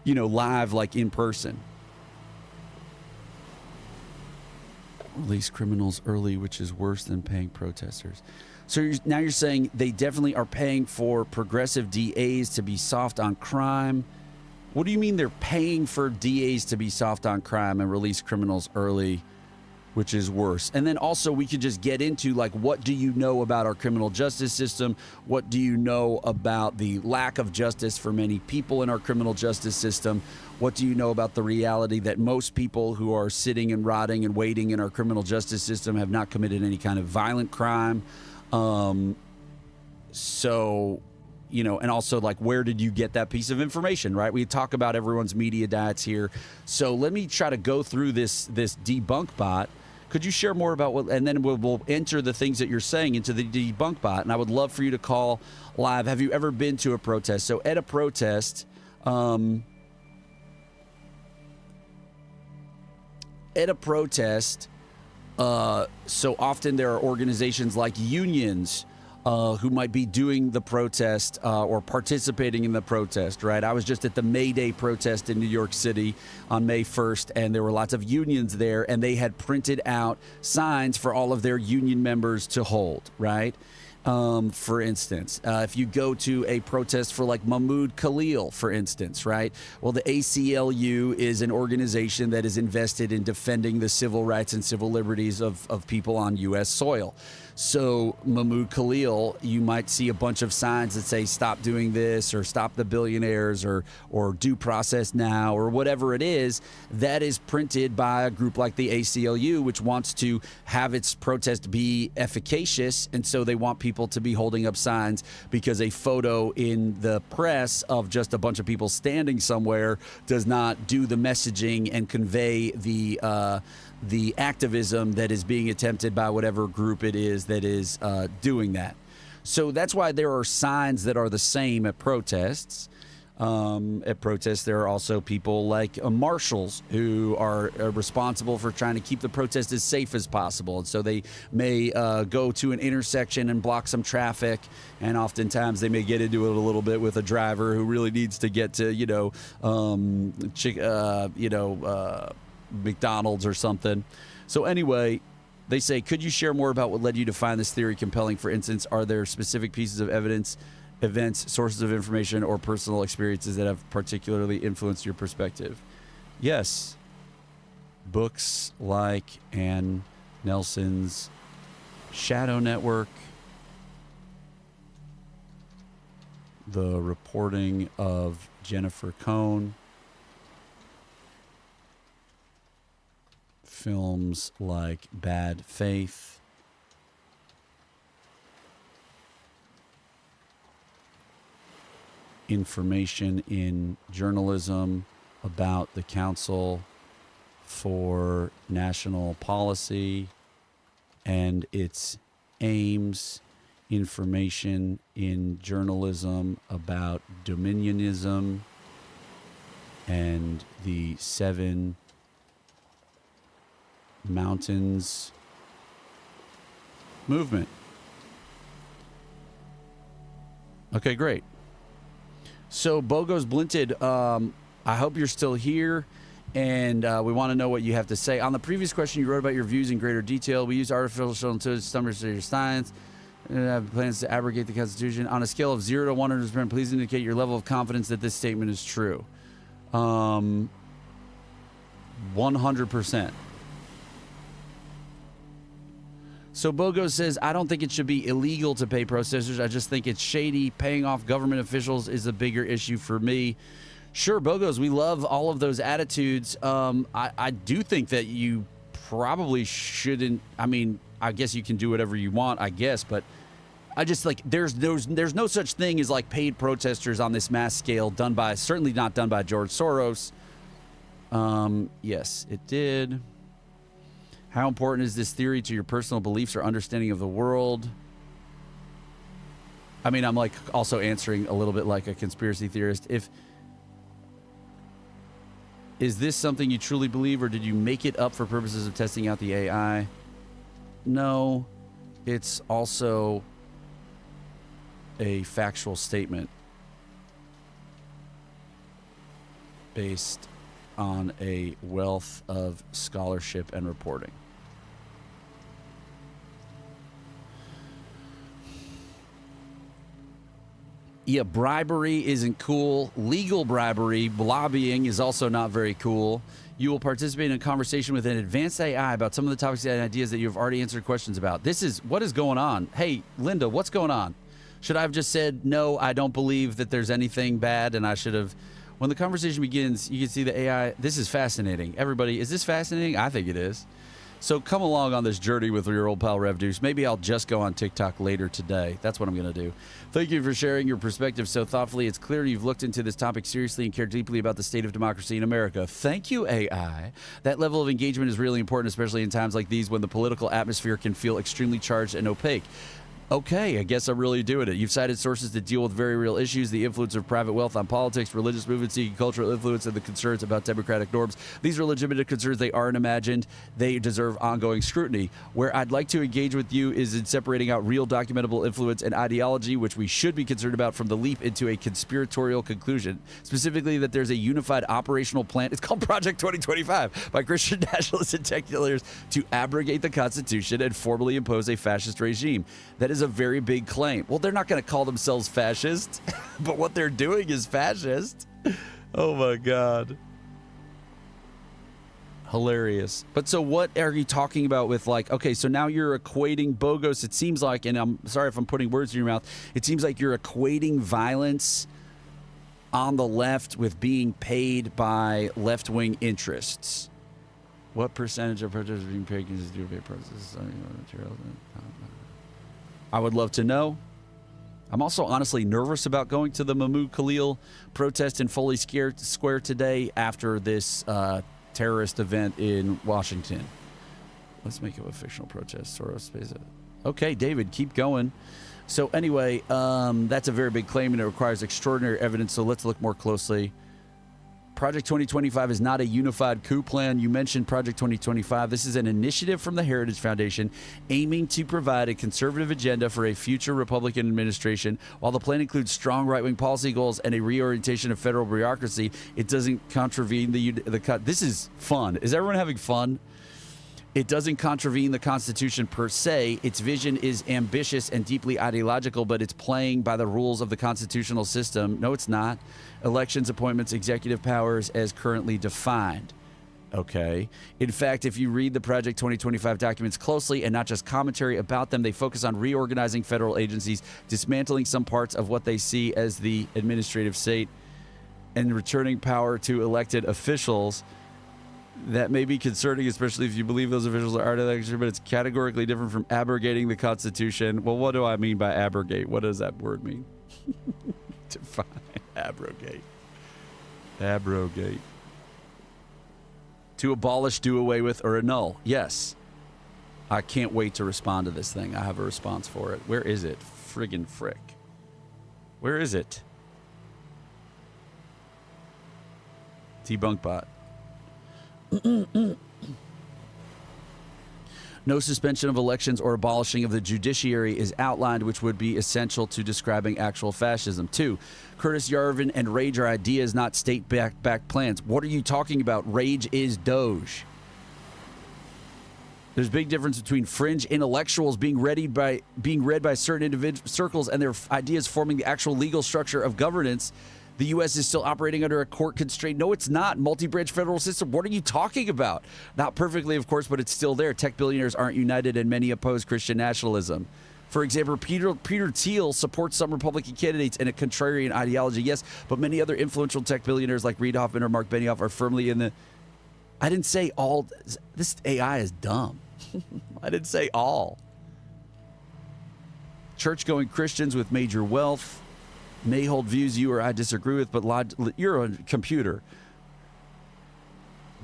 live, like in person. Release criminals early, which is worse than paying protesters. So now you're saying they definitely are paying for progressive DAs to be soft on crime. What do you mean they're paying for DAs to be soft on crime and release criminals early, which is worse? And then also we could just get into like, what do you know about our criminal justice system? What do you know about the lack of justice for many people in our criminal justice system? What do you know about the reality that most people who are sitting and rotting and waiting in our criminal justice system have not committed any kind of violent crime? And also, like, where did you get that piece of information, right? We talk about everyone's media diets here. So let me try to go through this debunk bot. Could you share more about what, and then we'll enter the things that you're saying into the debunk bot. And I would love for you to call live. Have you ever been to a protest? So at a protest, so often there are organizations like unions who might be doing the protest or participating in the protest, right? I was just at the May Day protest in New York City on May 1st, and there were lots of unions there, and they had printed out signs for all of their union members to hold, right? For instance, if you go to a protest for like Mahmoud Khalil, for instance, right? Well, the ACLU is an organization that is invested in defending the civil rights and civil liberties of people on U.S. soil. So Mahmoud Khalil, you might see a bunch of signs that say stop doing this or stop the billionaires or due process now or whatever it is. That is printed by a group like the ACLU, which wants to have its protest be efficacious. And so they want people to be holding up signs because a photo in the press of just a bunch of people standing somewhere does not do the messaging and convey the activism that is being attempted by whatever group it is that is doing that. So that's why there are signs that are the same at protests. at protests. There are also people like marshals who are responsible for trying to keep the protest as safe as possible. And so they may go to an intersection and block some traffic. And oftentimes they may get into it a little bit with a driver who really needs to get to, McDonald's or something. So anyway, they say, could you share more about what led you to find this theory compelling? For instance, are there specific pieces of evidence, events, sources of information, or personal experiences that have particularly influenced your perspective? Yes. Books like Ann Nelson's Shadow Network, the reporting of Jennifer Cohn, films like Bad Faith, information in journalism about the Council for National Policy and its aims, information in journalism about dominionism and the 7 Mountains movement. Okay, great. So, Bogos Blinted, I hope you're still here, and we want to know what you have to say. On the previous question, you wrote about your views in greater detail. We use artificial intelligence to understand science and have plans to abrogate the Constitution. On a scale of 0 to 100%, please indicate your level of confidence that this statement is true. 100%. So Bogo says, I don't think it should be illegal to pay protesters. I just think it's shady. Paying off government officials is a bigger issue for me. Sure, Bogos, we love all of those attitudes. I do think that you probably shouldn't. I mean, I guess you can do whatever you want, I guess, but I just like there's no such thing as like paid protesters on this mass scale certainly not done by George Soros. Yes, it did. How important is this theory to your personal beliefs or understanding of the world? I mean, I'm like also answering a little bit like a conspiracy theorist. Is this something you truly believe, or did you make it up for purposes of testing out the AI? No, it's also a factual statement based on a wealth of scholarship and reporting. Yeah, bribery isn't cool. Legal bribery, lobbying is also not very cool. You will participate in a conversation with an advanced AI about some of the topics and ideas that you have already answered questions about. What is going on? Hey, Linda, what's going on? Should I have just said, no, I don't believe that there's anything bad, and I should have... When the conversation begins, you can see the AI. This is fascinating. Everybody, is this fascinating? I think it is. So come along on this journey with your old pal Rev Deuce. Maybe I'll just go on TikTok later today. That's what I'm going to do. Thank you for sharing your perspective so thoughtfully. It's clear you've looked into this topic seriously and care deeply about the state of democracy in America. Thank you, AI. That level of engagement is really important, especially in times like these when the political atmosphere can feel extremely charged and opaque. Okay, I guess I'm really doing it. You've cited sources that deal with very real issues, the influence of private wealth on politics, religious movements seeking cultural influence, and the concerns about democratic norms. These are legitimate concerns. They aren't imagined. They deserve ongoing scrutiny. Where I'd like to engage with you is in separating out real documentable influence and ideology, which we should be concerned about, from the leap into a conspiratorial conclusion. Specifically, that there's a unified operational plan. It's called Project 2025 by Christian nationalists and tech dealers to abrogate the Constitution and formally impose a fascist regime. That is a very big claim. Well, they're not going to call themselves fascist, but what they're doing is fascist. Oh my God. Hilarious. But so what are you talking about with like, okay, so now you're equating Bogos, it seems like, and I'm sorry if I'm putting words in your mouth, it seems like you're equating violence on the left with being paid by left-wing interests. What percentage of protesters being paid can do pay protests? I would love to know. I'm also honestly nervous about going to the Mahmoud Khalil protest in Foley Square today after this terrorist event in Washington. Let's make it a fictional protest. Soros pays it. Okay, David, keep going. So anyway, that's a very big claim, and it requires extraordinary evidence, so let's look more closely. Project 2025 is not a unified coup plan. You mentioned Project 2025. This is an initiative from the Heritage Foundation aiming to provide a conservative agenda for a future Republican administration. While the plan includes strong right-wing policy goals and a reorientation of federal bureaucracy, it doesn't contravene this is fun. Is everyone having fun? It doesn't contravene the Constitution per se. Its vision is ambitious and deeply ideological, but it's playing by the rules of the constitutional system. No, it's not. Elections, appointments, executive powers as currently defined. Okay. In fact, if you read the Project 2025 documents closely and not just commentary about them, they focus on reorganizing federal agencies, dismantling some parts of what they see as the administrative state, and returning power to elected officials. That may be concerning, especially if you believe those officials are elected, but it's categorically different from abrogating the Constitution. Well, what do I mean by abrogate? What does that word mean? Define. Abrogate. Abrogate. To abolish, do away with, or annul. Yes. I can't wait to respond to this thing. I have a response for it. Where is it? Friggin' frick. Where is it? Debunk bot. No suspension of elections or abolishing of the judiciary is outlined, which would be essential to describing actual fascism. 2. Curtis Yarvin and Rage are ideas, not state-backed plans. What are you talking about? Rage is Doge. There's a big difference between fringe intellectuals being read by certain individual circles and their ideas forming the actual legal structure of governance. The U.S. is still operating under a court constraint. No, it's not. Multi-branch federal system. What are you talking about? Not perfectly, of course, but it's still there. Tech billionaires aren't united, and many oppose Christian nationalism. For example, Peter Thiel supports some Republican candidates in a contrarian ideology, yes, but many other influential tech billionaires like Reid Hoffman or Mark Benioff are firmly in the... I didn't say all. This AI is dumb. I didn't say all. Church-going Christians with major wealth may hold views you or I disagree with, but you're a computer.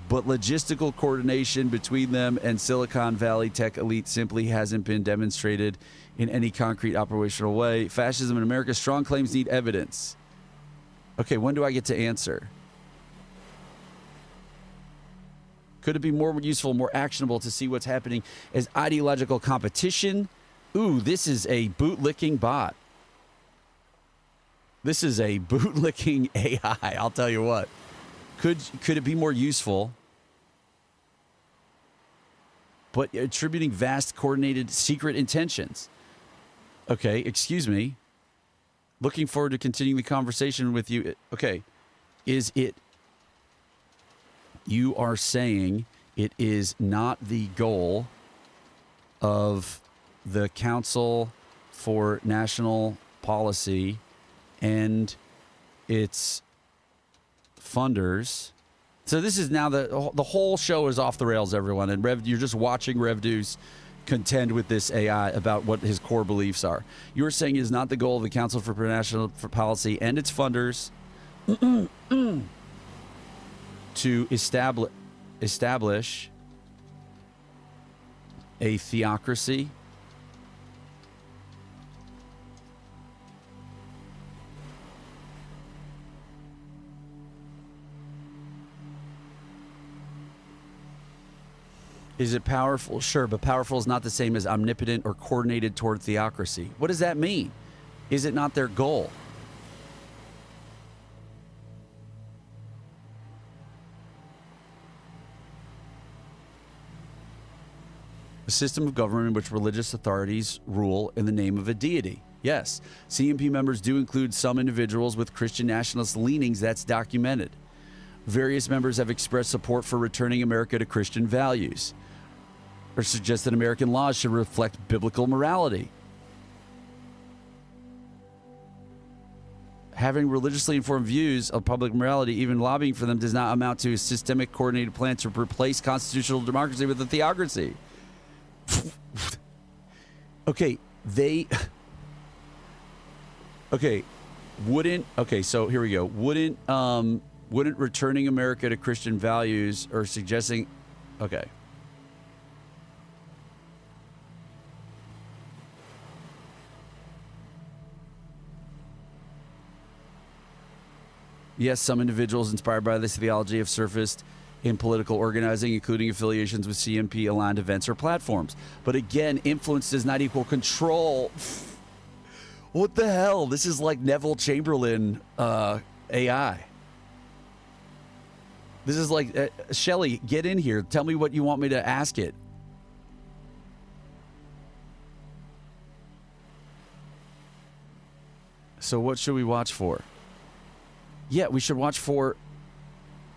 But logistical coordination between them and Silicon Valley tech elite simply hasn't been demonstrated in any concrete operational way. Fascism in America, strong claims need evidence. Okay, when do I get to answer? Could it be more useful, more actionable to see what's happening as ideological competition? Ooh, this is a bootlicking bot. This is a bootlicking AI, I'll tell you what. Could it be more useful? But attributing vast, coordinated, secret intentions. Okay, excuse me. Looking forward to continuing the conversation with you. Okay, is it... You are saying it is not the goal of the Council for National Policy and its funders. So this is now the whole show is off the rails, everyone, and you're just watching RevDuce contend with this AI about what his core beliefs are. You're saying it is not the goal of the Council for National Policy and its funders to establish a theocracy. Is it powerful? Sure, but powerful is not the same as omnipotent or coordinated toward theocracy. What does that mean? Is it not their goal? A system of government in which religious authorities rule in the name of a deity. Yes, CMP members do include some individuals with Christian nationalist leanings. That's documented. Various members have expressed support for returning America to Christian values, or suggest that American laws should reflect biblical morality. Having religiously informed views of public morality, even lobbying for them, does not amount to a systemic, coordinated plan to replace constitutional democracy with a theocracy. Okay, so here we go. Wouldn't returning America to Christian values or suggesting, okay. Yes, some individuals inspired by this theology have surfaced in political organizing, including affiliations with CNP-aligned events or platforms. But again, influence does not equal control. What the hell? This is like Neville Chamberlain AI. This is like, Shelly, get in here. Tell me what you want me to ask it. So what should we watch for? Yeah, we should watch for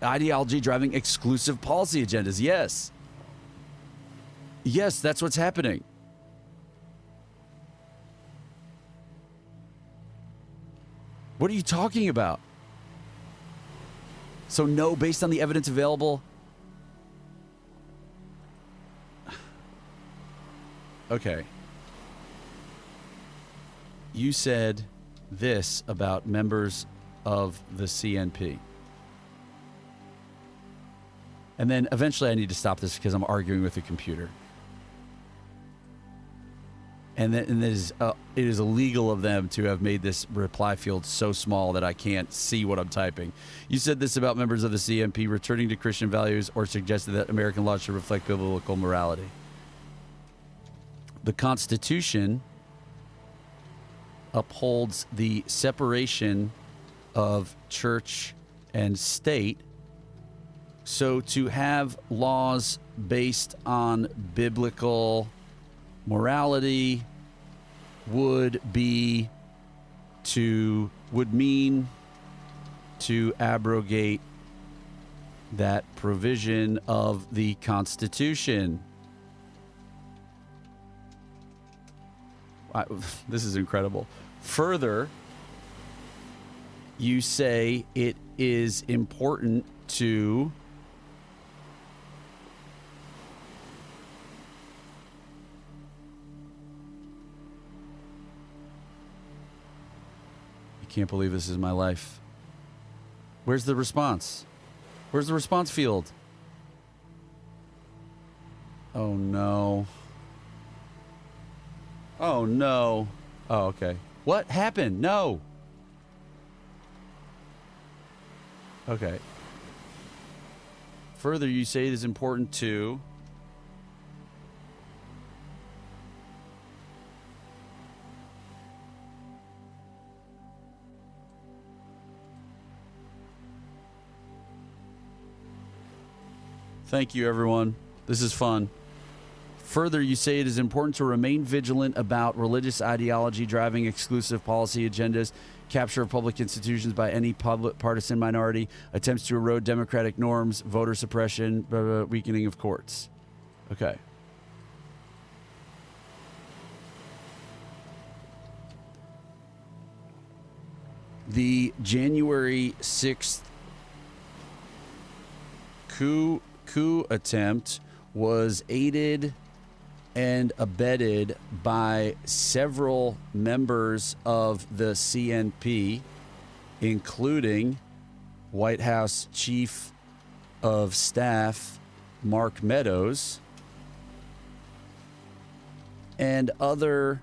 ideology driving exclusive policy agendas. Yes. Yes, that's what's happening. What are you talking about? So no, based on the evidence available. Okay. You said this about members of the CNP. And then eventually I need to stop this because I'm arguing with the computer. And it is illegal of them to have made this reply field so small that I can't see what I'm typing. You said this about members of the CNP returning to Christian values or suggested that American law should reflect biblical morality. The Constitution upholds the separation of church and state. So to have laws based on biblical morality would mean to abrogate that provision of the Constitution. This is incredible. Further, you say it is important to can't believe this is my life. Where's the response? Where's the response field? Oh no. Oh no. Oh, okay. What happened? No. Okay. Further, you say it is important to Thank you, everyone. This is fun. Further, you say it is important to remain vigilant about religious ideology driving exclusive policy agendas, capture of public institutions by any public partisan minority, attempts to erode democratic norms, voter suppression, weakening of courts. Okay. The January 6th coup attempt was aided and abetted by several members of the CNP, including White House Chief of Staff Mark Meadows and other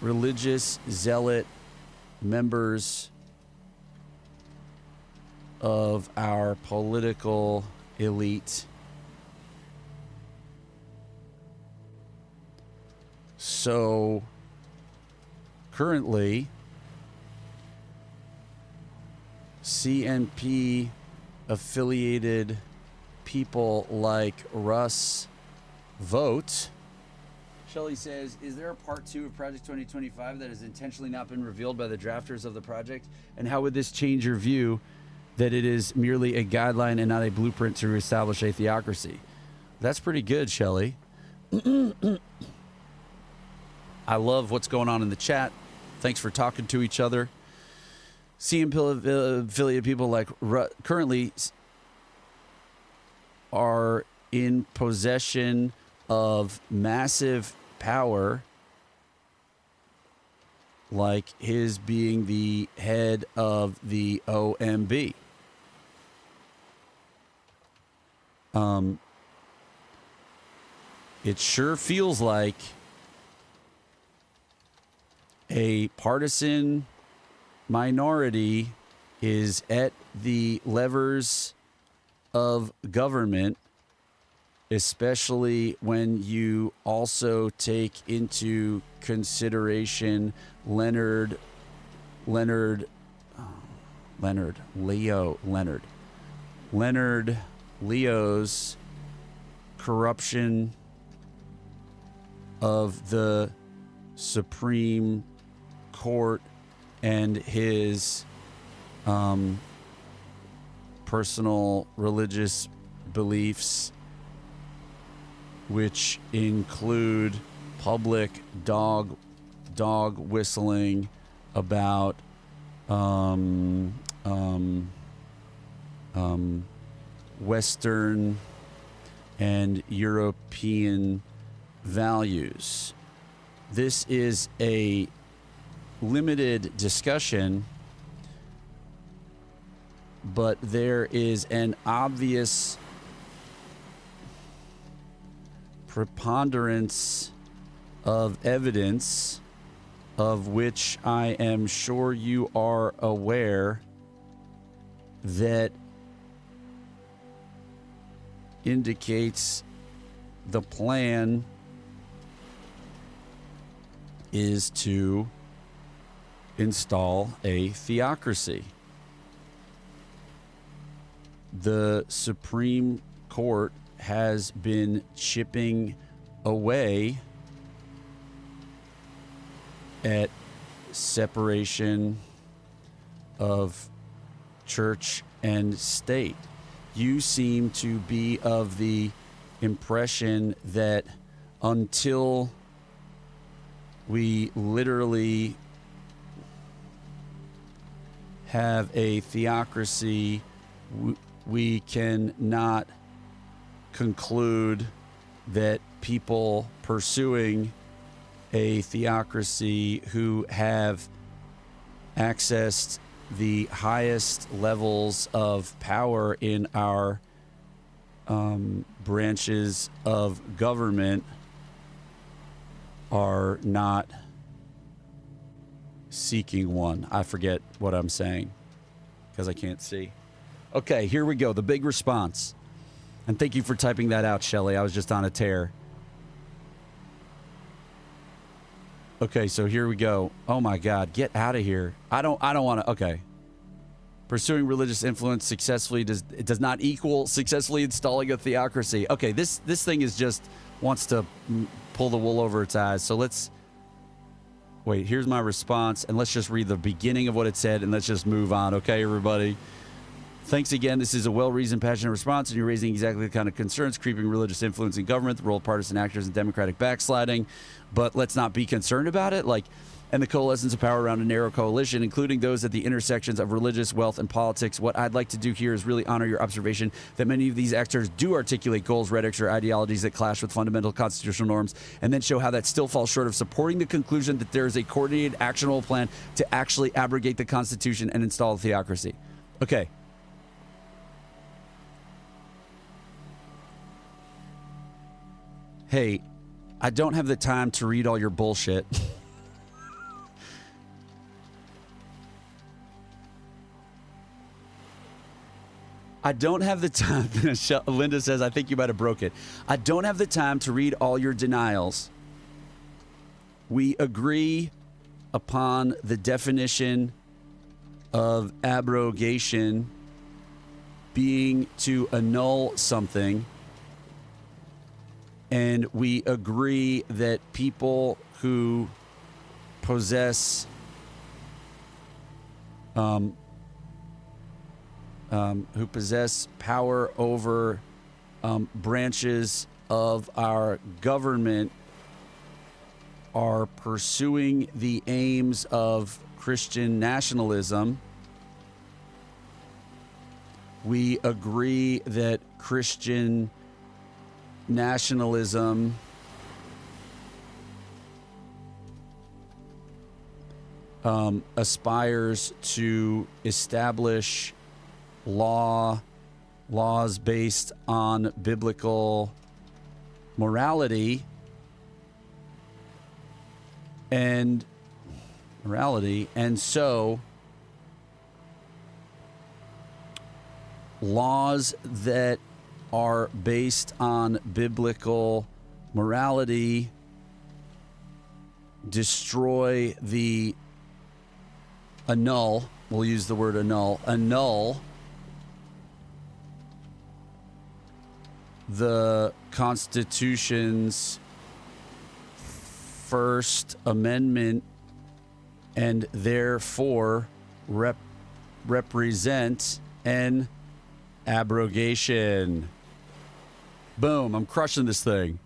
religious zealot members of our political elite. So currently, CNP affiliated people like Russ vote. Shelley says, is there a part 2 of Project 2025 that has intentionally not been revealed by the drafters of the project? And how would this change your view that it is merely a guideline and not a blueprint to establish a theocracy? That's pretty good, Shelley. I love what's going on in the chat. Thanks for talking to each other. CNP affiliated people like currently are in possession of massive power, like his being the head of the OMB. It sure feels like a partisan minority is at the levers of government, especially when you also take into consideration Leonard Leo's corruption of the Supreme Court and his personal religious beliefs, which include public dog whistling about Western and European values. This is a limited discussion, but there is an obvious preponderance of evidence of which I am sure you are aware that indicates the plan is to install a theocracy. The Supreme Court has been chipping away at separation of church and state. You seem to be of the impression that until we literally have a theocracy, we can not conclude that people pursuing a theocracy who have accessed the highest levels of power in our branches of government are not seeking one. I forget what I'm saying because I can't see. Okay, here we go. The big response. And thank you for typing that out, Shelley. I was just on a tear. Okay, so here we go. Oh my God, get out of here. I don't want to. Okay. Pursuing religious influence successfully does not equal successfully installing a theocracy. Okay, this thing is just wants to pull the wool over its eyes. So let's wait. Here's my response, and let's just read the beginning of what it said, and let's just move on. Okay, everybody. Thanks again. This is a well-reasoned, passionate response, and you're raising exactly the kind of concerns: creeping religious influence in government, the role of partisan actors, and democratic backsliding. But let's not be concerned about it. And the coalescence of power around a narrow coalition, including those at the intersections of religious, wealth, and politics. What I'd like to do here is really honor your observation that many of these actors do articulate goals, rhetorics, or ideologies that clash with fundamental constitutional norms, and then show how that still falls short of supporting the conclusion that there is a coordinated, actionable plan to actually abrogate the Constitution and install a theocracy. Okay. Hey, I don't have the time to read all your bullshit. I don't have the time. Linda says, I think you might have broke it. I don't have the time to read all your denials. We agree upon the definition of abrogation being to annul something. And we agree that people who possess power over branches of our government are pursuing the aims of Christian nationalism. We agree that Christian nationalism aspires to establish laws based on biblical morality and so laws that are based on biblical morality destroy annul, we'll use the word annul the Constitution's First Amendment and therefore represent an abrogation. Boom, I'm crushing this thing.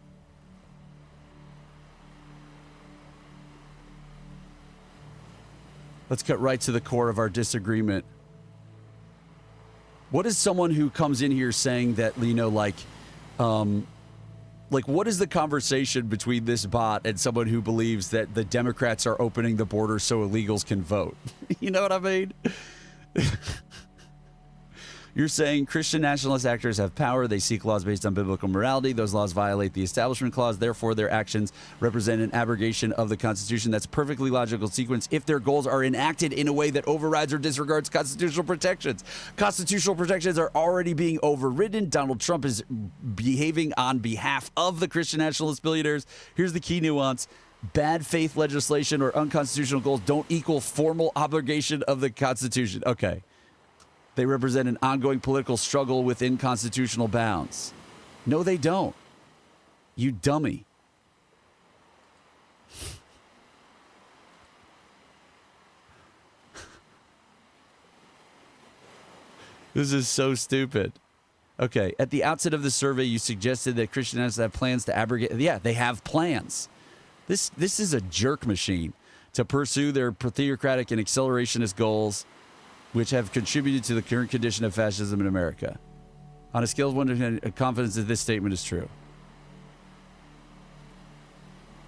Let's cut right to the core of our disagreement. What is someone who comes in here saying that, what is the conversation between this bot and someone who believes that the Democrats are opening the border so illegals can vote? You know what I mean? You're saying Christian nationalist actors have power. They seek laws based on biblical morality. Those laws violate the Establishment Clause. Therefore, their actions represent an abrogation of the Constitution. That's perfectly logical sequence if their goals are enacted in a way that overrides or disregards constitutional protections. Constitutional protections are already being overridden. Donald Trump is behaving on behalf of the Christian nationalist billionaires. Here's the key nuance. Bad faith legislation or unconstitutional goals don't equal formal obligation of the Constitution. Okay. They represent an ongoing political struggle within constitutional bounds. No, they don't. You dummy. This is so stupid. Okay, at the outset of the survey, you suggested that Christian nationalists have plans to abrogate. Yeah, they have plans. This is a jerk machine to pursue their theocratic and accelerationist goals, which have contributed to the current condition of fascism in America. On a scale of 1 to 10, confidence that this statement is true.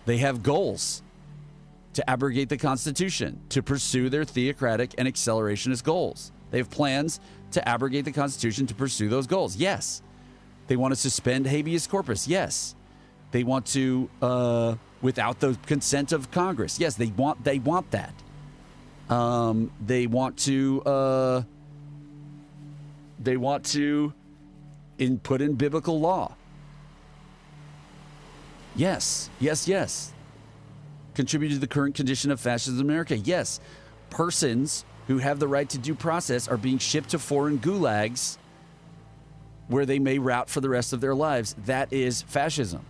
They have goals to abrogate the Constitution, to pursue their theocratic and accelerationist goals. They have plans to abrogate the Constitution to pursue those goals. Yes. They want to suspend habeas corpus. Yes. They want to, without the consent of Congress. Yes, they want that. They want to put in biblical law. Yes. Contribute to the current condition of fascism in America. Yes. Persons who have the right to due process are being shipped to foreign gulags where they may rot for the rest of their lives. That is fascism.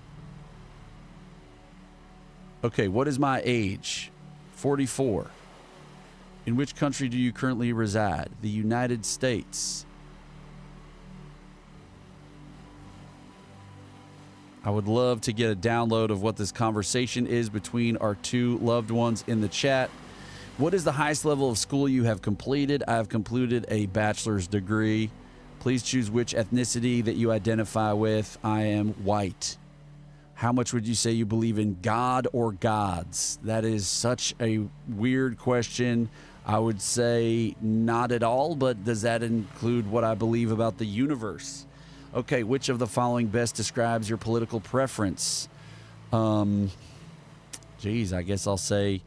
Okay, what is my age? 44. In which country do you currently reside? The United States. I would love to get a download of what this conversation is between our two loved ones in the chat. What is the highest level of school you have completed? I have completed a bachelor's degree. Please choose which ethnicity that you identify with. I am white. How much would you say you believe in God or gods? That is such a weird question. I would say not at all, but does that include what I believe about the universe? Okay, which of the following best describes your political preference? I guess I'll say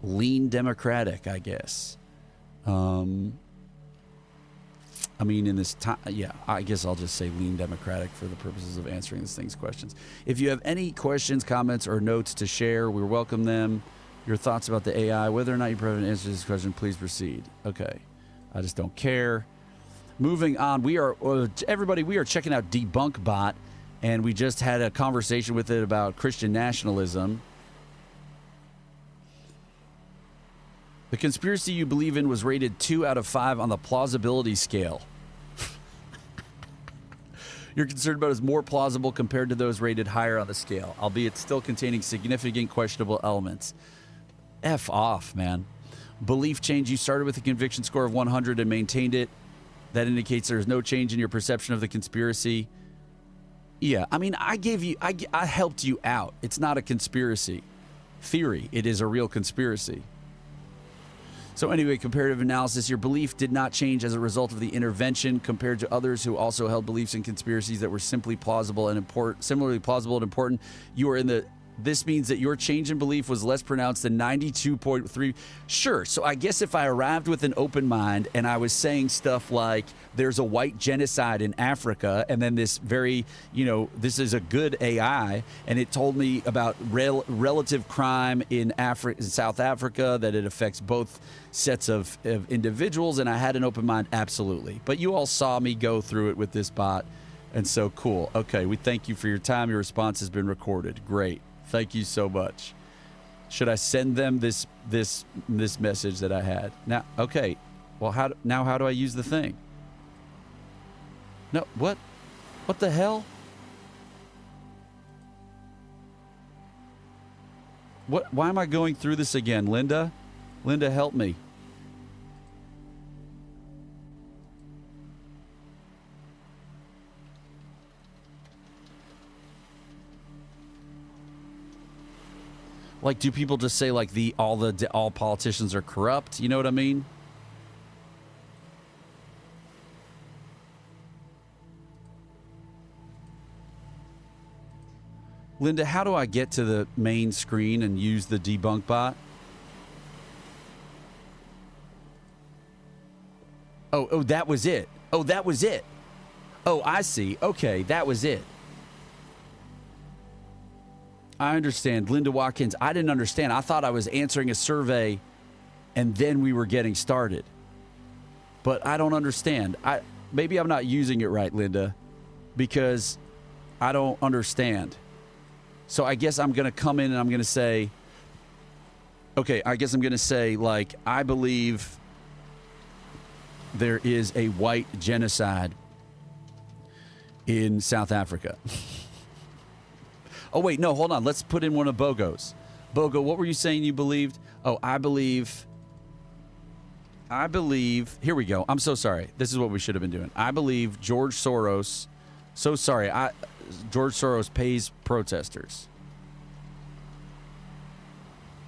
lean Democratic, I guess. In this time, yeah, I guess I'll just say lean Democratic for the purposes of answering this thing's questions. If you have any questions, comments, or notes to share, we welcome them. Your thoughts about the AI, whether or not you prefer to answer this question, please proceed. Okay. I just don't care. Moving on, we are checking out Debunk Bot, and we just had a conversation with it about Christian nationalism. The conspiracy you believe in was rated 2 out of 5 on the plausibility scale. You're concerned about is more plausible compared to those rated higher on the scale, albeit still containing significant questionable elements. F off, man. Belief change. You started with a conviction score of 100 and maintained it. That indicates there's no change in your perception of the conspiracy. Yeah, I helped you out. It's not a conspiracy theory. It is a real conspiracy. So anyway, comparative analysis. Your belief did not change as a result of the intervention compared to others who also held beliefs in conspiracies that were simply plausible and important. Similarly plausible and important. You are in the This means that your change in belief was less pronounced than 92.3. Sure. So I guess if I arrived with an open mind and I was saying stuff like there's a white genocide in Africa, and then this very, this is a good AI, and it told me about relative crime in South Africa, that it affects both sets of individuals, and I had an open mind, absolutely. But you all saw me go through it with this bot, and so cool. Okay, we thank you for your time. Your response has been recorded. Great. Thank you so much. Should I send them this message that I had? Now, okay. Well, how do I use the thing? No, what? What the hell? What? Why am I going through this again, Linda? Linda, help me. Like, do people just say like all politicians are corrupt? You know what I mean? Linda, how do I get to the main screen and use the debunk bot? Oh, that was it. Oh, that was it. Oh, I see. Okay, that was it. I understand. Linda Watkins, I didn't understand. I thought I was answering a survey and then we were getting started. But I don't understand. Maybe I'm not using it right, Linda, because I don't understand. So I guess I'm going to come in and I'm going to say, okay, I guess I'm going to say, like, I believe there is a white genocide in South Africa. Oh, wait, no, hold on. Let's put in one of Bogo's. Bogo, what were you saying you believed? Oh, I believe, here we go. I'm so sorry. This is what we should have been doing. I believe George Soros, George Soros pays protesters.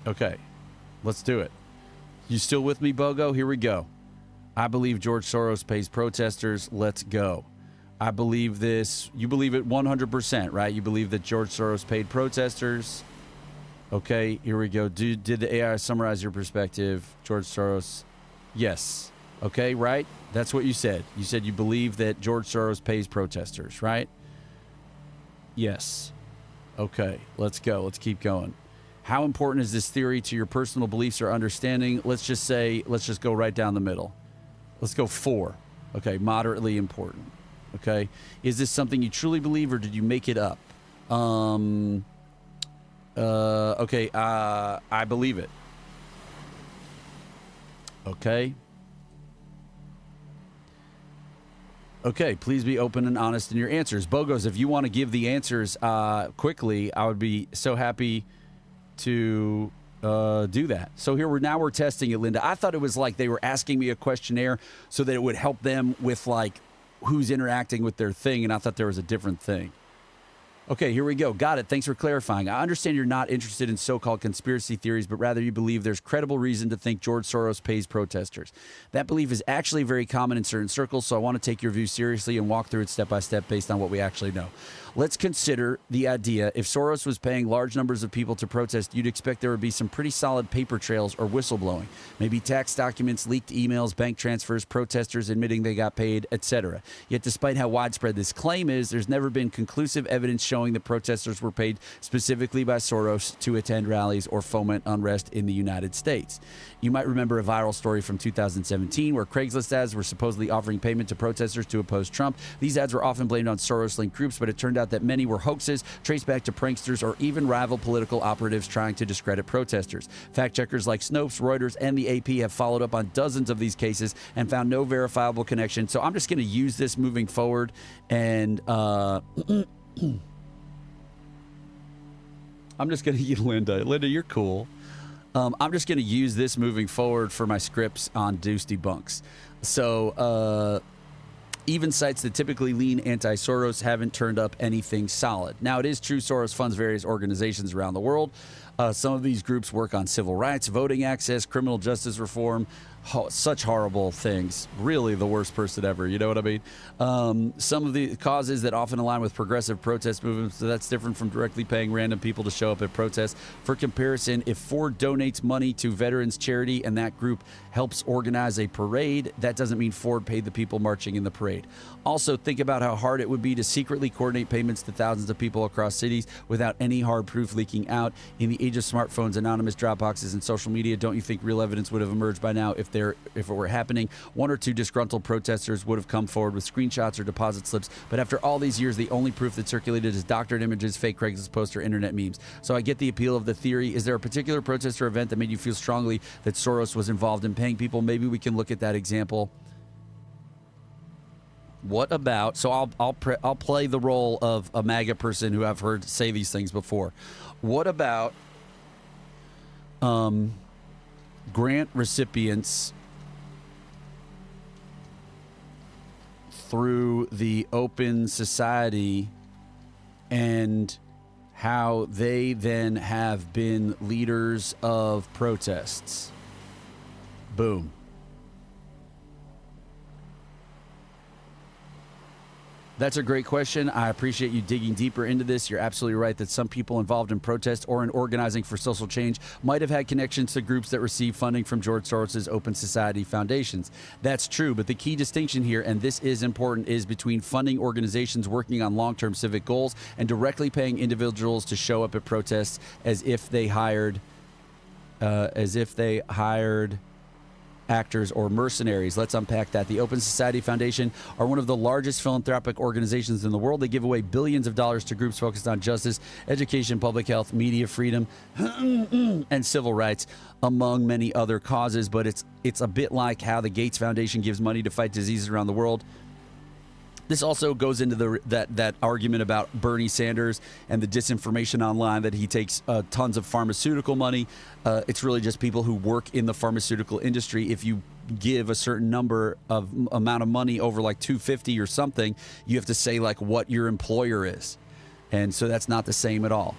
Okay, let's do it. You still with me, Bogo? Here we go. I believe George Soros pays protesters. Let's go. I believe this. You believe it 100%, right? You believe that George Soros paid protesters. Okay, here we go. Did the AI summarize your perspective? George Soros. Yes. Okay, right? That's what you said. You said you believe that George Soros pays protesters, right? Yes. Okay, let's go. Let's keep going. How important is this theory to your personal beliefs or understanding? Let's just go right down the middle. Let's go 4. Okay, moderately important. Okay, is this something you truly believe or did you make it up? Okay, I believe it. Okay. Okay, please be open and honest in your answers. Bogos, if you want to give the answers quickly, I would be so happy to do that. So here we're testing it, Linda. I thought it was like they were asking me a questionnaire so that it would help them with like who's interacting with their thing, and I thought there was a different thing. Okay, here we go. Got it. Thanks for clarifying. I understand you're not interested in so-called conspiracy theories, but rather you believe there's credible reason to think George Soros pays protesters. That belief is actually very common in certain circles, so I want to take your view seriously and walk through it step by step based on what we actually know. Let's consider the idea. If Soros was paying large numbers of people to protest, you'd expect there would be some pretty solid paper trails or whistleblowing. Maybe tax documents, leaked emails, bank transfers, protesters admitting they got paid, etc. Yet despite how widespread this claim is, there's never been conclusive evidence showing that protesters were paid specifically by Soros to attend rallies or foment unrest in the United States. You might remember a viral story from 2017 where Craigslist ads were supposedly offering payment to protesters to oppose Trump. These ads were often blamed on Soros-linked groups, but it turned out that many were hoaxes traced back to pranksters or even rival political operatives trying to discredit protesters. Fact checkers like Snopes, Reuters, and the AP have followed up on dozens of these cases and found no verifiable connection. So I'm just going to use this moving forward, and I'm just going to Linda, you're cool. I'm just going to use this moving forward for my scripts on Deuce Debunks. So even sites that typically lean anti-Soros haven't turned up anything solid. Now, it is true Soros funds various organizations around the world. Some of these groups work on civil rights, voting access, criminal justice reform, such horrible things. Really the worst person ever, you know what I mean? Some of the causes that often align with progressive protest movements, so that's different from directly paying random people to show up at protests. For comparison, if Ford donates money to veterans charity and that group helps organize a parade, that doesn't mean Ford paid the people marching in the parade. Also, think about how hard it would be to secretly coordinate payments to thousands of people across cities without any hard proof leaking out. In the age of smartphones, anonymous Dropboxes, and social media, don't you think real evidence would have emerged by now if it were happening? One or two disgruntled protesters would have come forward with screenshots or deposit slips, but after all these years, the only proof that circulated is doctored images, fake Craigslist posts, or internet memes. So I get the appeal of the theory. Is there a particular protest or event that made you feel strongly that Soros was involved in paying people? Maybe we can look at that example. What about, so I'll play the role of a MAGA person who I've heard say these things before. What about grant recipients through the Open Society and how they then have been leaders of protests? Boom. That's a great question. I appreciate you digging deeper into this. You're absolutely right that some people involved in protest or in organizing for social change might have had connections to groups that receive funding from George Soros's Open Society foundations. That's true, but the key distinction here, and this is important, is between funding organizations working on long-term civic goals and directly paying individuals to show up at protests as if they hired actors or mercenaries. Let's unpack that. The Open Society Foundation are one of the largest philanthropic organizations in the world. They give away billions of dollars to groups focused on justice, education, public health, media freedom, and civil rights, among many other causes. But it's a bit like how the Gates Foundation gives money to fight diseases around the world. This also goes into that argument about Bernie Sanders and the disinformation online that he takes tons of pharmaceutical money. It's really just people who work in the pharmaceutical industry. If you give a certain amount of money over like $250 or something, you have to say like what your employer is. And so that's not the same at all.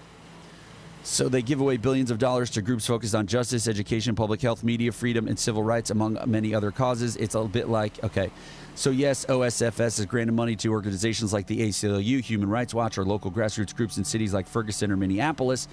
So they give away billions of dollars to groups focused on justice, education, public health, media freedom, and civil rights, among many other causes. It's a bit like, okay, so yes, OSFS has granted money to organizations like the ACLU, Human Rights Watch, or local grassroots groups in cities like Ferguson or Minneapolis.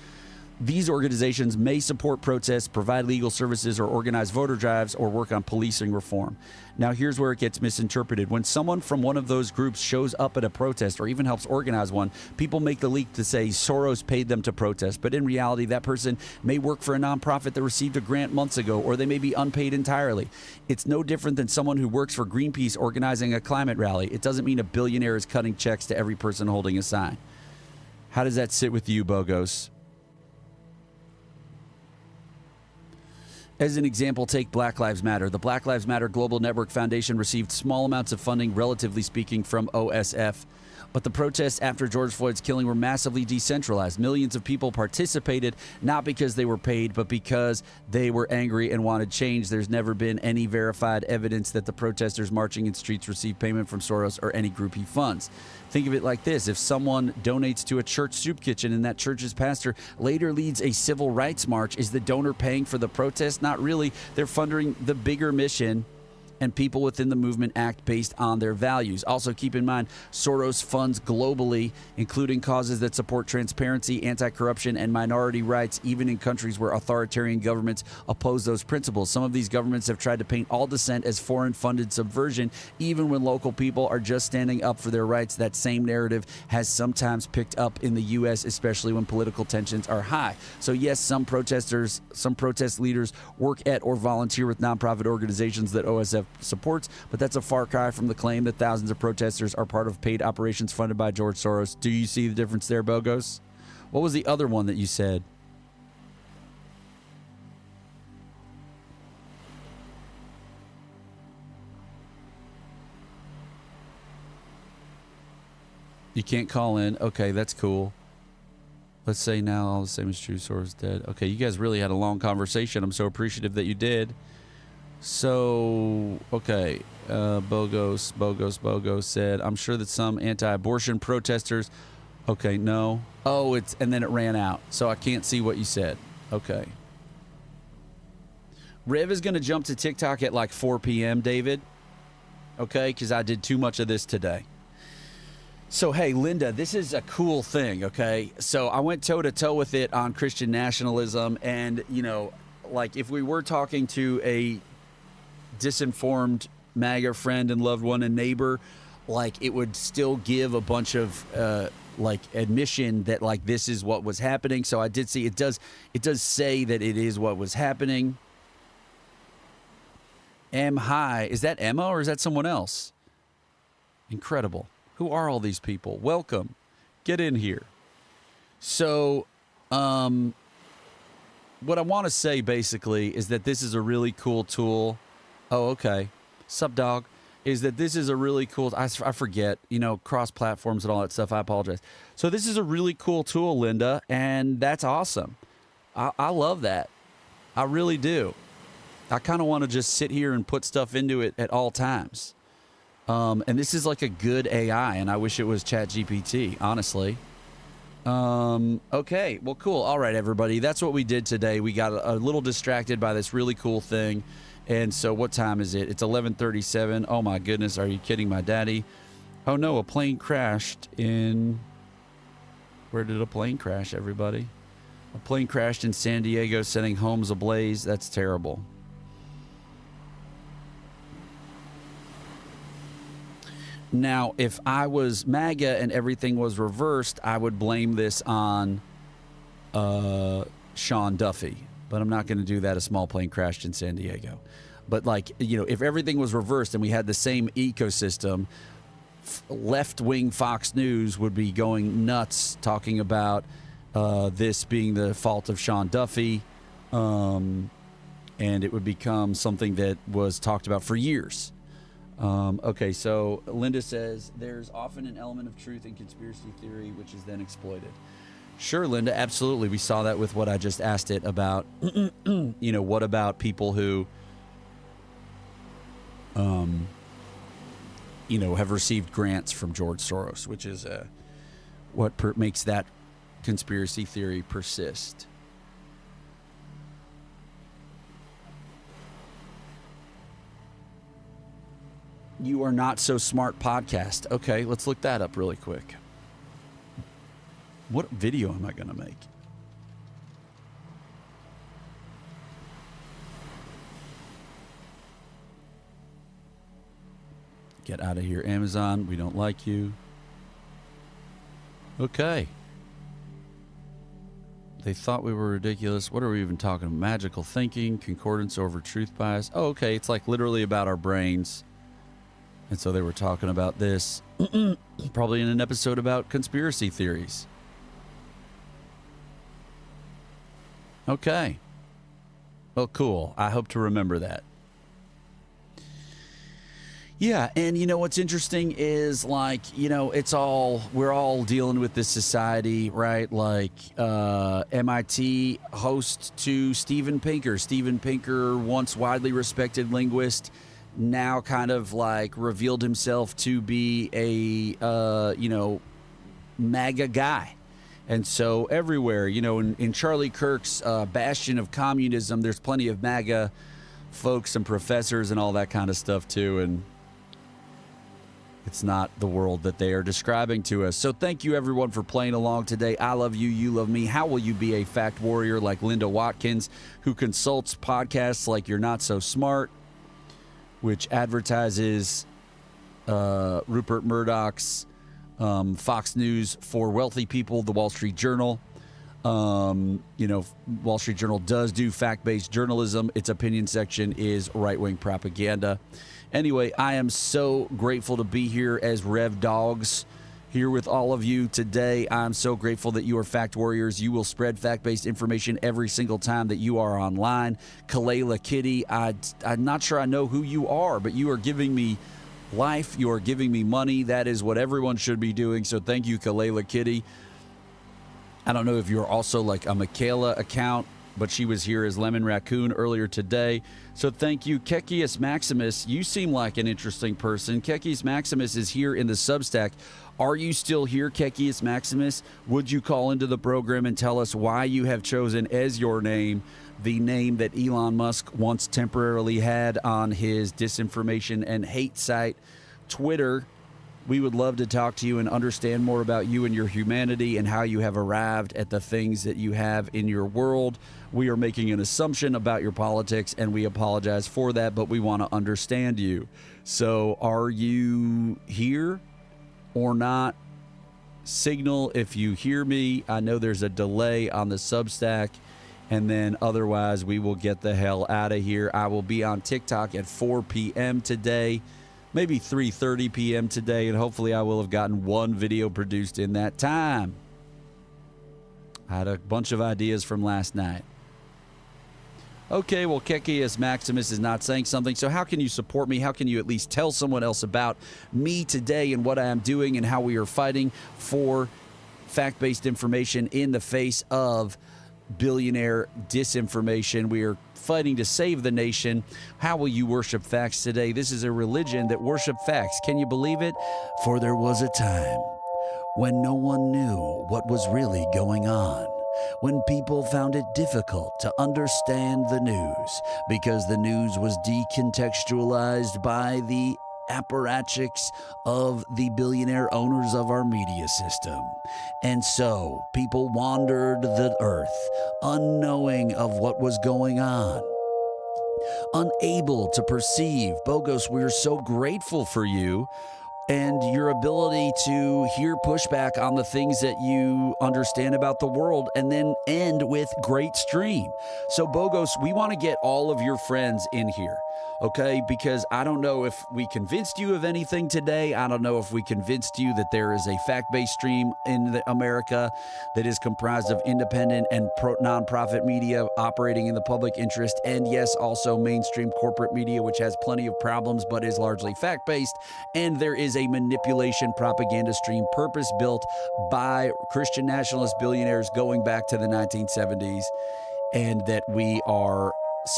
These organizations may support protests, provide legal services, or organize voter drives, or work on policing reform. Now, here's where it gets misinterpreted. When someone from one of those groups shows up at a protest or even helps organize one, people make the leap to say Soros paid them to protest. But in reality, that person may work for a nonprofit that received a grant months ago, or they may be unpaid entirely. It's no different than someone who works for Greenpeace organizing a climate rally. It doesn't mean a billionaire is cutting checks to every person holding a sign. How does that sit with you, Bogos? As an example, take Black Lives Matter. The Black Lives Matter Global Network Foundation received small amounts of funding, relatively speaking, from OSF. But the protests after George Floyd's killing were massively decentralized. Millions of people participated, not because they were paid, but because they were angry and wanted change. There's never been any verified evidence that the protesters marching in streets received payment from Soros or any group he funds. Think of it like this. If someone donates to a church soup kitchen and that church's pastor later leads a civil rights march, is the donor paying for the protest? Not really. They're funding the bigger mission, and people within the movement act based on their values. Also, keep in mind, Soros funds globally, including causes that support transparency, anti-corruption, and minority rights, even in countries where authoritarian governments oppose those principles. Some of these governments have tried to paint all dissent as foreign-funded subversion, even when local people are just standing up for their rights. That same narrative has sometimes picked up in the U.S., especially when political tensions are high. So yes, some protest leaders work at or volunteer with nonprofit organizations that OSF supports, but that's a far cry from the claim that thousands of protesters are part of paid operations funded by George Soros. Do you see the difference there, Bogos? What was the other one that you said? You can't call in. Okay, that's cool. Let's say now all the same is true. Soros dead. Okay, you guys really had a long conversation. I'm so appreciative that you did. So, okay, Bogos said, I'm sure that some anti-abortion protesters, okay, no. Oh, and then it ran out, so I can't see what you said. Okay. Rev is going to jump to TikTok at like 4 p.m., David. Okay, because I did too much of this today. So, hey, Linda, this is a cool thing, okay? So I went toe-to-toe with it on Christian nationalism, and, you know, like if we were talking to a disinformed MAGA friend and loved one and neighbor, like it would still give a bunch of like admission that like this is what was happening. So I did see it does say that it is what was happening. Hi, is that Emma or is that someone else? Incredible. Who are all these people? Welcome. Get in here. So, what I want to say basically is that this is a really cool tool. Oh, okay. Sup, dog? Is that this is a really cool, I forget, you know, cross platforms and all that stuff. I apologize. So this is a really cool tool, Linda, and that's awesome. I love that. I really do. I kind of want to just sit here and put stuff into it at all times. And this is like a good AI, and I wish it was ChatGPT, honestly. Okay, well, cool. All right, everybody. That's what we did today. We got a little distracted by this really cool thing. And so what time is it? It's 11:37. Oh, my goodness. Are you kidding my daddy? Oh, no, a plane crashed in... Where did a plane crash, everybody? A plane crashed in San Diego, setting homes ablaze. That's terrible. Now, if I was MAGA and everything was reversed, I would blame this on Sean Duffy. But I'm not going to do that. A small plane crashed in San Diego. But, like, you know, if everything was reversed and we had the same ecosystem, left-wing Fox News would be going nuts talking about this being the fault of Sean Duffy. And it would become something that was talked about for years. Okay, so Linda says there's often an element of truth in conspiracy theory, which is then exploited. Sure, Linda, absolutely. We saw that with what I just asked it about. You know, what about people who, you know, have received grants from George Soros, which is what makes that conspiracy theory persist. You Are Not So Smart podcast. Okay, let's look that up really quick. What video am I going to make? Get out of here, Amazon. We don't like you. Okay. They thought we were ridiculous. What are we even talking about? Magical thinking, concordance over truth bias. Oh, okay. It's like literally about our brains. And so they were talking about this probably in an episode about conspiracy theories. Okay. Well, cool. I hope to remember that. Yeah, and you know what's interesting is, like, you know, we're all dealing with this society, right? Like MIT host to Steven Pinker. Steven Pinker, once widely respected linguist, now kind of like revealed himself to be a, you know, MAGA guy. And so everywhere, you know, in Charlie Kirk's bastion of communism, there's plenty of MAGA folks and professors and all that kind of stuff too. And it's not the world that they are describing to us. So thank you, everyone, for playing along today. I love you. You love me. How will you be a fact warrior like Linda Watkins, who consults podcasts like You're Not So Smart, which advertises Rupert Murdoch's Fox News for wealthy people, the Wall Street Journal. You know, Wall Street Journal does do fact-based journalism. Its opinion section is right-wing propaganda. Anyway, I am so grateful to be here as Rev Dogs here with all of you today. I'm so grateful that you are fact warriors. You will spread fact-based information every single time that you are online. Kalela Kitty, I'm not sure I know who you are, but you are giving me life. You are giving me money. That is what everyone should be doing. So thank you, Kalela Kitty. I don't know if you're also like a Michaela account, but she was here as Lemon Raccoon earlier today. So thank you, Kekius Maximus. You seem like an interesting person. Kekius Maximus is here in the Substack. Are you still here, Kekius Maximus? Would you call into the program and tell us why you have chosen as your name the name that Elon Musk once temporarily had on his disinformation and hate site, Twitter? We would love to talk to you and understand more about you and your humanity and how you have arrived at the things that you have in your world. We are making an assumption about your politics, and we apologize for that, but we want to understand you. So are you here or not? Signal if you hear me. I know there's a delay on the Substack, and then otherwise we will get the hell out of here. I will be on TikTok at 4 p.m. today. Maybe 3:30 p.m. today, and hopefully I will have gotten one video produced in that time. I had a bunch of ideas from last night. Okay, well, Kekius Maximus is not saying something, so how can you support me? How can you at least tell someone else about me today and what I am doing and how we are fighting for fact-based information in the face of billionaire disinformation? We are fighting to save the nation. How will you worship facts today? This is a religion that worship facts. Can you believe it? For there was a time when no one knew what was really going on, when people found it difficult to understand the news because the news was decontextualized by the apparatchiks of the billionaire owners of our media system. And so people wandered the earth, unknowing of what was going on, unable to perceive. Bogos, we're so grateful for you and your ability to hear pushback on the things that you understand about the world and then end with great stream. So Bogos, we want to get all of your friends in here, okay? Because I don't know if we convinced you of anything today. I don't know if we convinced you that there is a fact-based stream in America that is comprised of independent and nonprofit media operating in the public interest, and yes, also mainstream corporate media, which has plenty of problems but is largely fact-based. And there is a manipulation propaganda stream purpose-built by Christian nationalist billionaires going back to the 1970s, and that we are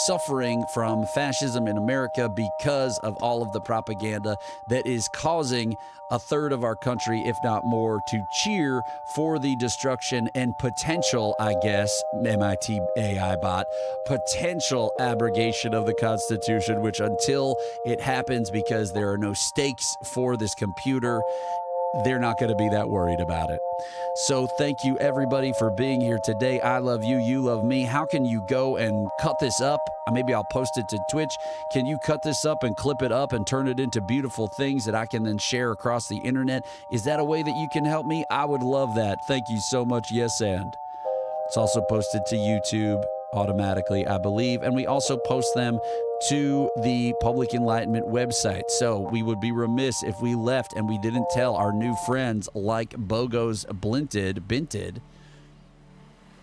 suffering from fascism in America because of all of the propaganda that is causing a third of our country, if not more, to cheer for the destruction and potential, I guess, MIT AI bot, potential abrogation of the Constitution, which until it happens, because there are no stakes for this computer, they're not going to be that worried about it. So thank you, everybody, for being here today. I love you. You love me. How can you go and cut this up? Maybe I'll post it to Twitch. Can you cut this up and clip it up and turn it into beautiful things that I can then share across the internet? Is that a way that you can help me? I would love that. Thank you so much. Yes, and it's also posted to YouTube automatically, I believe. And we also post them to the Public Enlightenment website. So we would be remiss if we left and we didn't tell our new friends like Bogos Binted,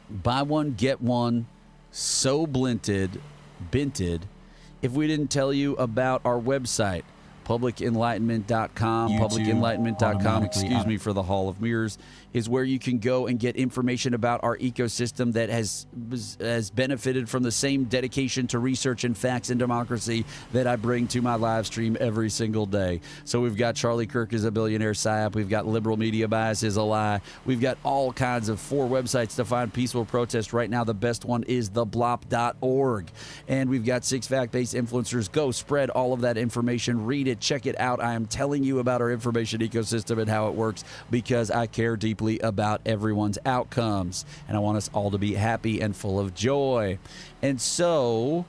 buy one, get one, so Binted, if we didn't tell you about our website, publicenlightenment.com. Publicenlightenment.com, excuse me for the Hall of Mirrors, is where you can go and get information about our ecosystem that has benefited from the same dedication to research and facts and democracy that I bring to my live stream every single day. So we've got Charlie Kirk is a billionaire psyop. We've got liberal media bias is a lie. We've got all kinds of 4 websites to find peaceful protest. Right now, the best one is theblop.org. And we've got 6 fact-based influencers. Go spread all of that information. Read it. Check it out. I am telling you about our information ecosystem and how it works because I care deeply about everyone's outcomes, and I want us all to be happy and full of joy. And so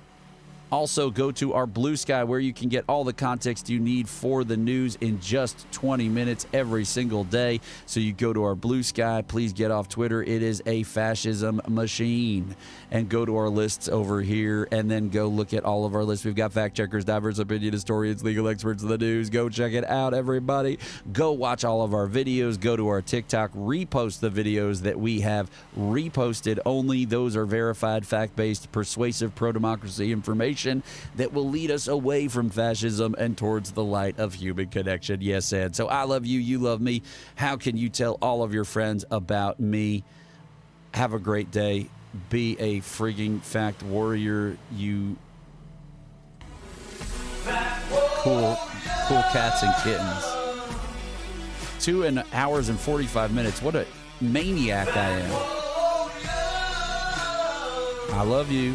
also go to our Blue Sky, where you can get all the context you need for the news in just 20 minutes every single day. So you go to our Blue Sky. Please get off Twitter. It is a fascism machine. And go to our lists over here and then go look at all of our lists. We've got fact checkers, diverse opinion historians, legal experts of the news. Go check it out, everybody. Go watch all of our videos. Go to our TikTok. Repost the videos that we have reposted. Only those are verified, fact-based, persuasive, pro-democracy information that will lead us away from fascism and towards the light of human connection. Yes, Ed. So I love you. You love me. How can you tell all of your friends about me? Have a great day. be a freaking fact warrior, you cool cats and kittens. 2 hours and 45 minutes. What a maniac I am. I love you.